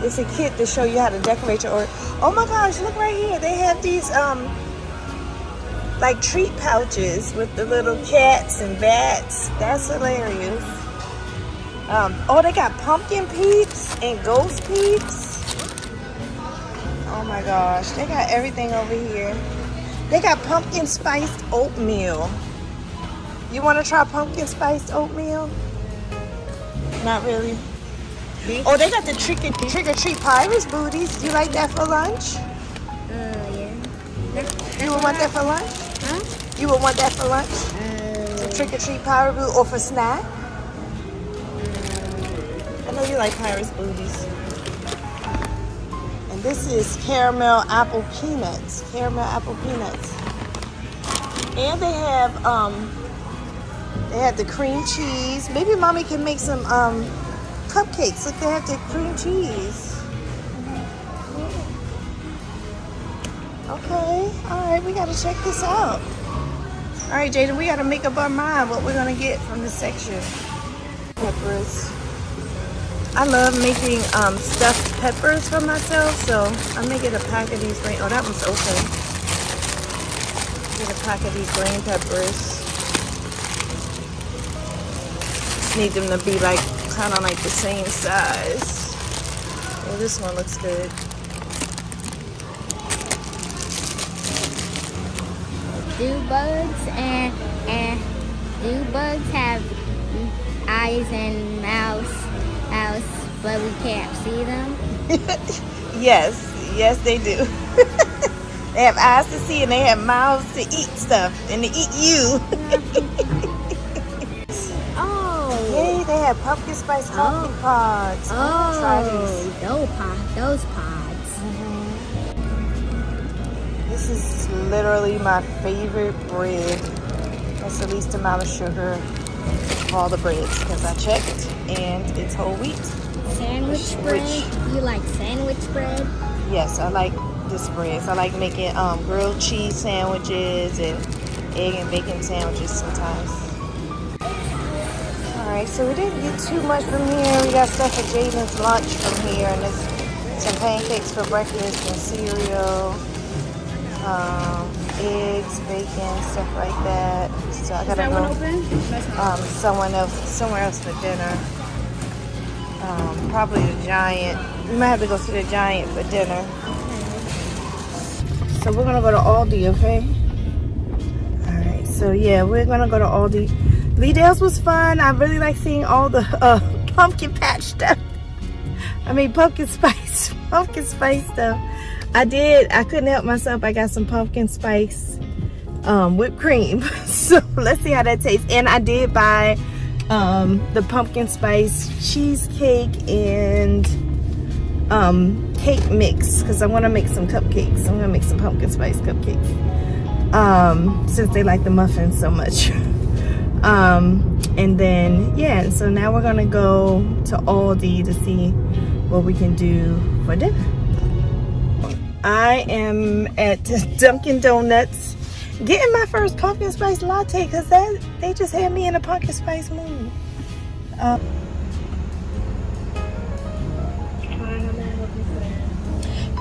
[SPEAKER 1] It's a kit to show you how to decorate your Oreos. Oh my gosh, look right here. They have these like treat pouches with the little cats and bats. That's hilarious. Oh, they got pumpkin peeps and ghost peeps. Oh my gosh, they got everything over here. They got pumpkin spiced oatmeal. You want to try pumpkin spiced oatmeal? Not really. Oh, they got the trick or treat pirates booties. You like that for lunch?
[SPEAKER 4] Yeah.
[SPEAKER 1] You would want that for lunch?
[SPEAKER 4] Huh?
[SPEAKER 1] You would want that for lunch? The trick or treat pirate boot or for snack? I know you like pirates booties. And this is caramel apple peanuts. Caramel apple peanuts. And they have the cream cheese. Maybe mommy can make some cupcakes. Look, they have the cream cheese. Okay, all right, we gotta check this out. All right, Jaden, we gotta make up our mind what we're gonna get from this section. Peppers. I love making stuffed peppers for myself, so I'm making a pack of these green. Oh, that one's open. Get a pack of these green peppers. Just need them to be like kind of like the same size. Oh, this one looks good.
[SPEAKER 4] Do bugs have eyes and mouths, but we can't see them?
[SPEAKER 1] Yes, they do. They have eyes to see and they have mouths to eat stuff and to eat you.
[SPEAKER 4] Oh.
[SPEAKER 1] Yay, they have pumpkin spice coffee pods. Try these.
[SPEAKER 4] Those pods.
[SPEAKER 1] This is literally my favorite bread. That's the least amount of sugar of all the breads because I checked and it's whole wheat.
[SPEAKER 4] Sandwich bread? You like sandwich bread?
[SPEAKER 1] Yes, I like this bread. So I like making grilled cheese sandwiches and egg and bacon sandwiches sometimes. Alright, so we didn't get too much from here. We got stuff for Jaden's lunch from here, and there's some pancakes for breakfast and cereal, eggs, bacon, stuff like that. So I gotta go somewhere else for dinner. Probably the Giant. We might have to go to the Giant for dinner. So we're gonna go to Aldi, okay? Alright, so yeah, we're gonna go to Aldi. Lee Dale's was fun. I really like seeing all the pumpkin patch stuff. I mean pumpkin spice stuff. I couldn't help myself. I got some pumpkin spice whipped cream. So let's see how that tastes. And I did buy the pumpkin spice cheesecake and cake mix because I want to make some cupcakes. I'm gonna make some pumpkin spice cupcakes since they like the muffins so much. And then yeah, so now we're gonna go to Aldi to see what we can do for dinner. I am at Dunkin' Donuts getting my first pumpkin spice latte because they just had me in a pumpkin spice mood.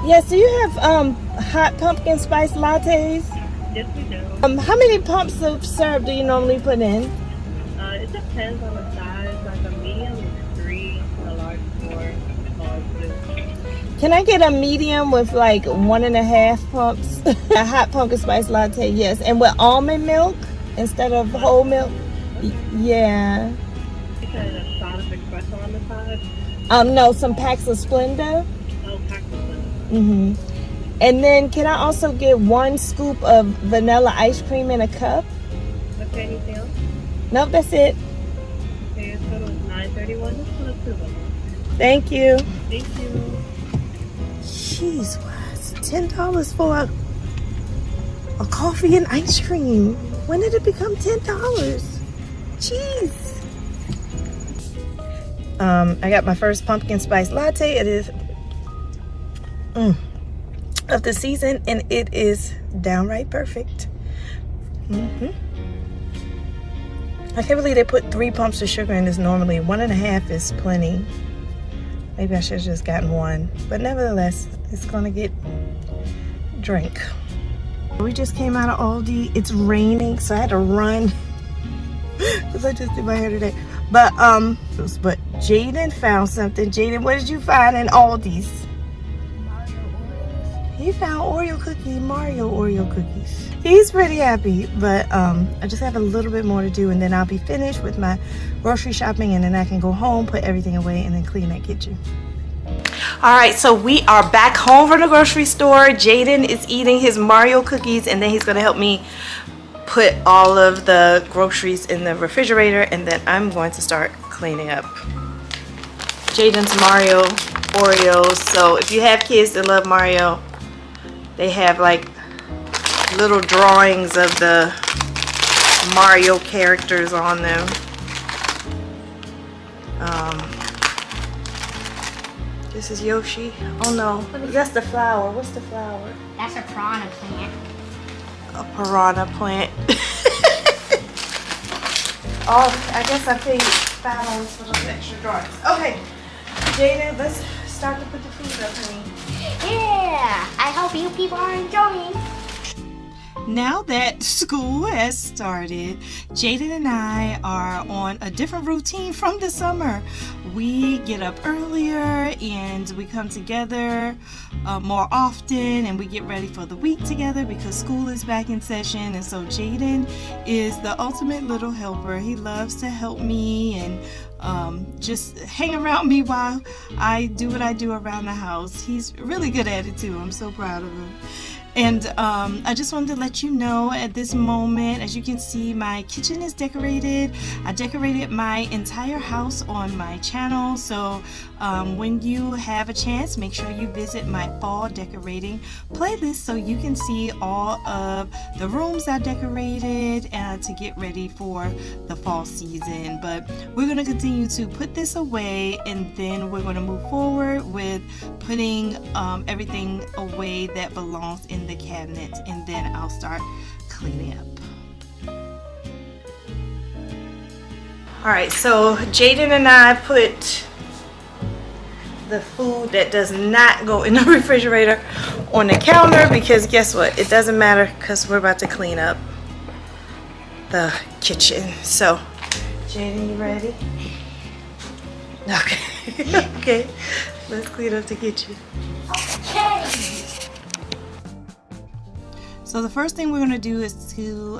[SPEAKER 1] Yes, do you have hot pumpkin spice lattes?
[SPEAKER 7] Yes, we do.
[SPEAKER 1] How many pumps of syrup do you normally put in?
[SPEAKER 7] It depends on the size. Like a medium is 3, a large 4, a small 2.
[SPEAKER 1] Can I get a medium with like 1.5 pumps? A hot pumpkin spice latte, yes. And with almond milk instead of whole milk? Yeah.
[SPEAKER 7] You said a shot of espresso on the side?
[SPEAKER 1] No, some packs of Splenda.
[SPEAKER 7] Oh, pack of them.
[SPEAKER 1] And then can I also get 1 scoop of vanilla ice cream in a cup?
[SPEAKER 7] Okay, anything else?
[SPEAKER 1] Nope, that's it.
[SPEAKER 7] Okay, your total is $9.31. Just put up 2 of them.
[SPEAKER 1] Thank you.
[SPEAKER 7] Thank you.
[SPEAKER 1] Jeez, what? $10 for a coffee and ice cream. When did it become $10? Jeez. I got my first pumpkin spice latte. It is of the season, and it is downright perfect. I can't believe they put 3 pumps of sugar in this. Normally 1.5 is plenty. Maybe I should have just gotten 1, but nevertheless, it's gonna get drink. We just came out of Aldi. It's raining, so I had to run because I just did my hair today. But Jaden found something. Jaden, what did you find in Aldi's? he found Oreo cookie, Mario Oreo cookies. He's pretty happy, but I just have a little bit more to do, and then I'll be finished with my grocery shopping, and then I can go home, put everything away, and then clean that kitchen. All right, so we are back home from the grocery store. Jaden is eating his Mario cookies, and then he's gonna help me put all of the groceries in the refrigerator, and then I'm going to start cleaning up Jaden's Mario Oreos. So if you have kids that love Mario, they have like little drawings of the Mario characters on them. This is Yoshi. Oh no, that's the flower. What's the flower?
[SPEAKER 4] That's a piranha plant.
[SPEAKER 1] A piranha plant. Oh, I guess I paid $5 for those extra drawings. Okay, Jaden, let's start to put the food up, honey.
[SPEAKER 4] Yeah, I hope you people are enjoying.
[SPEAKER 1] Now that school has started, Jaden and I are on a different routine from the summer. We get up earlier and we come together more often, and we get ready for the week together because school is back in session. And so Jaden is the ultimate little helper. He loves to help me and just hang around me while I do what I do around the house. He's really good at it too. I'm so proud of him. And I just wanted to let you know at this moment, as you can see, my kitchen is decorated. I decorated my entire house on my channel. So when you have a chance, make sure you visit my fall decorating playlist so you can see all of the rooms I decorated to get ready for the fall season. But we're going to continue to put this away, and then we're going to move forward with putting everything away that belongs in the cabinet, and then I'll start cleaning up. Alright, so Jaden and I put the food that does not go in the refrigerator on the counter because guess what? It doesn't matter because we're about to clean up the kitchen. So, Jaden, you ready? Okay. Okay, let's clean up the kitchen.
[SPEAKER 4] Okay.
[SPEAKER 1] So the first thing we're going to do is to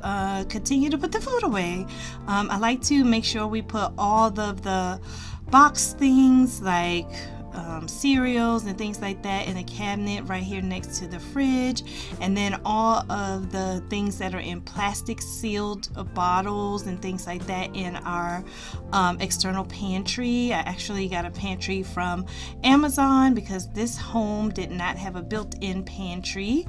[SPEAKER 1] continue to put the food away. I like to make sure we put all of the box things like cereals and things like that in a cabinet right here next to the fridge, and then all of the things that are in plastic sealed bottles and things like that in our external pantry. I actually got a pantry from Amazon because this home did not have a built-in pantry,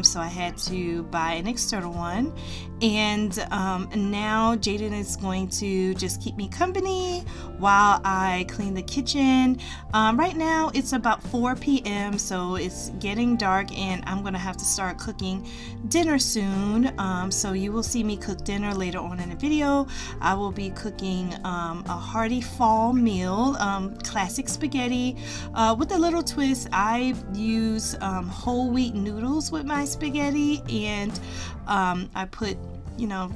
[SPEAKER 1] so I had to buy an external one. And now Jaden is going to just keep me company while I clean the kitchen. Right now it's about 4 p.m. so it's getting dark, and I'm gonna have to start cooking dinner soon. So you will see me cook dinner later on in the video. I will be cooking a hearty fall meal, classic spaghetti with a little twist. I use whole wheat noodles with my spaghetti, and I put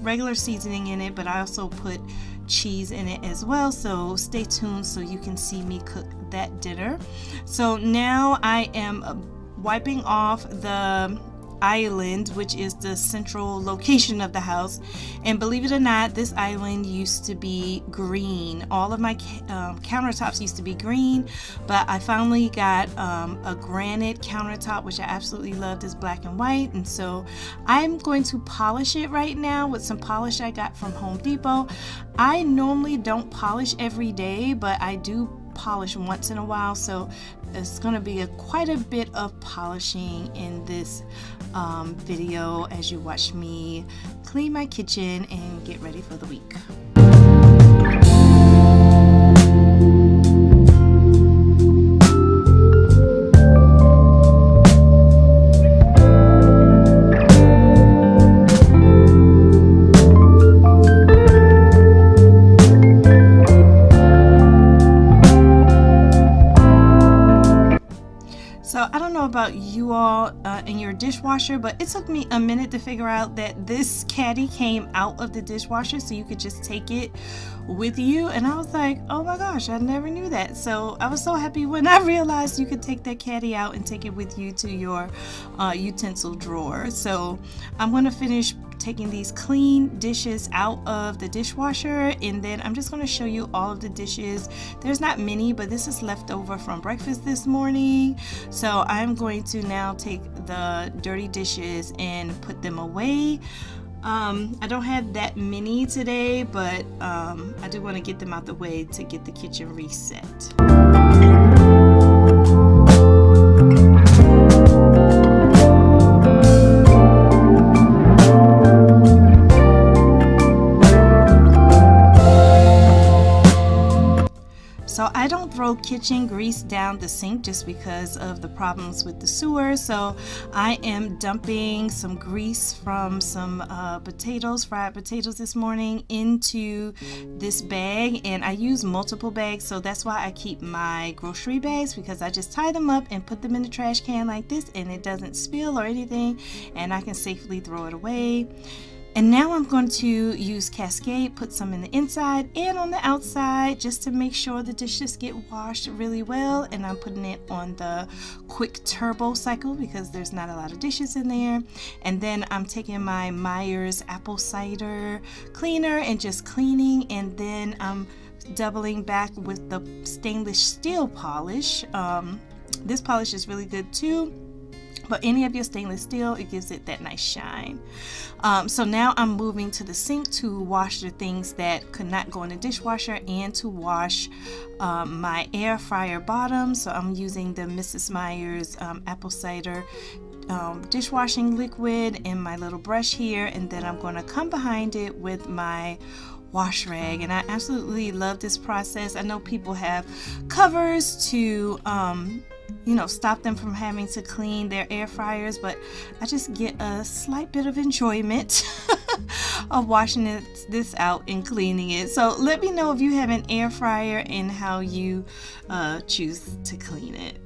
[SPEAKER 1] regular seasoning in it, but I also put cheese in it as well. So stay tuned so you can see me cook that dinner. So now I am wiping off the island, which is the central location of the house, and believe it or not, this island used to be green. All of my countertops used to be green, but I finally got a granite countertop, which I absolutely love. This black and white, and so I'm going to polish it right now with some polish I got from Home Depot. I normally don't polish every day, but I do polish once in a while, so it's going to be quite a bit of polishing in this video as you watch me clean my kitchen and get ready for the week. So I don't know about you all, in your dishwasher, but it took me a minute to figure out that this caddy came out of the dishwasher, so you could just take it with you. And I was like, oh my gosh, I never knew that. So I was so happy when I realized you could take that caddy out and take it with you to your utensil drawer. So I'm going to finish taking these clean dishes out of the dishwasher, and then I'm just going to show you all of the dishes. There's not many, but this is left over from breakfast this morning, so I'm going to now take the dirty dishes and put them away. I don't have that many today, but I do want to get them out the way to get the kitchen reset. So I don't throw kitchen grease down the sink just because of the problems with the sewer. So I am dumping some grease from some fried potatoes this morning into this bag, and I use multiple bags, so that's why I keep my grocery bags, because I just tie them up and put them in the trash can like this, and it doesn't spill or anything, and I can safely throw it away. And now I'm going to use Cascade, put some in the inside and on the outside just to make sure the dishes get washed really well. And I'm putting it on the quick turbo cycle because there's not a lot of dishes in there. And then I'm taking my Myers apple cider cleaner and just cleaning, and then I'm doubling back with the stainless steel polish. This polish is really good too. But any of your stainless steel, it gives it that nice shine. So now I'm moving to the sink to wash the things that could not go in the dishwasher and to wash my air fryer bottom. So I'm using the Mrs. Myers apple cider dishwashing liquid in my little brush here, and then I'm going to come behind it with my wash rag. And I absolutely love this process. I know people have covers to stop them from having to clean their air fryers, but I just get a slight bit of enjoyment of washing this out and cleaning it. So let me know if you have an air fryer and how you choose to clean it.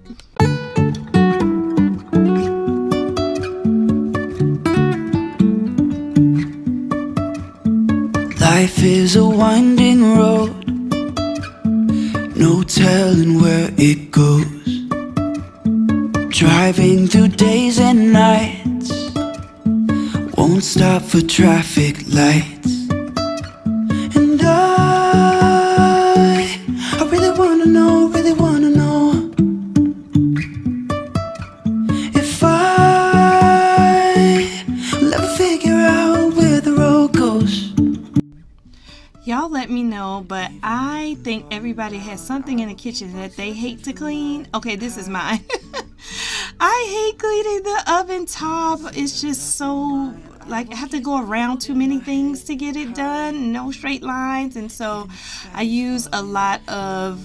[SPEAKER 6] Life is a winding road, no telling where it goes. Driving through days and nights, won't stop for traffic lights. And I really wanna know if I'll ever figure out where the road goes.
[SPEAKER 1] Y'all let me know, but I think everybody has something in the kitchen that they hate to clean. Okay, this is mine. I hate cleaning the oven top. It's just so, I have to go around too many things to get it done. No straight lines. And so I use a lot of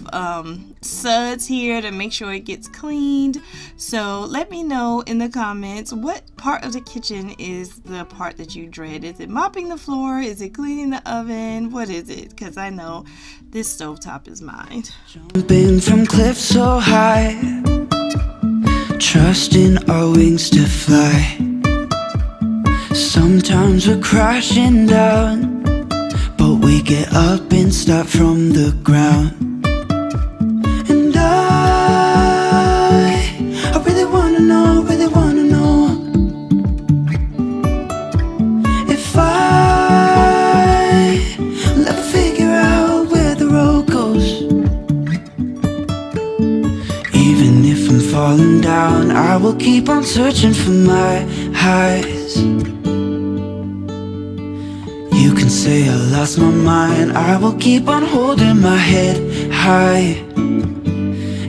[SPEAKER 1] suds here to make sure it gets cleaned. So let me know in the comments, what part of the kitchen is the part that you dread? Is it mopping the floor? Is it cleaning the oven? What is it? Because I know this stovetop is mine.
[SPEAKER 6] Jumping from cliffs so high, trusting our wings to fly. Sometimes we're crashing down, but we get up and start from the ground. And I really wanna know if I'll ever figure out where the road goes. Even if I'm falling down, I will keep on searching for my highs. You can say I lost my mind, I will keep on holding my head high.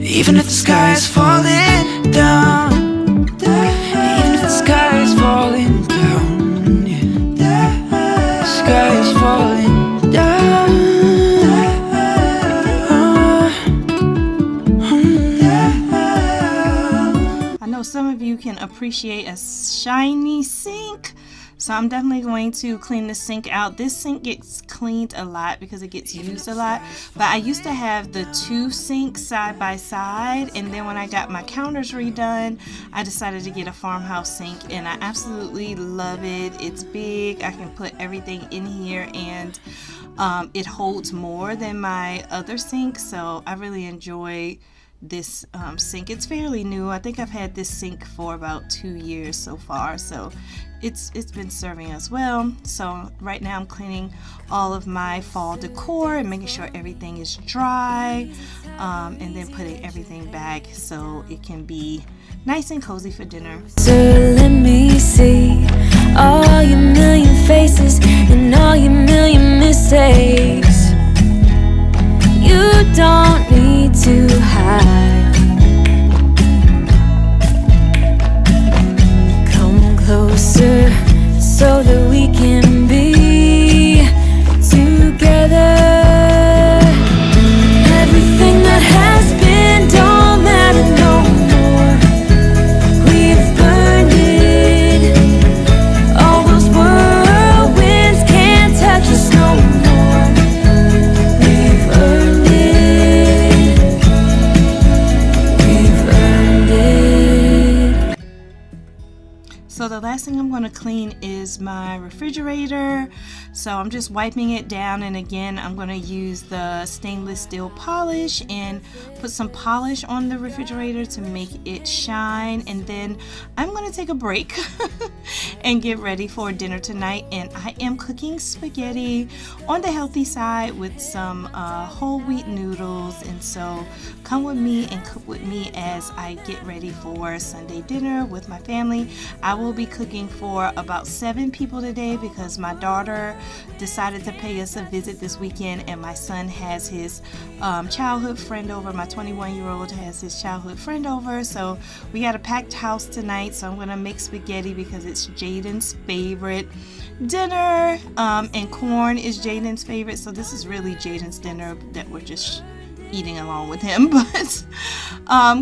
[SPEAKER 6] Even if the sky is falling down, even if the sky is falling down, yeah. The sky is falling down.
[SPEAKER 1] I know some of you can appreciate a shiny sink. So I'm definitely going to clean the sink out. This sink gets cleaned a lot because it gets used a lot. But I used to have the 2 sinks side by side, and then when I got my counters redone, I decided to get a farmhouse sink, and I absolutely love it. It's big. I can put everything in here, and it holds more than my other sink, so I really enjoy this sink. It's fairly new. I think I've had this sink for about 2 years so far, so it's been serving us well. So right now I'm cleaning all of my fall decor and making sure everything is dry, and then putting everything back so it can be nice and cozy for dinner.
[SPEAKER 2] So let me see all your million faces and all your million mistakes. You don't need to hide. Come closer so that we can be together. Everything that has been don't matter no more. We've burned it. All those whirlwinds can't touch us no more. We've earned it. We've earned it.
[SPEAKER 1] So the last thing I'm going to clean is my refrigerator. So I'm just wiping it down, and again I'm going to use the stainless steel polish and put some polish on the refrigerator to make it shine, and then I'm going to take a break and get ready for dinner tonight. And I am cooking spaghetti on the healthy side with some whole wheat noodles, and so come with me and cook with me as I get ready for Sunday dinner with my family. I will be cooking for about 7 people today because my daughter decided to pay us a visit this weekend, and my son has his childhood friend over. My 21-year-old has his childhood friend over, so we got a packed house tonight. So I'm gonna make spaghetti because it's Jaden's favorite dinner, and corn is Jaden's favorite, so this is really Jaden's dinner that we're just eating along with him. But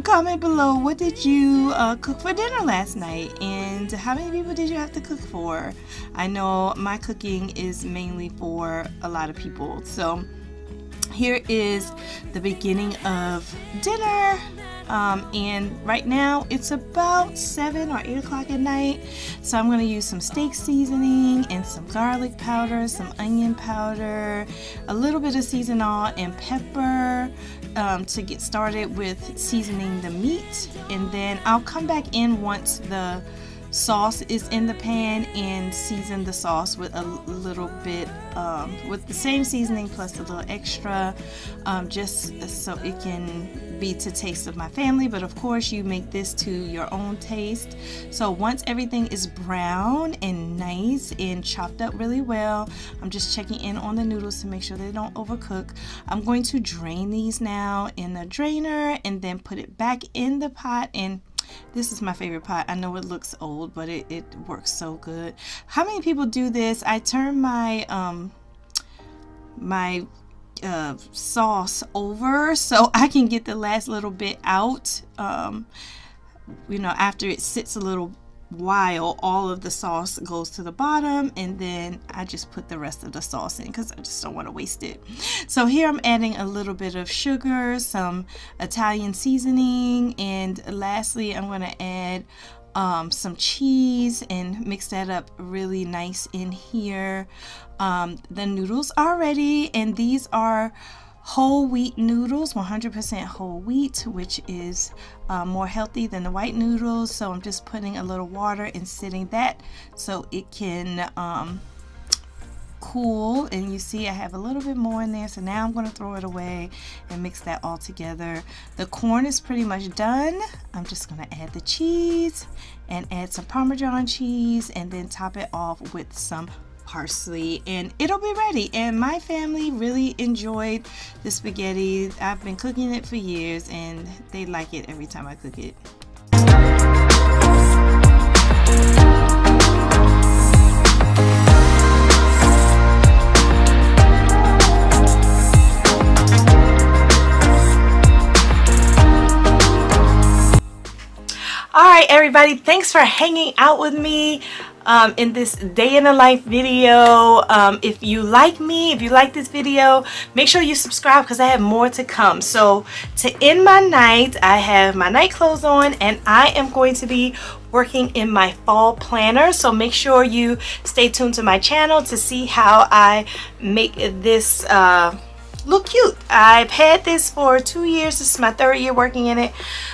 [SPEAKER 1] comment below, what did you cook for dinner last night, and how many people did you have to cook for? I know my cooking is mainly for a lot of people. So here is the beginning of dinner, and right now it's about 7 or 8 o'clock at night. So I'm going to use some steak seasoning and some garlic powder, some onion powder, a little bit of seasoning and pepper to get started with seasoning the meat, and then I'll come back in once the sauce is in the pan and season the sauce with a little bit with the same seasoning plus a little extra, just so it can be to taste of my family. But of course you make this to your own taste. So once everything is brown and nice and chopped up really well, I'm just checking in on the noodles to make sure they don't overcook. I'm going to drain these now in the drainer and then put it back in the pot. And this is my favorite pot. I know it looks old, but it works so good. How many people do this? I turn my sauce over so I can get the last little bit out. You know, after it sits a little while, all of the sauce goes to the bottom, and then I just put the rest of the sauce in because I just don't want to waste it. So here I'm adding a little bit of sugar, some Italian seasoning, and lastly I'm going to add some cheese and mix that up really nice in here. The noodles are ready, and these are whole wheat noodles, 100% whole wheat, which is more healthy than the white noodles. So I'm just putting a little water and sitting that so it can cool. And you see I have a little bit more in there, so now I'm going to throw it away and mix that all together. The corn is pretty much done. I'm just going to add the cheese and add some Parmesan cheese and then top it off with some parsley, and it'll be ready. And my family really enjoyed the spaghetti. I've been cooking it for years and they like it every time I cook it. Alright everybody, everybody. Thanks for hanging out with me in this day in the life video. If you like me, if you like this video, make sure you subscribe because I have more to come. So to end my night, I have my night clothes on and I am going to be working in my fall planner. So make sure you stay tuned to my channel to see how I make this look cute. I've had this for 2 years. This is my 3rd year working in it.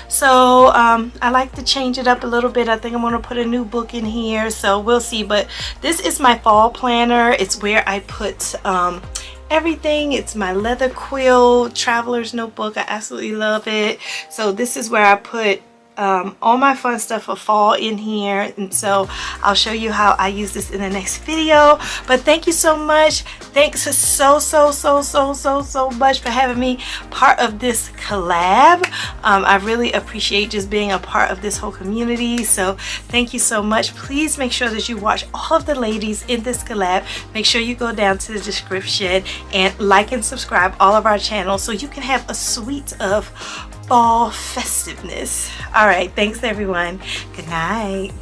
[SPEAKER 1] So I like to change it up a little bit. I think I'm going to put a new book in here. So we'll see. But this is my fall planner. It's where I put everything. It's my leather quill traveler's notebook. I absolutely love it. So this is where I put all my fun stuff for fall in here, and so I'll show you how I use this in the next video. But thank you so much. Thanks so much for having me part of this collab. I really appreciate just being a part of this whole community, so thank you so much. Please make sure that you watch all of the ladies in this collab. Make sure you go down to the description and like and subscribe all of our channels so you can have a suite of fall festiveness. All right, thanks everyone. Good night.